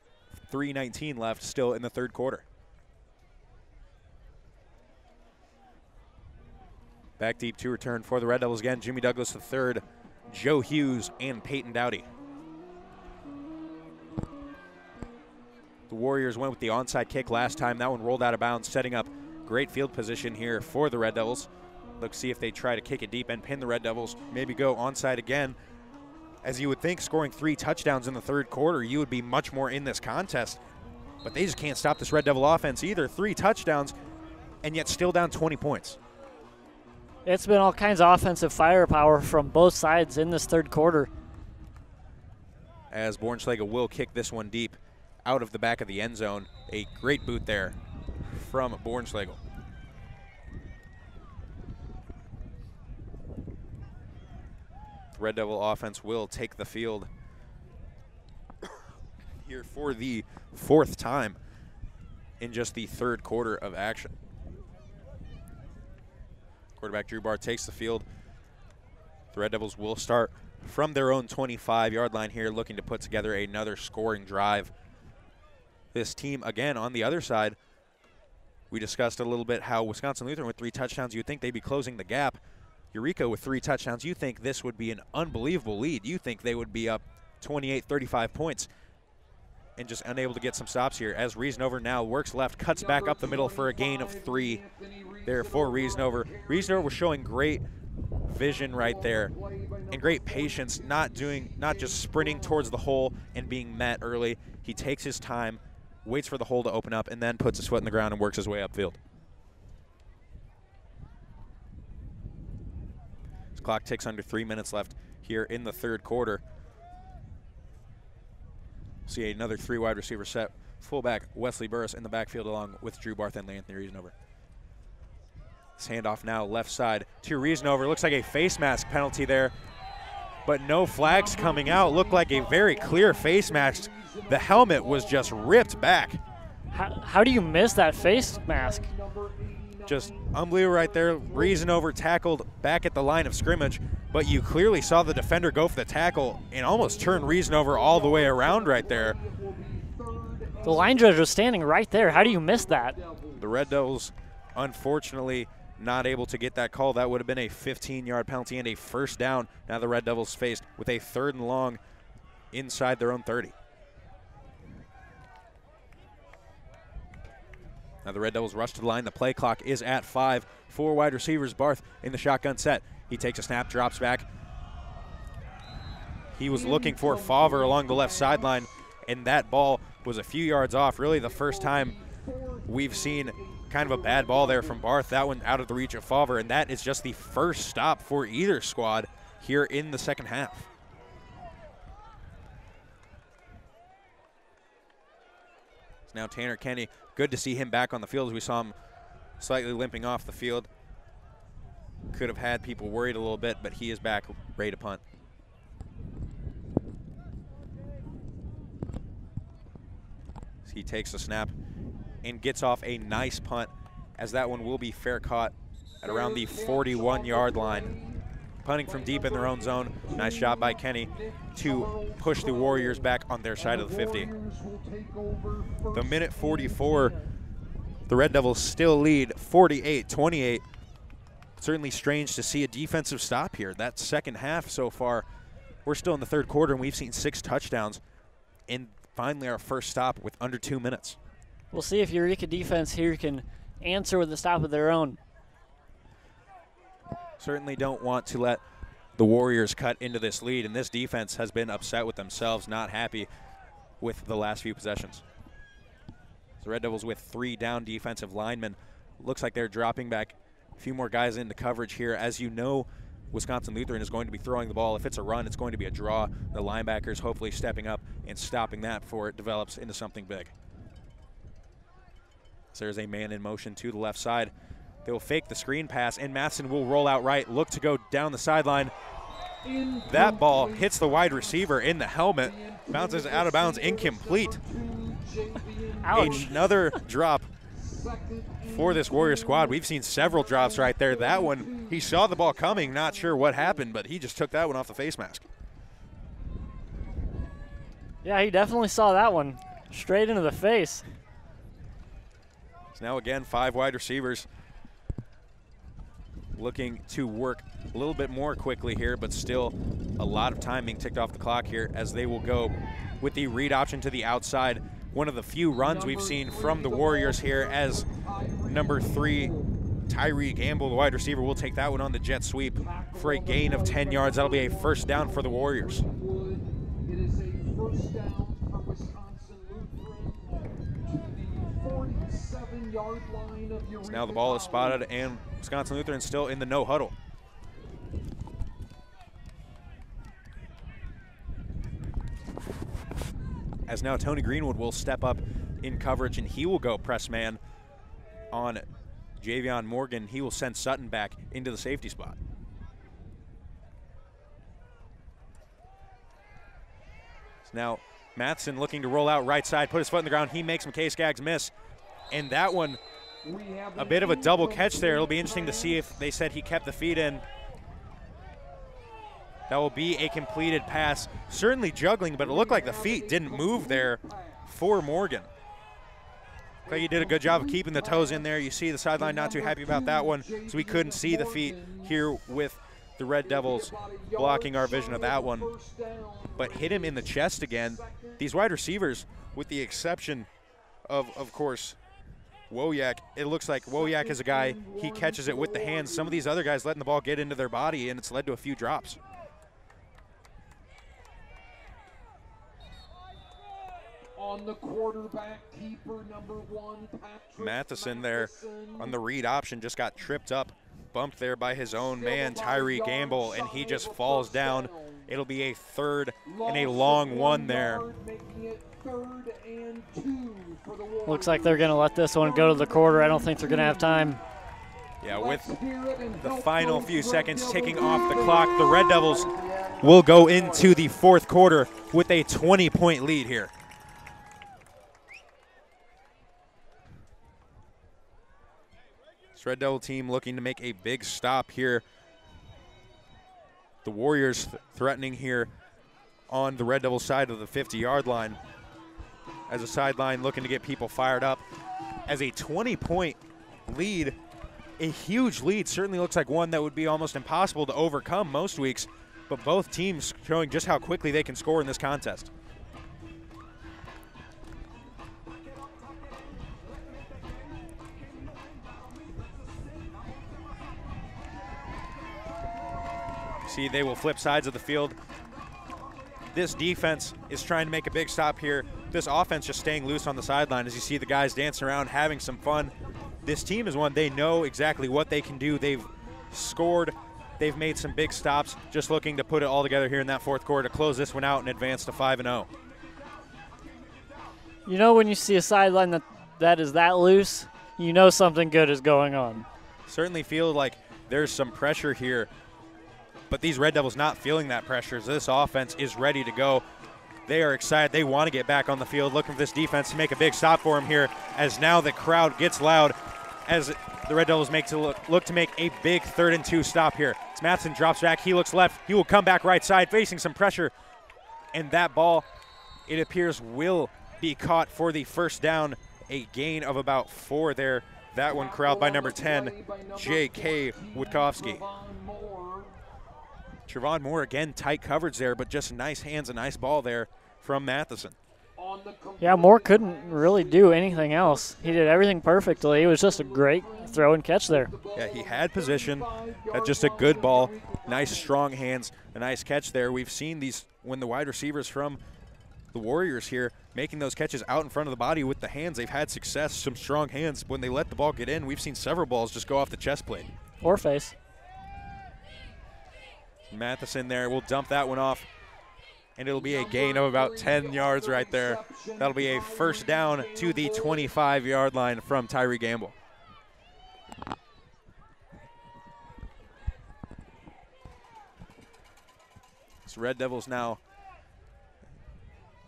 3:19 left still in the third quarter. Back deep to return for the Red Devils again. Jimmy Douglas III, Joe Hughes, and Peyton Dowdy. The Warriors went with the onside kick last time. That one rolled out of bounds, setting up great field position here for the Red Devils. Let's see if they try to kick it deep and pin the Red Devils. Maybe go onside again. As you would think, scoring 3 touchdowns in the third quarter, you would be much more in this contest. but they just can't stop this Red Devil offense either. 3 touchdowns, and yet still down 20 points. It's been all kinds of offensive firepower from both sides in this third quarter. As Bornschlegel will kick this one deep out of the back of the end zone. A great boot there from Bornschlegel. The Red Devil offense will take the field here for the 4th time in just the third quarter of action. Quarterback Drew Barth takes the field. The Red Devils will start from their own 25-yard line here, looking to put together another scoring drive. This team, again, on the other side, we discussed a little bit how Wisconsin Lutheran with 3 touchdowns, you'd think they'd be closing the gap. Eureka with 3 touchdowns, you think this would be an unbelievable lead. You think they would be up 28, 35 points and just unable to get some stops here as Riesenover now works left, cuts back up the middle for a gain of 3 there for Riesenover. Riesenover was showing great vision right there and great patience, not just sprinting towards the hole and being met early. He takes his time, waits for the hole to open up, and then puts his foot in the ground and works his way upfield. This clock ticks under 3 minutes left here in the third quarter. See another 3 wide receiver set. Fullback Wesley Burris in the backfield along with Drew Barth and Anthony Riesenover. This handoff now left side to Riesenover. Looks like a face mask penalty there, but no flags coming out. Looked like a very clear face mask. The helmet was just ripped back. How do you miss that face mask? Just unbelievable right there. Riesenover tackled back at the line of scrimmage, but you clearly saw the defender go for the tackle and almost turn Riesenover all the way around right there. The line judge was standing right there. How do you miss that? The Red Devils, unfortunately, not able to get that call. That would have been a 15-yard penalty and a first down. Now the Red Devils faced with a 3rd and long inside their own 30. Now the Red Devils rush to the line. The play clock is at 5. 4 wide receivers. Barth in the shotgun set. He takes a snap, drops back. He was looking for Favre along the left sideline, and that ball was a few yards off. Really the first time we've seen kind of a bad ball there from Barth. That one out of the reach of Favre, and that is just the first stop for either squad here in the second half. It's now Tanner Kenny. Good to see him back on the field as we saw him slightly limping off the field. Could have had people worried a little bit, but he is back ready to punt. So he takes the snap and gets off a nice punt, as that one will be fair caught at around the 41-yard line. Punting from deep in their own zone. Nice job by Kenny to push the Warriors back on their side of the 50. The minute 44, the Red Devils still lead 48-28. Certainly strange to see a defensive stop here. That second half so far, we're still in the third quarter and we've seen 6 touchdowns, and finally our first stop with under 2 minutes. We'll see if Eureka defense here can answer with a stop of their own. Certainly don't want to let the Warriors cut into this lead, and this defense has been upset with themselves, not happy with the last few possessions. The Red Devils with 3 down defensive linemen. Looks like they're dropping back a few more guys into coverage here. As you know, Wisconsin Lutheran is going to be throwing the ball. If it's a run, it's going to be a draw. The linebackers hopefully stepping up and stopping that before it develops into something big. So there's a man in motion to the left side. They will fake the screen pass, and Matheson will roll out right, look to go down the sideline. That ball hits the wide receiver in the helmet, bounces out of bounds, incomplete. Ouch. Another drop for this Warrior squad. We've seen several drops right there. That one, he saw the ball coming, not sure what happened, but he just took that one off the face mask. Yeah, he definitely saw that one straight into the face. So now again, 5 wide receivers looking to work a little bit more quickly here, but still a lot of time being ticked off the clock here as they will go with the read option to the outside. One of the few runs we've seen from the Warriors here, as number 3, Tyree Gamble, the wide receiver, will take that one on the jet sweep for a gain of 10 yards. That'll be a first down for the Warriors. It is a first down for Wisconsin Lutheran. 7-yard line of Eureka. So now the ball is spotted, and Wisconsin Lutheran still in the no huddle. As now Tony Greenwood will step up in coverage, and he will go press man on Javion Morgan. He will send Sutton back into the safety spot. So now Matheson looking to roll out right side, put his foot in the ground. He makes McKay Skaggs miss. And that one, a bit of a double catch there. It'll be interesting to see if they said he kept the feet in. That will be a completed pass. Certainly juggling, but it looked like the feet didn't move there for Morgan. But he did a good job of keeping the toes in there. You see the sideline not too happy about that one, so we couldn't see the feet here with the Red Devils blocking our vision of that one. But hit him in the chest again. These wide receivers, with the exception of course, Wojak, it looks like Wojak is a guy, he catches it with the hands. Some of these other guys letting the ball get into their body, and it's led to a few drops. On the quarterback keeper, number 1, Patrick Matheson there on the read option just got tripped up, bumped there by his own man, Tyree Gamble, and he just falls down. It'll be a third and a long one there. Looks like they're going to let this one go to the quarter. I don't think they're going to have time. Yeah, with the final few seconds ticking off the clock, the Red Devils will go into the fourth quarter with a 20-point lead here. This Red Devil team looking to make a big stop here. The Warriors threatening here on the Red Devil side of the 50-yard line. As a sideline looking to get people fired up. As a 20-point lead, a huge lead, certainly looks like one that would be almost impossible to overcome most weeks, but both teams showing just how quickly they can score in this contest. See, they will flip sides of the field. This defense is trying to make a big stop here. This offense just staying loose on the sideline as you see the guys dancing around, having some fun. This team is one, they know exactly what they can do. They've scored. They've made some big stops, just looking to put it all together here in that fourth quarter to close this one out and advance to 5-0. You know when you see a sideline that is that loose, you know something good is going on. Certainly feel like there's some pressure here, but these Red Devils not feeling that pressure. So this offense is ready to go. They are excited. They want to get back on the field, looking for this defense to make a big stop for them here, as now the crowd gets loud as the Red Devils look to make a big 3rd and 2 stop here. As Matheson drops back, he looks left. He will come back right side, facing some pressure. And that ball, it appears, will be caught for the first down. A gain of about 4 there. That one corralled by number 10, J.K. Witkowski. Trevon Moore, again, tight coverage there, but just nice hands, a nice ball there from Matheson. Yeah, Moore couldn't really do anything else. He did everything perfectly. It was just a great throw and catch there. Yeah, he had position, had just a good ball, nice strong hands, a nice catch there. We've seen these when the wide receivers from the Warriors here making those catches out in front of the body with the hands. They've had success, some strong hands. When they let the ball get in, we've seen several balls just go off the chest plate. Or face. Matheson there will dump that one off, and it'll be a gain of about 10 yards right there. That'll be a first down to the 25-yard line from Tyree Gamble. So Red Devils now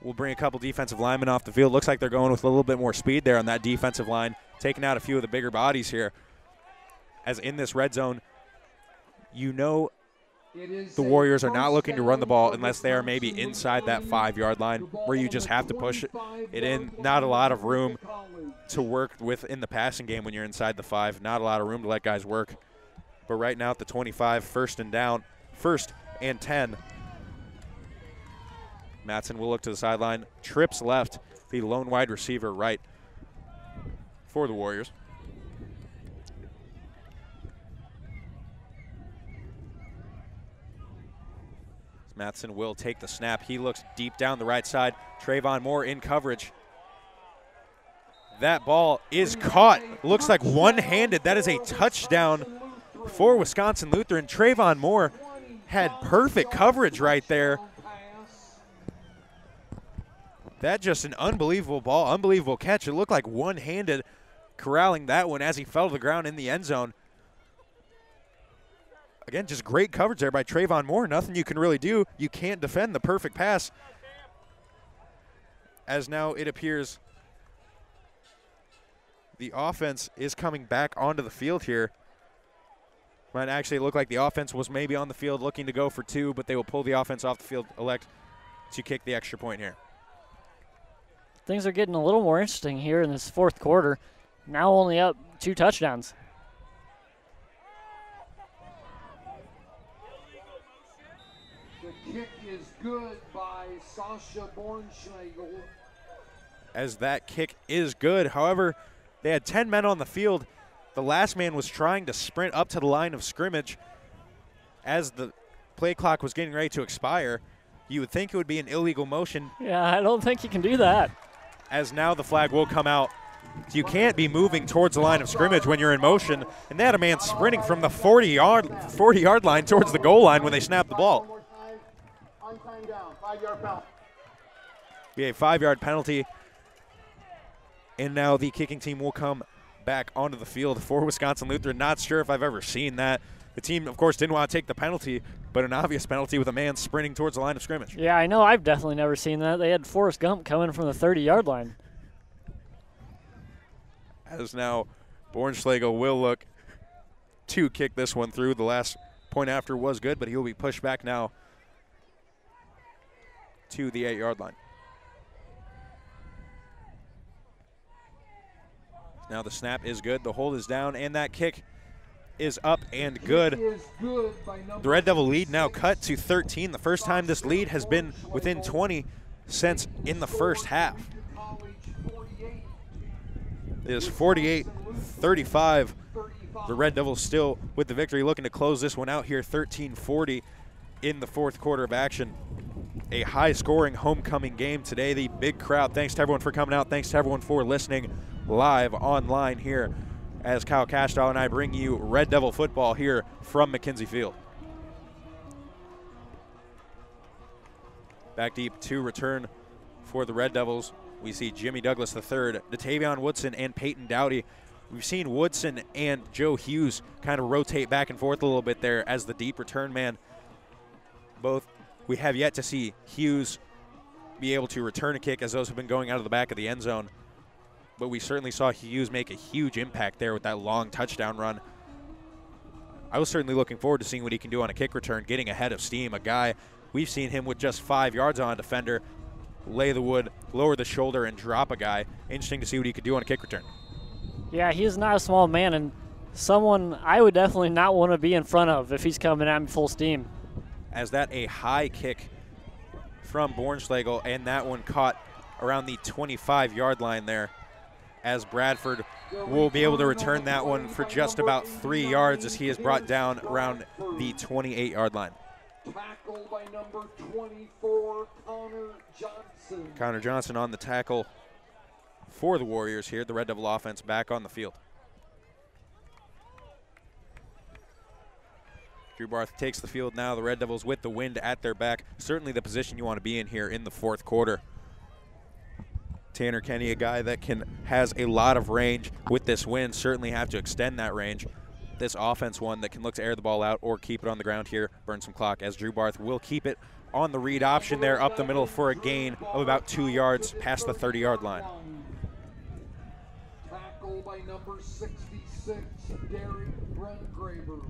will bring a couple defensive linemen off the field. Looks like they're going with a little bit more speed there on that defensive line, taking out a few of the bigger bodies here. As in this red zone, you know the Warriors are not looking to run the ball unless they are maybe inside that 5-yard line where you just have to push it in. Not a lot of room to work with in the passing game when you're inside the 5. Not a lot of room to let guys work. But right now at the 25, first and 10. Mattson will look to the sideline. Trips left, the lone wide receiver right for the Warriors. Matheson will take the snap. He looks deep down the right side. Trayvon Moore in coverage. That ball is caught. Looks like one-handed. That is a touchdown for Wisconsin Lutheran. Trayvon Moore had perfect coverage right there. That just an unbelievable ball, unbelievable catch. It looked like one-handed corralling that one as he fell to the ground in the end zone. Again, just great coverage there by Trayvon Moore. Nothing you can really do. You can't defend the perfect pass. As now it appears the offense is coming back onto the field here. Might actually look like the offense was maybe on the field looking to go for two, but they will pull the offense off the field, elect to kick the extra point here. Things are getting a little more interesting here in this fourth quarter. Now only up 2 touchdowns. The kick is good by Sasha Bornschlegel. As that kick is good. However, they had 10 men on the field. The last man was trying to sprint up to the line of scrimmage as the play clock was getting ready to expire. You would think it would be an illegal motion. Yeah, I don't think you can do that. As now the flag will come out. You can't be moving towards the line of scrimmage when you're in motion. And they had a man sprinting from the 40-yard line towards the goal line when they snapped the ball. On time down, 5-yard penalty. Be a 5-yard penalty. And now the kicking team will come back onto the field for Wisconsin Lutheran. Not sure if I've ever seen that. The team, of course, didn't want to take the penalty, but an obvious penalty with a man sprinting towards the line of scrimmage. Yeah, I know. I've definitely never seen that. They had Forrest Gump coming from the 30-yard line. As now Bornschlegel will look to kick this one through. The last point after was good, but he will be pushed back now to the 8-yard line. Now the snap is good, the hold is down, and that kick is up and good. The Red Devil lead now cut to 13. The first time this lead has been within 20 since in the first half. It is 48-35. The Red Devils still with the victory, looking to close this one out here, 13-40 in the fourth quarter of action. A high-scoring homecoming game today. The big crowd, thanks to everyone for coming out. Thanks to everyone for listening live online here as Kyle Cashdahl and I bring you Red Devil football here from McKenzie Field. Back deep to return for the Red Devils. We see Jimmy Douglas III, Datavion Woodson, and Peyton Dowdy. We've seen Woodson and Joe Hughes kind of rotate back and forth a little bit there as the deep return man. Both, we have yet to see Hughes be able to return a kick as those have been going out of the back of the end zone. But we certainly saw Hughes make a huge impact there with that long touchdown run. I was certainly looking forward to seeing what he can do on a kick return, getting ahead of steam. A guy, we've seen him with just 5 yards on a defender, lay the wood, lower the shoulder, and drop a guy. Interesting to see what he could do on a kick return. Yeah, he is not a small man, and someone I would definitely not want to be in front of if he's coming at me full steam. As that a high kick from Bornschlegel, and that one caught around the 25-yard line there, as Bradford will be able to return that one for just about 3 yards as he is brought down around the 28-yard line. Tackle by number 24, Connor Johnson. Connor Johnson on the tackle for the Warriors here. The Red Devil offense back on the field. Drew Barth takes the field now. The Red Devils with the wind at their back. Certainly the position you want to be in here in the fourth quarter. Tanner Kenny, a guy that has a lot of range with this wind, certainly have to extend that range. This offense one that can look to air the ball out or keep it on the ground here, burn some clock, as Drew Barth will keep it on the read option there up the middle for a gain of about 2 yards past the 30-yard line. Tackle by number 66, Derek Brungraber.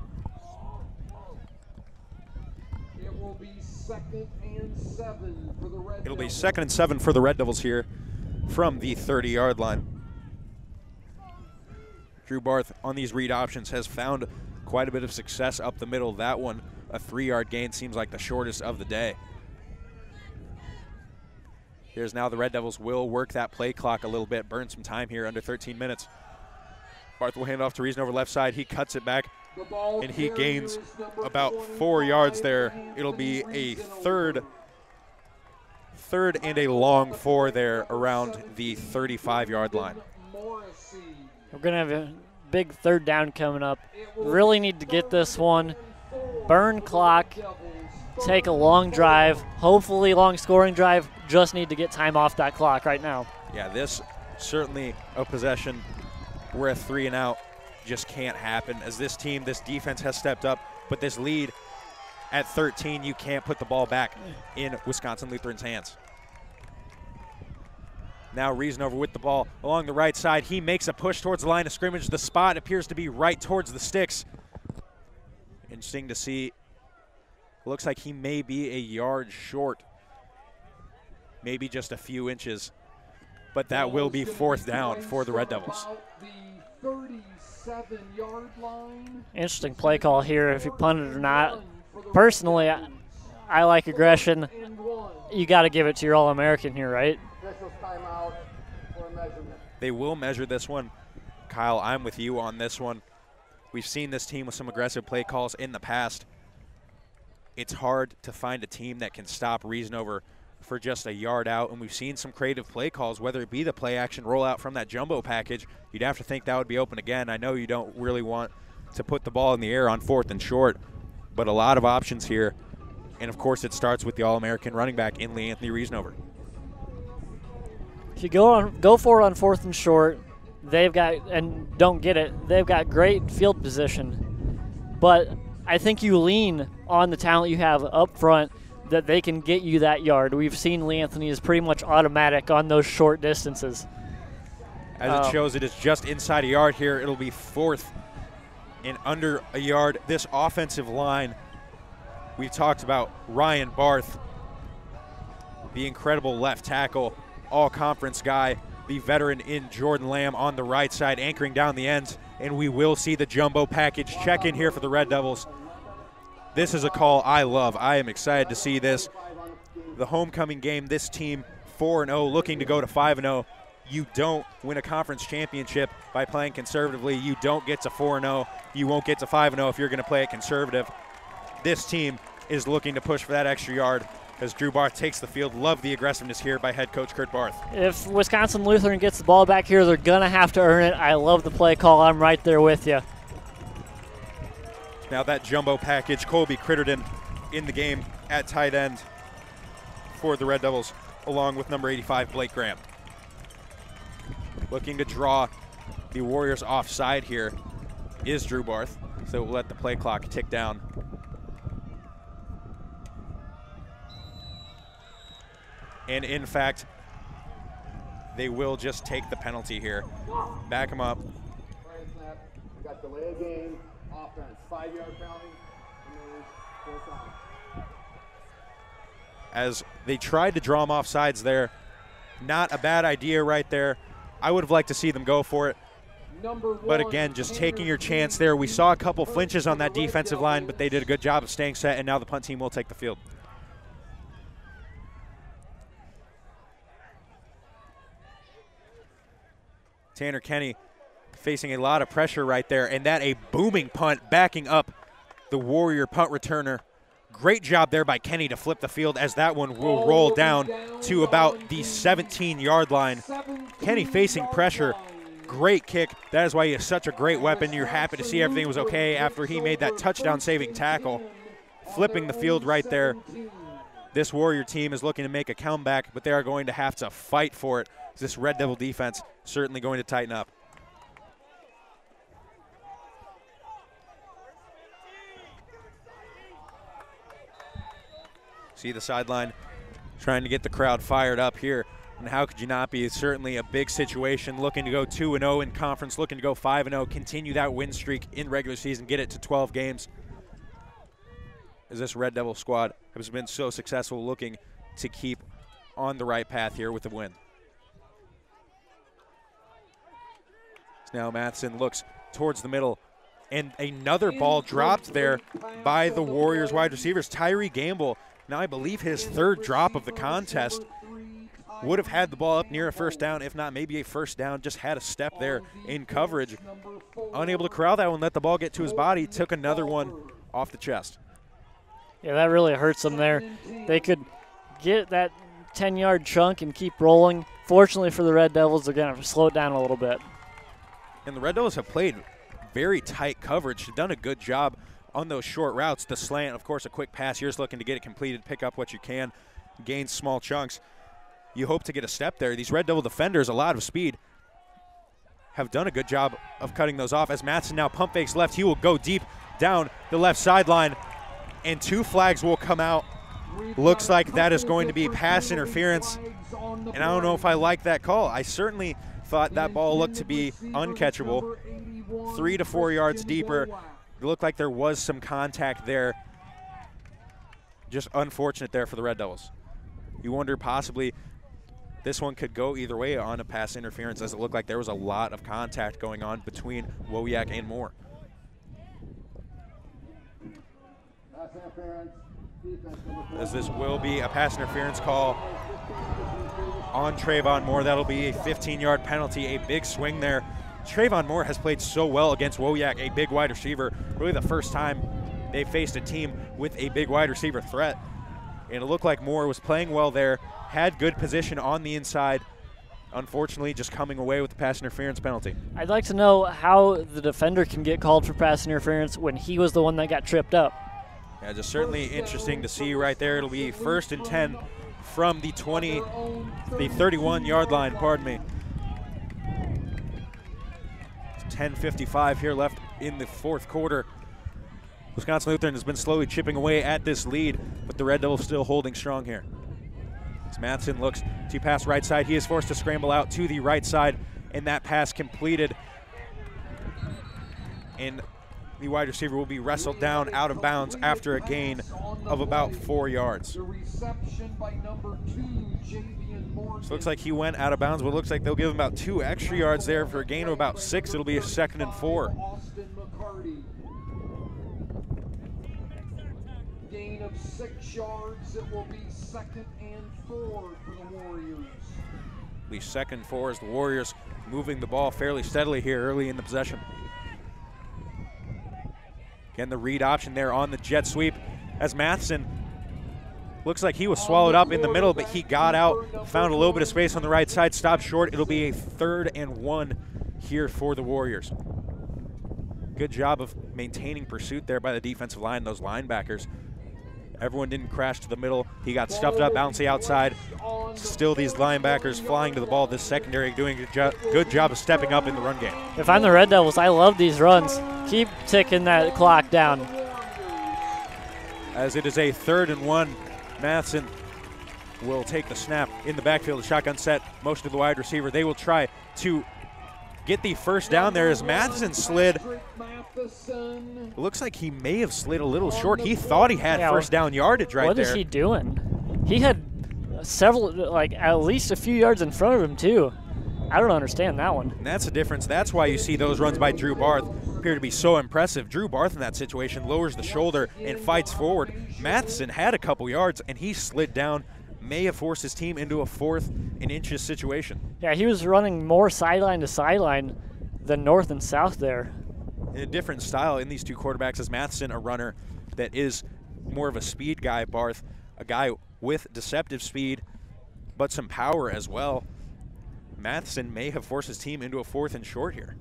It will be 2nd and 7 for the Red Devils. It'll be 2nd and 7 for the Red Devils here from the 30-yard line. Drew Barth on these read options has found quite a bit of success up the middle. That one, a 3-yard gain, seems like the shortest of the day. Here's now the Red Devils will work that play clock a little bit, burn some time here under 13 minutes. Barth will hand off to Reason over left side. He cuts it back, and he gains about 4 yards there. It'll be a third and a long 4 there around the 35-yard line. We're going to have a big third down coming up. Really need to get this one. Burn clock. Take a long drive. Hopefully long scoring drive. Just need to get time off that clock right now. Yeah, this certainly a possession where a 3 and out just can't happen. As this team, this defense has stepped up, but this lead at 13, you can't put the ball back in Wisconsin Lutheran's hands. Now Riesenover with the ball along the right side. He makes a push towards the line of scrimmage. The spot appears to be right towards the sticks. Interesting to see. Looks like he may be a yard short. Maybe just a few inches. But that will be 4th down for the Red Devils. The 37-yard line. Interesting play call here, if you punt it or not. Personally, I like aggression. You got to give it to your All-American here, right? They will measure this one. Kyle, I'm with you on this one. We've seen this team with some aggressive play calls in the past. It's hard to find a team that can stop Riesenover for just a yard out, and we've seen some creative play calls, whether it be the play action rollout from that jumbo package. You'd have to think that would be open again. I know you don't really want to put the ball in the air on 4th and short, but a lot of options here. And, of course, it starts with the All-American running back in Lee Anthony Riesenover. If you go for it on 4th and short, they've got, and don't get it, they've got great field position. But I think you lean on the talent you have up front that they can get you that yard. We've seen Lee Anthony is pretty much automatic on those short distances. As it shows, it is just inside a yard here. It'll be 4th and under a yard. This offensive line, we talked about Ryan Barth, the incredible left tackle, all-conference guy, the veteran in Jordan Lamb on the right side, anchoring down the ends, and we will see the jumbo package check in here for the Red Devils. This is a call I love. I am excited to see this. The homecoming game, this team 4-0, looking to go to 5-0. You don't win a conference championship by playing conservatively. You don't get to 4-0. You won't get to 5-0 if you're going to play it conservative. This team is looking to push for that extra yard as Drew Barth takes the field. Love the aggressiveness here by head coach Kurt Barth. If Wisconsin Lutheran gets the ball back here, they're going to have to earn it. I love the play call. I'm right there with you. Now that jumbo package, Colby Critterton in the game at tight end for the Red Devils, along with number 85, Blake Graham. Looking to draw the Warriors offside here is Drew Barth, so we'll let the play clock tick down. And in fact, they will just take the penalty here. Back him up. We got delay of game, offense, 5-yard penalty, and then 4th down. As they tried to draw him offsides there. Not a bad idea right there. I would have liked to see them go for it. But again, just taking your chance there. We saw a couple flinches on that defensive line, but they did a good job of staying set, and now the punt team will take the field. Tanner Kenny facing a lot of pressure right there, and that a booming punt backing up the Warrior punt returner. Great job there by Kenny to flip the field, as that one will roll down to about the 17-yard line. Kenny facing pressure. Great kick. That is why he is such a great weapon. You're happy to see everything was okay after he made that touchdown-saving tackle. Flipping the field right there. This Warrior team is looking to make a comeback, but they are going to have to fight for it. This Red Devil defense certainly going to tighten up. See the sideline trying to get the crowd fired up here. And how could you not be? It's certainly a big situation. Looking to go 2-0 in conference, looking to go 5-0, continue that win streak in regular season, get it to 12 games. As this Red Devil squad has been so successful, looking to keep on the right path here with the win. Now Matheson looks towards the middle, and another ball dropped there by the Warriors wide receivers. Tyree Gamble, now I believe his 3rd drop of the contest, would have had the ball up near a first down, if not maybe a first down, just had a step there in coverage. Unable to corral that one, let the ball get to his body, took another one off the chest. Yeah, that really hurts them there. They could get that 10-yard chunk and keep rolling, Unfortunately for the Red Devils, they're going to slow it down a little bit. And the Red Devils have played very tight coverage. They've done a good job on those short routes. The slant, of course, a quick pass. You're just looking to get it completed, pick up what you can, gain small chunks. You hope to get a step there. These Red Devil defenders, a lot of speed, have done a good job of cutting those off. As Mattson now pump fakes left, he will go deep down the left sideline, and 2 flags will come out. Looks like that is going to be pass interference, and I don't know if I like that call. I certainly thought that ball looked to be uncatchable. 3 to 4 yards deeper. It looked like there was some contact there. Just unfortunate there for the Red Devils. You wonder possibly this one could go either way on a pass interference, as it looked like there was a lot of contact going on between Wojak and Moore. Pass interference. As this will be a pass interference call on Trayvon Moore. That'll be a 15-yard penalty, a big swing there. Trayvon Moore has played so well against Wojak, a big wide receiver. Really the first time they faced a team with a big wide receiver threat. And it looked like Moore was playing well there, had good position on the inside. Unfortunately, just coming away with the pass interference penalty. I'd like to know how the defender can get called for pass interference when he was the one that got tripped up. Yeah, just certainly interesting to see right there. It'll be 1st and 10 from the 31-yard line, pardon me. 10:55 here left in the 4th quarter. Wisconsin Lutheran has been slowly chipping away at this lead, but the Red Devils still holding strong here. As Mattson looks to pass right side, he is forced to scramble out to the right side, and that pass completed. And the wide receiver will be wrestled down out of bounds after a gain of about 4 yards. So it looks like he went out of bounds, but it looks like they'll give him about 2 extra yards there for a gain of about 6. It'll be a 2nd and 4. Gain of 6 yards. It will be 2nd and 4 for the Warriors. It'll be 2nd and 4 as the Warriors moving the ball fairly steadily here early in the possession. Again, the read option there on the jet sweep as Mattson looks like he was swallowed up in the middle, but he got out, found a little bit of space on the right side, stopped short. It'll be a 3rd and 1 here for the Warriors. Good job of maintaining pursuit there by the defensive line, those linebackers. Everyone didn't crash to the middle. He got stuffed up, bouncy outside. Still these linebackers flying to the ball. This secondary doing a good job of stepping up in the run game. If I'm the Red Devils, I love these runs. Keep ticking that clock down. As it is a 3rd and 1, Mattson will take the snap in the backfield. The shotgun set, motion to the wide receiver. They will try to get the first down there as Mattson slid. It looks like he may have slid a little short. He thought he had first down yardage right there. What is he doing? He had several, like at least a few yards in front of him too. I don't understand that one. And that's the difference. That's why you see those runs by Drew Barth appear to be so impressive. Drew Barth in that situation lowers the shoulder and fights forward. Mattson had a couple yards and he slid down, may have forced his team into a 4th and inches situation. Yeah, he was running more sideline to sideline than north and south there. In a different style in these two quarterbacks, as Mattson, a runner that is more of a speed guy, Barth, a guy with deceptive speed, but some power as well. Mattson may have forced his team into a 4th and short here.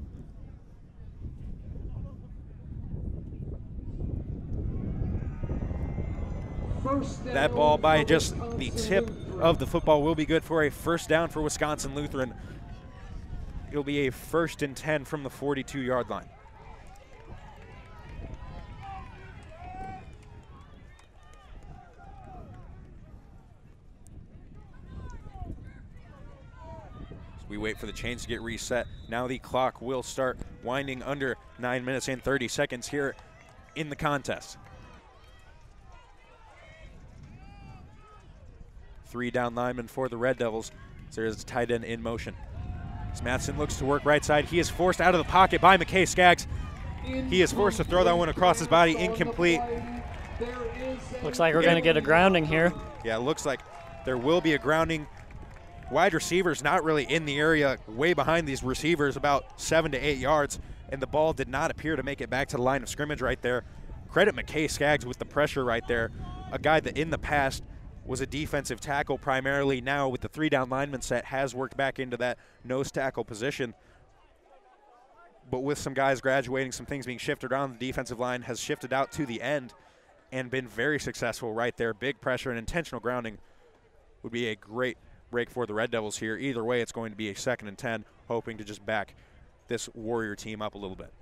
That ball by just the tip of the football will be good for a 1st down for Wisconsin Lutheran. It'll be a 1st and 10 from the 42-yard line. We wait for the chains to get reset. Now the clock will start winding under 9 minutes and 30 seconds here in the contest. 3 down linemen for the Red Devils. So there's a tight end in motion. As Mattson looks to work right side, he is forced out of the pocket by McKay Skaggs. He is forced to throw that one across his body, incomplete. Looks like we're going to get a grounding here. Yeah, it looks like there will be a grounding. Wide receivers not really in the area, way behind these receivers, about 7 to 8 yards, and the ball did not appear to make it back to the line of scrimmage right there. Credit McKay Skaggs with the pressure right there, a guy that in the past was a defensive tackle primarily. Now with the 3-down lineman set, has worked back into that nose tackle position. But with some guys graduating, some things being shifted around, the defensive line has shifted out to the end and been very successful right there. Big pressure and intentional grounding would be a great break for the Red Devils here. Either way, it's going to be a 2nd and 10, hoping to just back this Warrior team up a little bit.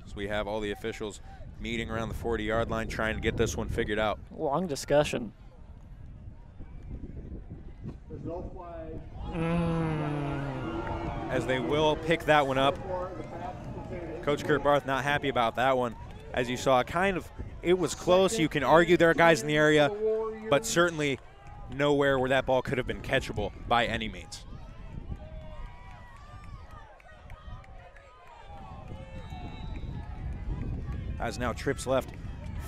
So we have all the officials meeting around the 40-yard line trying to get this one figured out. Long discussion. There's no flag. As they will pick that one up. Coach Kurt Barth not happy about that one. As you saw, it was close. You can argue there are guys in the area, but certainly nowhere where that ball could have been catchable by any means. As now trips left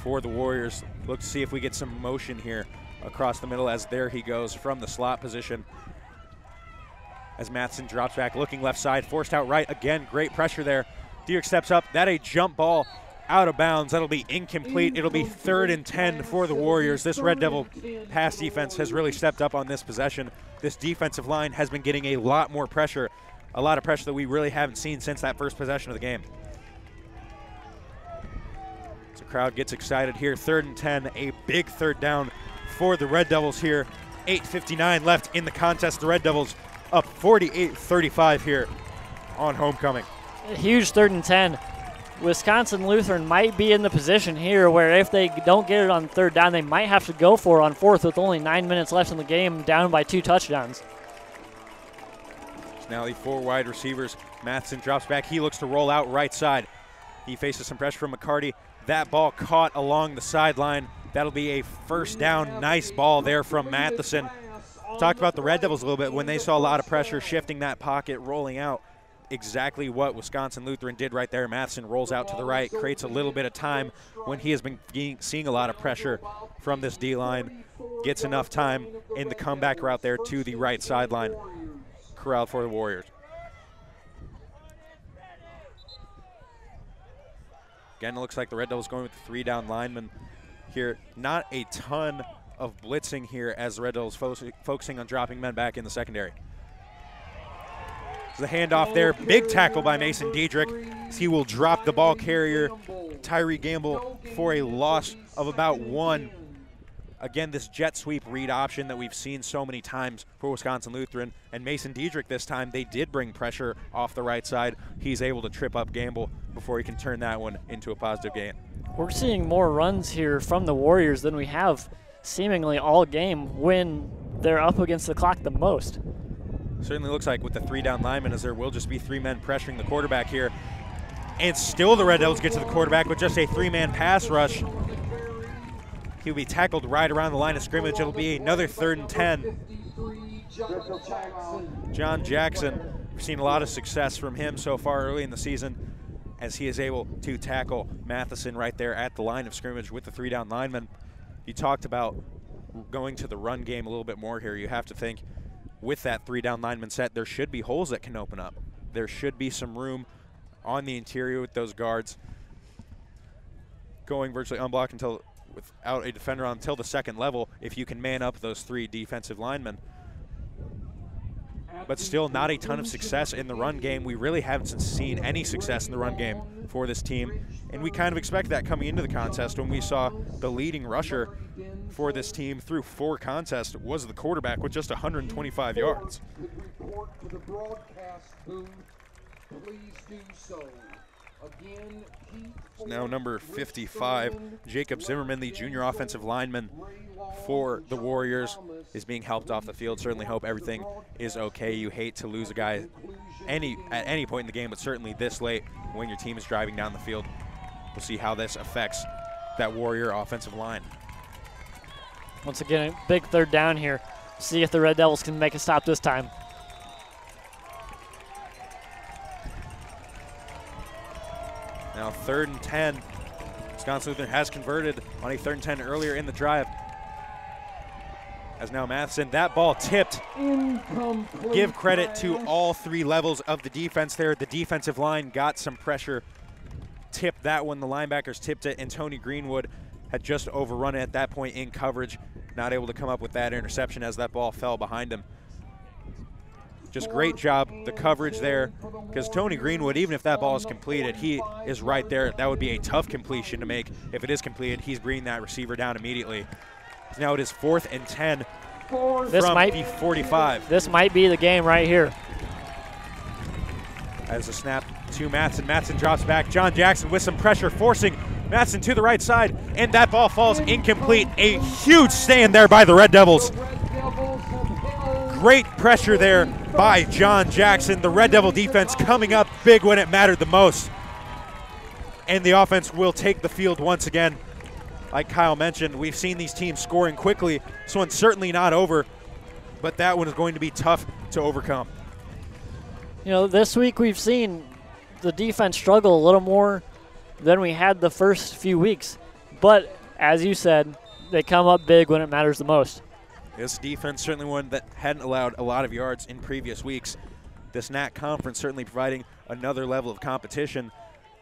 for the Warriors. Look to see if we get some motion here across the middle, as there he goes from the slot position. As Matheson drops back, looking left side, forced out right. Again, great pressure there. Dierk steps up. That a jump ball out of bounds. That'll be incomplete. It'll be 3rd and 10 for the Warriors. This Red Devil pass defense has really stepped up on this possession. This defensive line has been getting a lot more pressure, a lot of pressure that we really haven't seen since that first possession of the game. So crowd gets excited here. 3rd and 10, a big 3rd down for the Red Devils here. 8:59 left in the contest. The Red Devils up 48-35 here on homecoming. A huge 3rd and 10. Wisconsin Lutheran might be in the position here where if they don't get it on 3rd down, they might have to go for it on 4th with only 9 minutes left in the game, down by 2 touchdowns. So now the 4 wide receivers. Matheson drops back. He looks to roll out right side. He faces some pressure from McCarty. That ball caught along the sideline. That'll be a 1st down. Nice ball there from Matheson. Talked about the Red Devils a little bit when they saw a lot of pressure, shifting that pocket, rolling out. Exactly what Wisconsin Lutheran did right there. Matheson rolls out to the right, creates a little bit of time when he has been seeing a lot of pressure from this D-line. Gets enough time in the comeback route there to the right sideline. Corral for the Warriors. Again, it looks like the Red Devils going with the 3-down lineman here. Not a ton of blitzing here as the Red Devils focusing on dropping men back in the secondary. The handoff there, big tackle by Mason Diedrich. He will drop the ball carrier, Tyree Gamble, for a loss of about 1. Again, this jet sweep read option that we've seen so many times for Wisconsin Lutheran. And Mason Diedrich this time, they did bring pressure off the right side. He's able to trip up Gamble before he can turn that one into a positive gain. We're seeing more runs here from the Warriors than we have seemingly all game when they're up against the clock the most. Certainly looks like with the 3-down lineman, as there will just be 3 men pressuring the quarterback here. And still the Red Devils get to the quarterback with just a 3-man pass rush. He'll be tackled right around the line of scrimmage. It'll be another 3rd and 10. John Jackson, we've seen a lot of success from him so far early in the season as he is able to tackle Matheson right there at the line of scrimmage with the 3-down lineman. You talked about going to the run game a little bit more here. You have to think with that 3-down lineman set, there should be holes that can open up. There should be some room on the interior with those guards going virtually unblocked without a defender on until the 2nd level if you can man up those 3 defensive linemen. But still not a ton of success in the run game. We really haven't seen any success in the run game for this team. And we kind of expect that coming into the contest when we saw the leading rusher for this team through 4 contests was the quarterback with just 125 yards. Now number 55, Jacob Zimmerman, the junior offensive lineman for the Warriors, is being helped off the field. Certainly hope everything is okay. You hate to lose a guy at any point in the game, but certainly this late when your team is driving down the field. We'll see how this affects that Warrior offensive line. Once again, a big 3rd down here. See if the Red Devils can make a stop this time. Now 3rd and 10. Wisconsin Lutheran has converted on a 3rd and 10 earlier in the drive. As now Matheson, that ball tipped. Give credit to all 3 levels of the defense there. The defensive line got some pressure tipped that one. The linebackers tipped it, and Tony Greenwood had just overrun it at that point in coverage, not able to come up with that interception as that ball fell behind him. Just great job, the coverage there, because Tony Greenwood, even if that ball is completed, he is right there. That would be a tough completion to make. If it is completed, he's bringing that receiver down immediately. Now it is 4th and 10 from the 45. This might be the game right here. As a snap to Matson. Matson drops back. John Jackson with some pressure, forcing Matson to the right side, and that ball falls incomplete. A huge stand there by the Red Devils. Great pressure there by John Jackson. The Red Devil defense coming up big when it mattered the most. And the offense will take the field once again. Like Kyle mentioned, we've seen these teams scoring quickly. This one's certainly not over, but that one is going to be tough to overcome. You know, this week we've seen the defense struggle a little more than we had the first few weeks. But as you said, they come up big when it matters the most. This defense certainly one that hadn't allowed a lot of yards in previous weeks. This NAC conference certainly providing another level of competition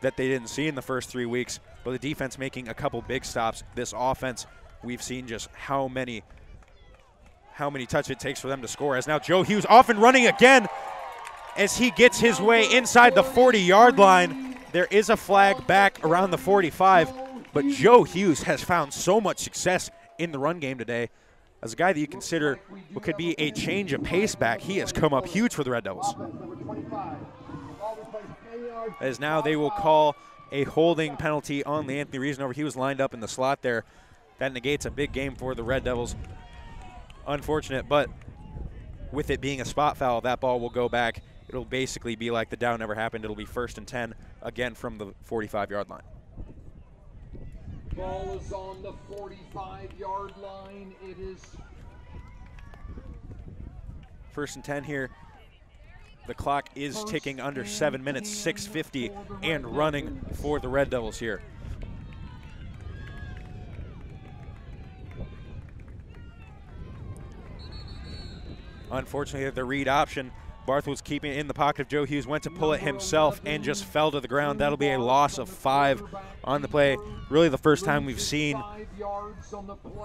that they didn't see in the first 3 weeks, but the defense making a couple big stops. This offense, we've seen just how many touches it takes for them to score. As now Joe Hughes off and running again as he gets his way inside the 40-yard line. There is a flag back around the 45, but Joe Hughes has found so much success in the run game today. As a guy that you consider what could be a change of pace back, he has come up huge for the Red Devils. As now they will call a holding penalty on the Anthony Reasonover. He was lined up in the slot there. That negates a big game for the Red Devils. Unfortunate, but with it being a spot foul, that ball will go back. It'll basically be like the down never happened. It'll be 1st and 10, again from the 45-yard line. Ball is on the 45-yard line. It is 1st and 10 here. The clock is ticking under 7 minutes, 6:50, and running for the Red Devils here. Unfortunately, the read option, Barth was keeping it in the pocket of Joe Hughes, went to pull it himself and just fell to the ground. That'll be a loss of 5 on the play. Really the first time we've seen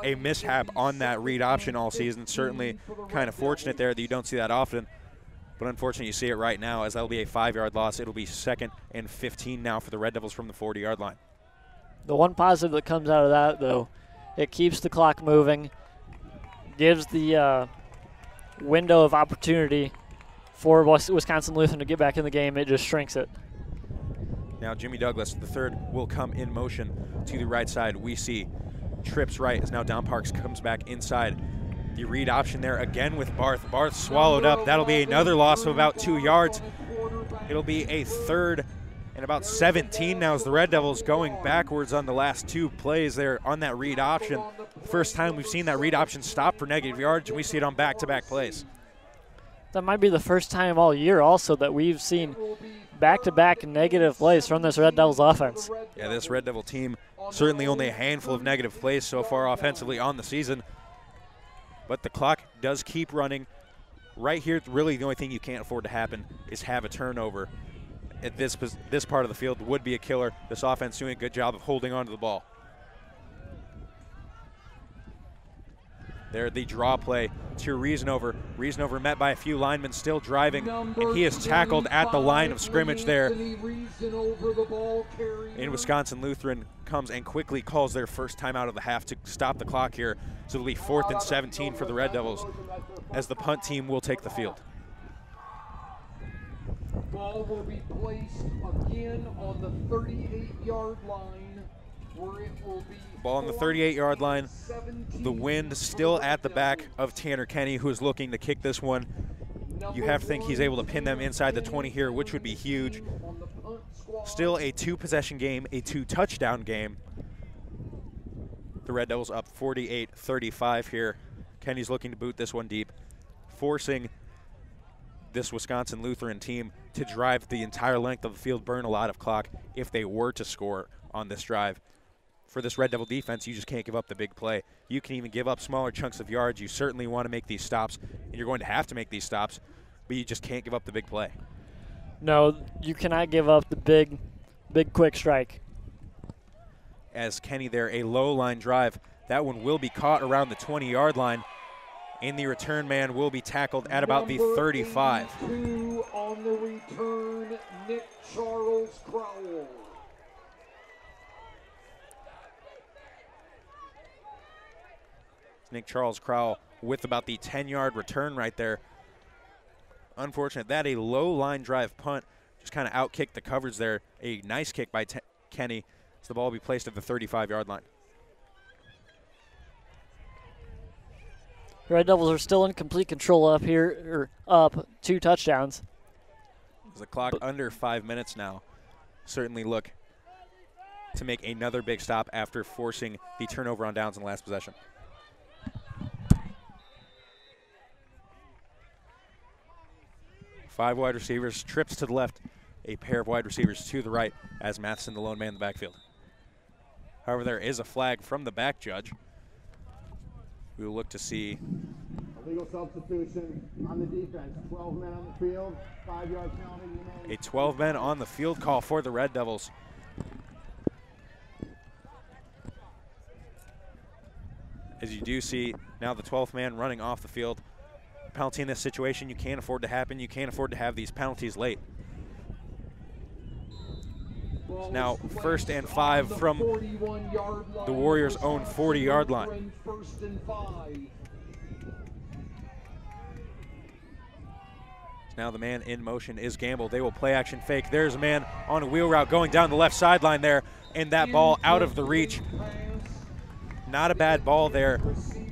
a mishap on that read option all season. Certainly kind of fortunate there that you don't see that often. But unfortunately, you see it right now as that'll be a 5-yard loss. It'll be 2nd and 15 now for the Red Devils from the 40-yard line. The one positive that comes out of that, though, it keeps the clock moving, gives the window of opportunity for Wisconsin Lutheran to get back in the game. It just shrinks it. Now Jimmy Douglas, the third, will come in motion to the right side. We see trips right as now Don Parks comes back inside. The read option there again with Barth. Barth swallowed up. That'll be another loss of about 2 yards. It'll be a 3rd and about 17 now as the Red Devils going backwards on the last 2 plays there on that read option. First time we've seen that read option stop for negative yards, and we see it on back-to-back plays. That might be the first time all year also that we've seen back-to-back negative plays from this Red Devils offense. Yeah, this Red Devil team, certainly only a handful of negative plays so far offensively on the season. But the clock does keep running. Right here, really the only thing you can't afford to happen is have a turnover. At this part of the field would be a killer. This offense doing a good job of holding on to the ball. There, the draw play to Reasonover. Reasonover met by a few linemen still driving, and he is tackled at the line of scrimmage there. And Wisconsin Lutheran comes and quickly calls their first time out of the half to stop the clock here. So it'll be 4th and 17 for the Red Devils as the punt team will take the field. Ball will be placed again on the 38-yard line, where it will be ball on the 38-yard line. The wind still at the back of Tanner Kenny, who is looking to kick this one. You have to think he's able to pin them inside the 20 here, which would be huge. Still a 2-possession game, a 2-touchdown game. The Red Devils up 48-35 here. Kenny's looking to boot this one deep, forcing this Wisconsin Lutheran team to drive the entire length of the field, burn a lot of clock if they were to score on this drive. For this Red Devil defense, you just can't give up the big play. You can even give up smaller chunks of yards. You certainly want to make these stops, and you're going to have to make these stops, but you just can't give up the big play. No, you cannot give up the big big quick strike. As Kenny there, a low line drive. That one will be caught around the 20-yard line. And the return man will be tackled at about the 35. On the return, Nick Charles Crowell. Nick Charles Crowell with about the 10-yard return right there. Unfortunate that a low line drive punt just kind of outkicked the coverage there. A nice kick by Kenny as the ball will be placed at the 35-yard line. Red Devils are still in complete control up here, up 2 touchdowns. There's a clock under 5 minutes now. Certainly look to make another big stop after forcing the turnover on downs in the last possession. Five wide receivers, trips to the left, a pair of wide receivers to the right as Matheson, the lone man in the backfield. However, there is a flag from the back judge. We will look to see. Illegal substitution on the defense. 12 men on the field, 5-yard penalty. A 12 men on the field call for the Red Devils. As you do see now the 12th man running off the field. Penalty in this situation, you can't afford to happen. You can't afford to have these penalties late. Now 1st and 5 from the Warriors' own 40-yard line. Now the man in motion is Gamble. They will play action fake. There's a man on a wheel route going down the left sideline there, and that ball out of the reach. Not a bad ball there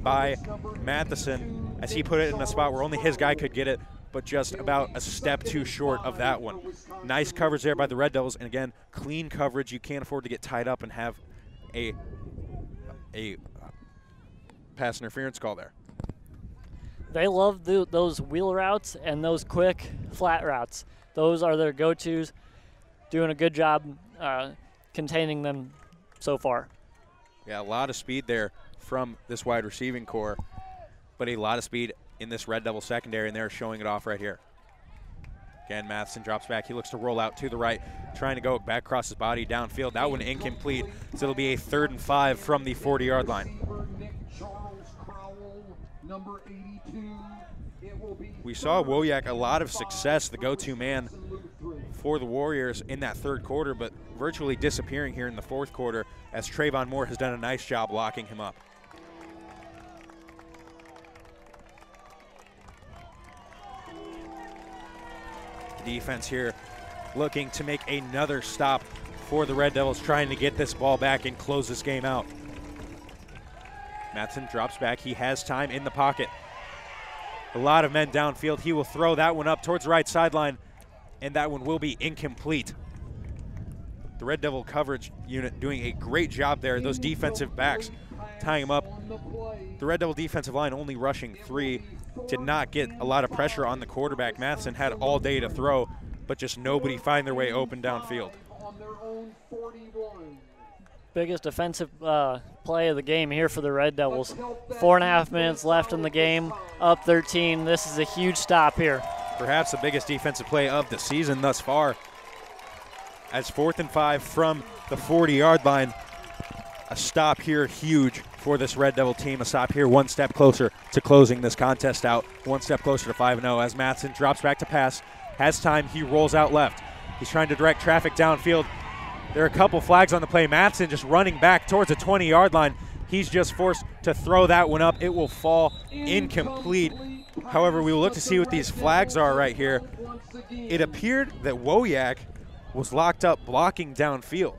by Matheson as he put it in a spot where only his guy could get it, but just about a step too short of that one. Nice coverage there by the Red Devils, and again, clean coverage. You can't afford to get tied up and have a pass interference call there. They love those wheel routes and those quick flat routes. Those are their go-tos. Doing a good job containing them so far. Yeah, a lot of speed there from this wide receiving core, but a lot of speed in this Red Devil secondary, and they're showing it off right here. Again, Matheson drops back. He looks to roll out to the right, trying to go back across his body downfield. That one incomplete, so it'll be a 3rd and 5 from the 40-yard line. We saw Wojak a lot of success, the go-to man for the Warriors in that 3rd quarter, but virtually disappearing here in the 4th quarter as Trayvon Moore has done a nice job locking him up. The defense here looking to make another stop for the Red Devils, trying to get this ball back and close this game out. Matheson drops back. He has time in the pocket. A lot of men downfield. He will throw that one up towards the right sideline, and that one will be incomplete. The Red Devil coverage unit doing a great job there. Those defensive backs tying him up. The Red Devil defensive line only rushing 3. Did not get a lot of pressure on the quarterback. Matheson had all day to throw, but just nobody find their way open downfield. Biggest defensive play of the game here for the Red Devils. 4.5 minutes left in the game, up 13. This is a huge stop here. Perhaps the biggest defensive play of the season thus far. As 4th and 5 from the 40-yard line. A stop here huge for this Red Devil team. A stop here, one step closer to closing this contest out. One step closer to 5-0 as Matheson drops back to pass. Has time, he rolls out left. He's trying to direct traffic downfield. There are a couple flags on the play. Matheson just running back towards the 20-yard line. He's just forced to throw that one up. It will fall incomplete. However, we will look to see what these flags are right here. It appeared that Wojak was locked up blocking downfield.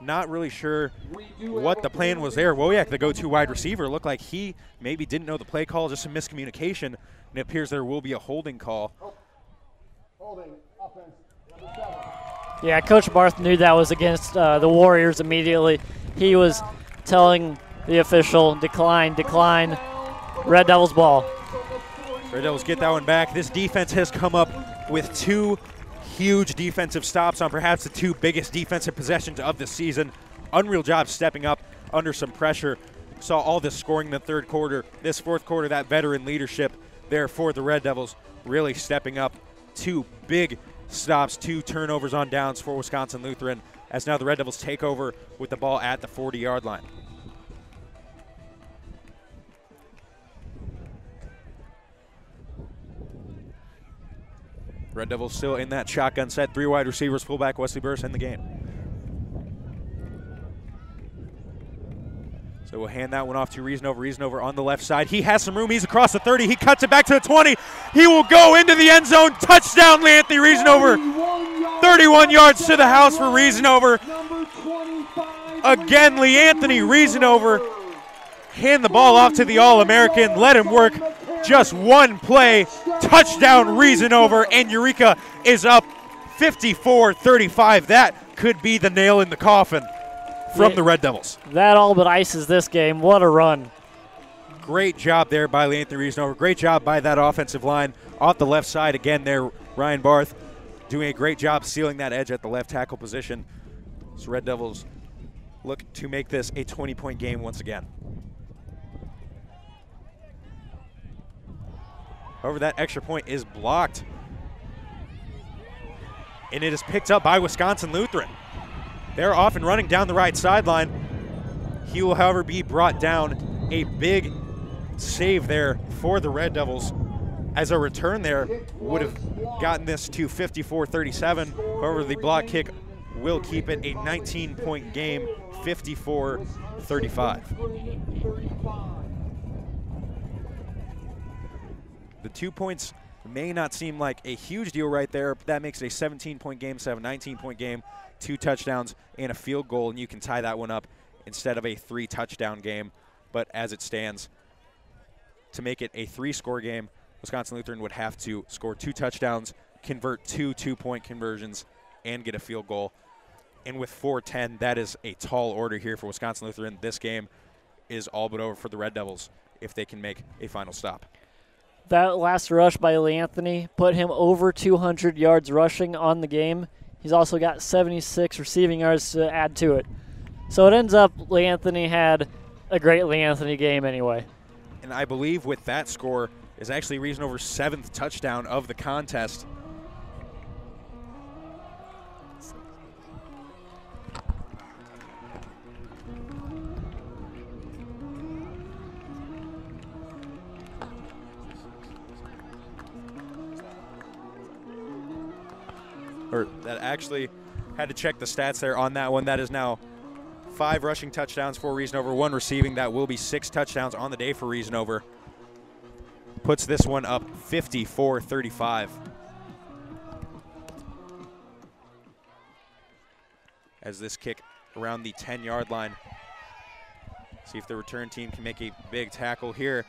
Not really sure what the plan was there. Wojak, the go-to wide receiver, looked like he maybe didn't know the play call, just some miscommunication, and it appears there will be a holding call. Holding, offense, number 7. Yeah, Coach Barth knew that was against the Warriors immediately. He was telling the official, decline, Red Devils ball. Red Devils get that one back. This defense has come up with 2 huge defensive stops on perhaps the 2 biggest defensive possessions of the season. Unreal job stepping up under some pressure. Saw all this scoring in the 3rd quarter. This 4th quarter, that veteran leadership there for the Red Devils really stepping up. 2 big stops, 2 turnovers on downs for Wisconsin Lutheran, as now the Red Devils take over with the ball at the 40-yard line. Red Devils still in that shotgun set. 3 wide receivers, fullback Wesley Burris in the game. So we'll hand that one off to Reasanover. Reasanover on the left side. He has some room. He's across the 30. He cuts it back to the 20. He will go into the end zone. Touchdown, Leanthony Reasanover. 31 yards to the house for Reasanover. Again, Leanthony Reasanover. Hand the ball off to the All-American. Let him work. Just one play. Touchdown, Reasanover. And Eureka is up 54-35. That could be the nail in the coffin from the Red Devils. That all but ices this game. What a run. Great job there by Leanthony Reasanover. Great job by that offensive line. Off the left side again there, Ryan Barth doing a great job sealing that edge at the left tackle position. So Red Devils look to make this a 20-point game once again. However, that extra point is blocked. And it is picked up by Wisconsin Lutheran. They're off and running down the right sideline. He will, however, be brought down. A big save there for the Red Devils, as a return there would have gotten this to 54-37. However, the block kick will keep it a 19-point game, 54-35. The 2 points may not seem like a huge deal right there, but that makes it a 17-point game instead of a 19-point game. 2 touchdowns and a field goal, and you can tie that one up instead of a 3-touchdown game. But as it stands, to make it a 3-score game, Wisconsin Lutheran would have to score 2 touchdowns, convert 2 2-point conversions, and get a field goal. And with 4:10, that is a tall order here for Wisconsin Lutheran. This game is all but over for the Red Devils if they can make a final stop. That last rush by Leanthony put him over 200 yards rushing on the game. He's also got 76 receiving yards to add to it. So it ends up Leanthony had a great Leanthony game anyway. And I believe with that score is actually Reasanover's 7th touchdown of the contest. Or that actually had to check the stats there on that one. That is now 5 rushing touchdowns for Reasanover, 1 receiving. That will be 6 touchdowns on the day for Reasanover. Puts this one up 54-35. As this kick around the 10-yard line. See if the return team can make a big tackle here,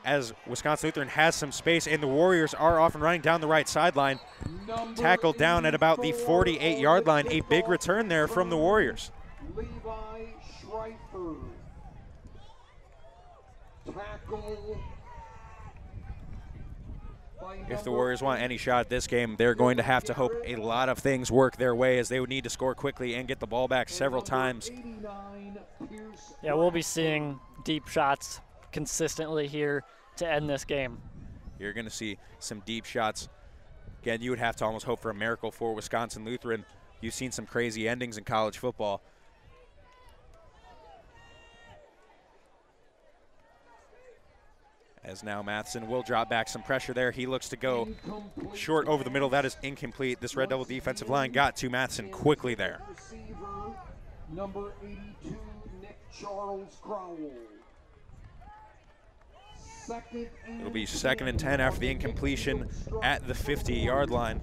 as Wisconsin Lutheran has some space, and the Warriors are off and running down the right sideline. Tackled down at about the 48-yard line. A big return there from the Warriors. Levi Schreifer. Tackle. If the Warriors want any shot at this game, they're going to have to hope a lot of things work their way, as they would need to score quickly and get the ball back several times. Yeah, we'll be seeing deep shots consistently here to end this game. You're going to see some deep shots. Again, you would have to almost hope for a miracle for Wisconsin Lutheran. You've seen some crazy endings in college football. As now Matheson will drop back some pressure there. He looks to go short over the middle. That is incomplete. This Red Devil defensive line got to Matheson quickly there. Number 82, Nick Charles Crowell. It'll be 2nd and 10 after the incompletion at the 50-yard line.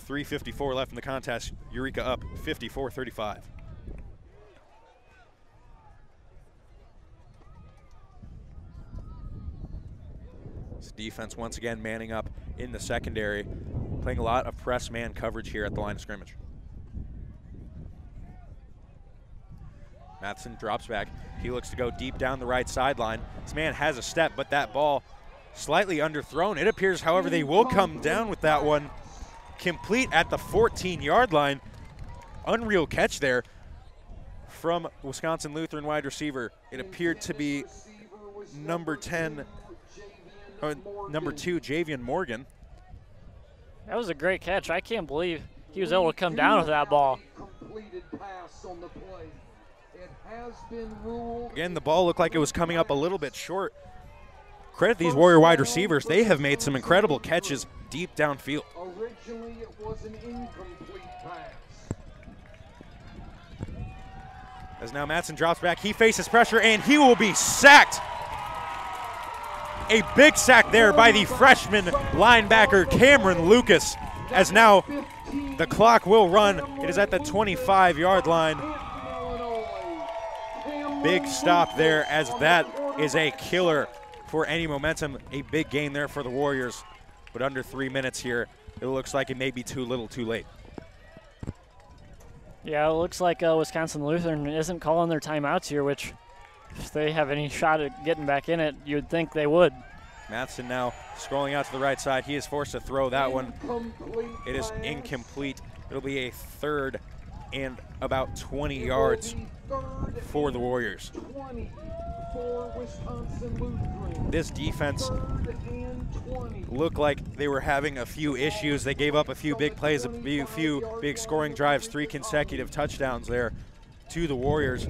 3:54 left in the contest. Eureka up 54-35. This defense once again manning up in the secondary, playing a lot of press man coverage here at the line of scrimmage. Matheson drops back. He looks to go deep down the right sideline. This man has a step, but that ball slightly underthrown. It appears, however, they will come down with that one complete at the 14-yard line. Unreal catch there from Wisconsin Lutheran wide receiver. It appeared to be number 2, Javian Morgan. That was a great catch. I can't believe he was able to come down with that ball. Completed pass on the play. It has been ruled. Again, the ball looked like it was coming up a little bit short. Credit these Warrior wide receivers. They have made some incredible catches deep downfield. Originally, it was an incomplete pass. As now Matson drops back, he faces pressure, and he will be sacked. A big sack there by the freshman linebacker, Cameron Lucas, as now the clock will run. It is at the 25-yard line. Big stop there, as that is a killer for any momentum. A big gain there for the Warriors, but under 3 minutes here, it looks like it may be too little too late. Yeah, it looks like Wisconsin Lutheran isn't calling their timeouts here, which if they have any shot at getting back in it, you'd think they would. Matson now scrolling out to the right side. He is forced to throw that one. It is incomplete. It'll be a third and about 20 yards for the Warriors. This defense looked like they were having a few issues. They gave up a few big plays, a few big scoring drives, 3 consecutive touchdowns there to the Warriors.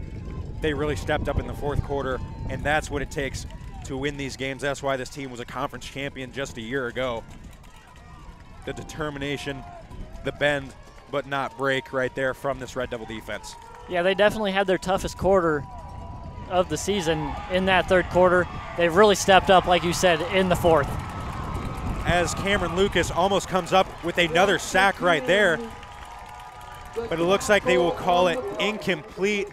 They really stepped up in the fourth quarter, and that's what it takes to win these games. That's why this team was a conference champion just a year ago. The determination, the bend, but not break right there from this Red Devil defense. Yeah, they definitely had their toughest quarter of the season in that third quarter. They've really stepped up, like you said, in the fourth. As Cameron Lucas almost comes up with another sack right there, but it looks like they will call it incomplete.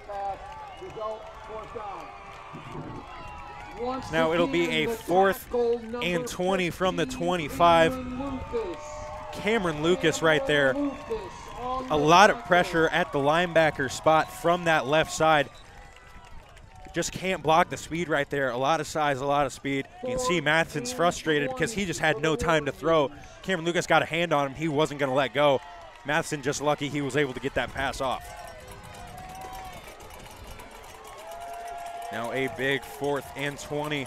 Now it'll be a 4th and 20 from the 25. Cameron Lucas right there. A lot of pressure at the linebacker spot from that left side. Just can't block the speed right there. A lot of size, a lot of speed. You can see Matheson's frustrated because he just had no time to throw. Cameron Lucas got a hand on him. He wasn't going to let go. Matheson just lucky he was able to get that pass off. Now a big 4th and 20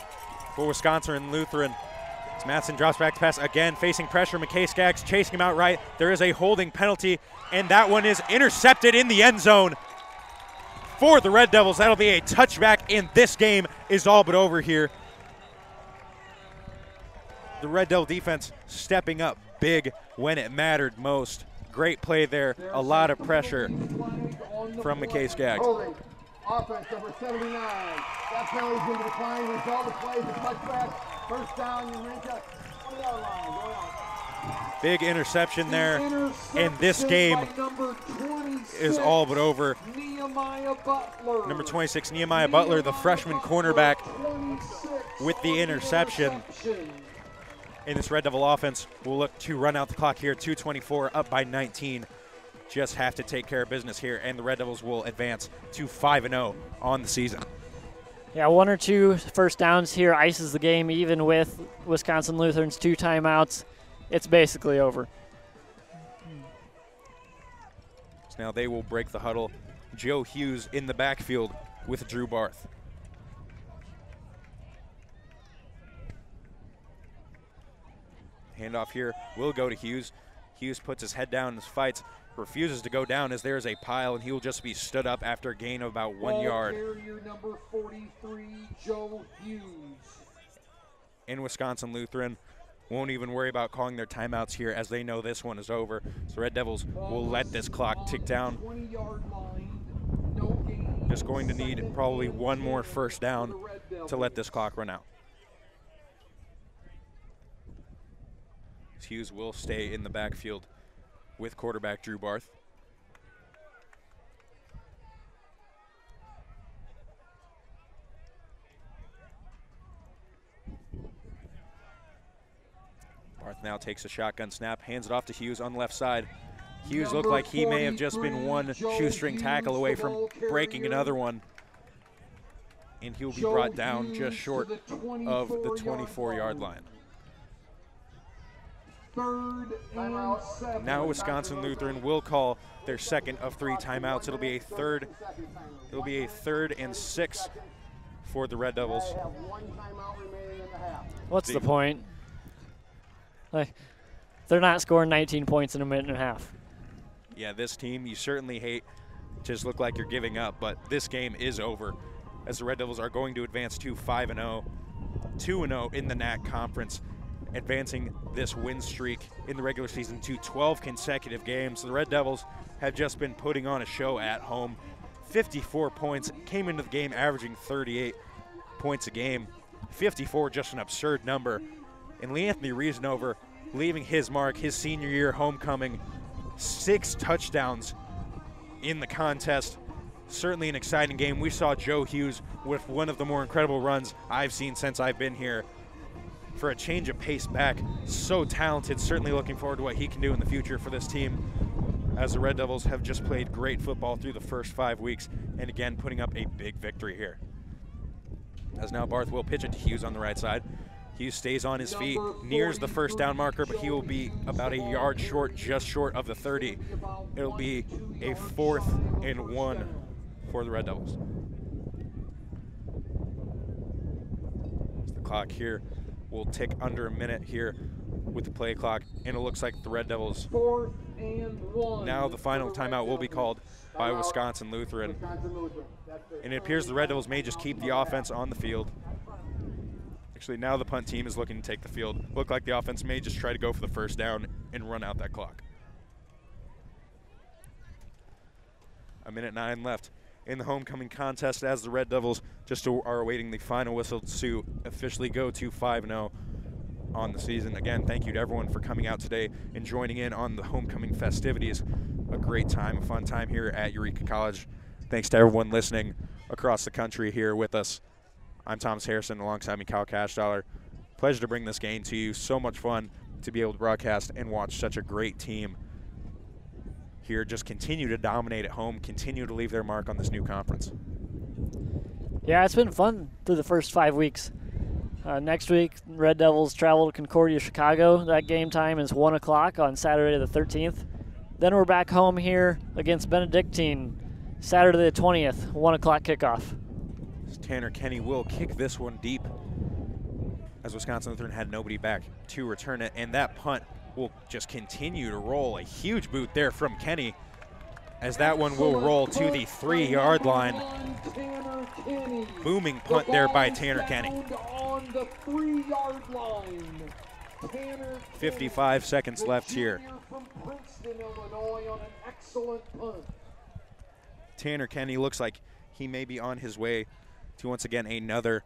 for Wisconsin and Lutheran. As Matheson drops back to pass again, facing pressure. McKay Skaggs chasing him out right. There is a holding penalty, and that one is intercepted in the end zone for the Red Devils. That'll be a touchback, and this game is all but over here. The Red Devil defense stepping up big when it mattered most. Great play there. A lot of pressure from McKay Skaggs. Holding. Offense number 79. That penalty is going to decline. Result of the play is a touchback. First down, Eureka. 20-yard line. Going on. Big interception there, and this game is all but over. Number 26, Nehemiah Butler, the freshman cornerback, with the interception. And this Red Devil offense will look to run out the clock here. 2:24, up by 19. Just have to take care of business here, and the Red Devils will advance to 5-0 on the season. Yeah, 1 or 2 first downs here ices the game, even with Wisconsin Lutheran's 2 timeouts. It's basically over. So now they will break the huddle. Joe Hughes in the backfield with Drew Barth. Handoff here will go to Hughes. Hughes puts his head down and fights, refuses to go down as there's a pile, and he will just be stood up after a gain of about 1 yard. Carrier number 43, Joe Hughes. In Wisconsin Lutheran won't even worry about calling their timeouts here, as they know this one is over. So Red Devils will let this clock tick down. 20-yard line, no gain. Just going to need probably one more first down to let this clock run out. Hughes will stay in the backfield with quarterback Drew Barth. Barth now takes a shotgun snap, hands it off to Hughes on the left side. Hughes looked like he may have just been one shoestring tackle away from breaking another one. And he'll be brought down just short of the 24-yard line. Now Wisconsin Lutheran will call their second of 3 timeouts. It'll be a third and 6 for the Red Devils. What's the point? Like, they're not scoring 19 points in a minute and a half. Yeah, this team, you certainly hate to just look like you're giving up, but this game is over as the Red Devils are going to advance to 5-0, 2-0 in the NAC Conference, advancing this win streak in the regular season to 12 consecutive games. The Red Devils have just been putting on a show at home. 54 points, came into the game averaging 38 points a game. 54, just an absurd number. And Leanthony Reasonover leaving his mark, his senior year homecoming, 6 touchdowns in the contest. Certainly an exciting game. We saw Joe Hughes with one of the more incredible runs I've seen since I've been here. For a change of pace back, so talented. Certainly looking forward to what he can do in the future for this team, as the Red Devils have just played great football through the first 5 weeks, and again putting up a big victory here. As now Barth will pitch it to Hughes on the right side. Hughes stays on his feet, nears the first down marker, but he will be about a yard short, just short of the 30. It'll be a 4th and 1 for the Red Devils. The clock here will tick under a minute here with the play clock, and it looks like the Red Devils. 4th and 1. Now the final timeout will be called by Wisconsin Lutheran. And it appears the Red Devils may just keep the offense on the field. Actually, now the punt team is looking to take the field. Look like the offense may just try to go for the first down and run out that clock. 1:09 left in the homecoming contest as the Red Devils just are awaiting the final whistle to officially go to 5-0 on the season. Again, thank you to everyone for coming out today and joining in on the homecoming festivities. A great time, a fun time here at Eureka College. Thanks to everyone listening across the country here with us. I'm Thomas Harrison, alongside me Kyle Cashdollar. Pleasure to bring this game to you. So much fun to be able to broadcast and watch such a great team here just continue to dominate at home, continue to leave their mark on this new conference. Yeah, it's been fun through the first 5 weeks. Next week, Red Devils travel to Concordia, Chicago. That game time is 1 o'clock on Saturday the 13th. Then we're back home here against Benedictine, Saturday the 20th, 1 o'clock kickoff. Tanner Kenny will kick this one deep, as Wisconsin Lutheran had nobody back to return it, and that punt will just continue to roll. A huge boot there from Kenny, as that one will roll to the 3-yard line. Booming punt there by Tanner Kenny. On the 3-yard line. 55 seconds left here. From Princeton, Illinois, on an excellent punt. Tanner Kenny looks like he may be on his way to once again another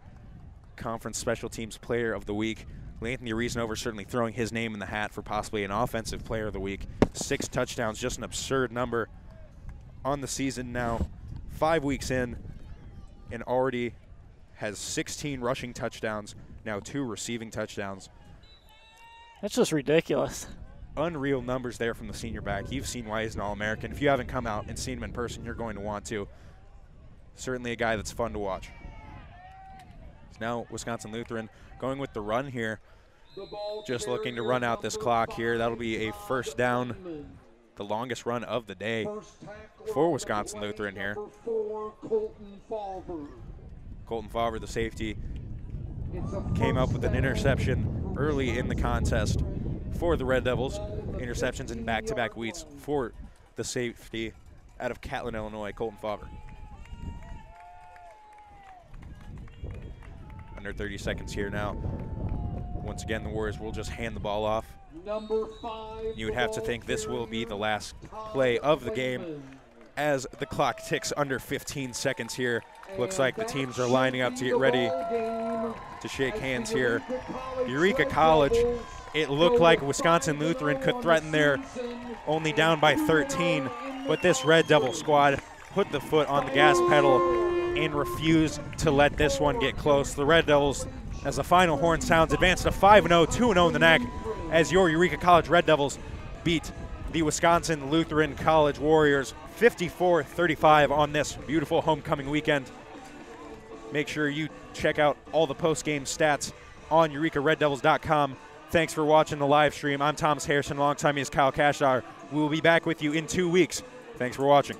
Conference Special Teams Player of the Week. Anthony Reasonover certainly throwing his name in the hat for possibly an Offensive Player of the Week. 6 touchdowns, just an absurd number on the season now. 5 weeks in, and already has 16 rushing touchdowns, now 2 receiving touchdowns. That's just ridiculous. Unreal numbers there from the senior back. You've seen why he's an All-American. If you haven't come out and seen him in person, you're going to want to. Certainly a guy that's fun to watch. Now Wisconsin Lutheran going with the run here. Just looking to run out this clock here. That'll be a first down, the longest run of the day for Wisconsin Lutheran here. Colton Favre, the safety, came up with an interception early in the contest for the Red Devils. Interceptions in back-to-back weeks for the safety out of Catlin, Illinois, Colton Favre. Under 30 seconds here now. Once again, the Warriors will just hand the ball off. Number 5. You would have to think this will be the last play of the game as the clock ticks under 15 seconds here. Looks like the teams are lining up to get ready to shake hands here. Eureka College, it looked like Wisconsin Lutheran could threaten there, only down by 13, but this Red Devil squad put the foot on the gas pedal and refused to let this one get close. The Red Devils, as the final horn sounds, advance to 5-0, 2-0 in the NAC, as your Eureka College Red Devils beat the Wisconsin Lutheran College Warriors 54-35 on this beautiful homecoming weekend. Make sure you check out all the post-game stats on EurekaRedDevils.com. Thanks for watching the live stream. I'm Thomas Harrison. Alongside me is Kyle Cashdollar. We will be back with you in 2 weeks. Thanks for watching.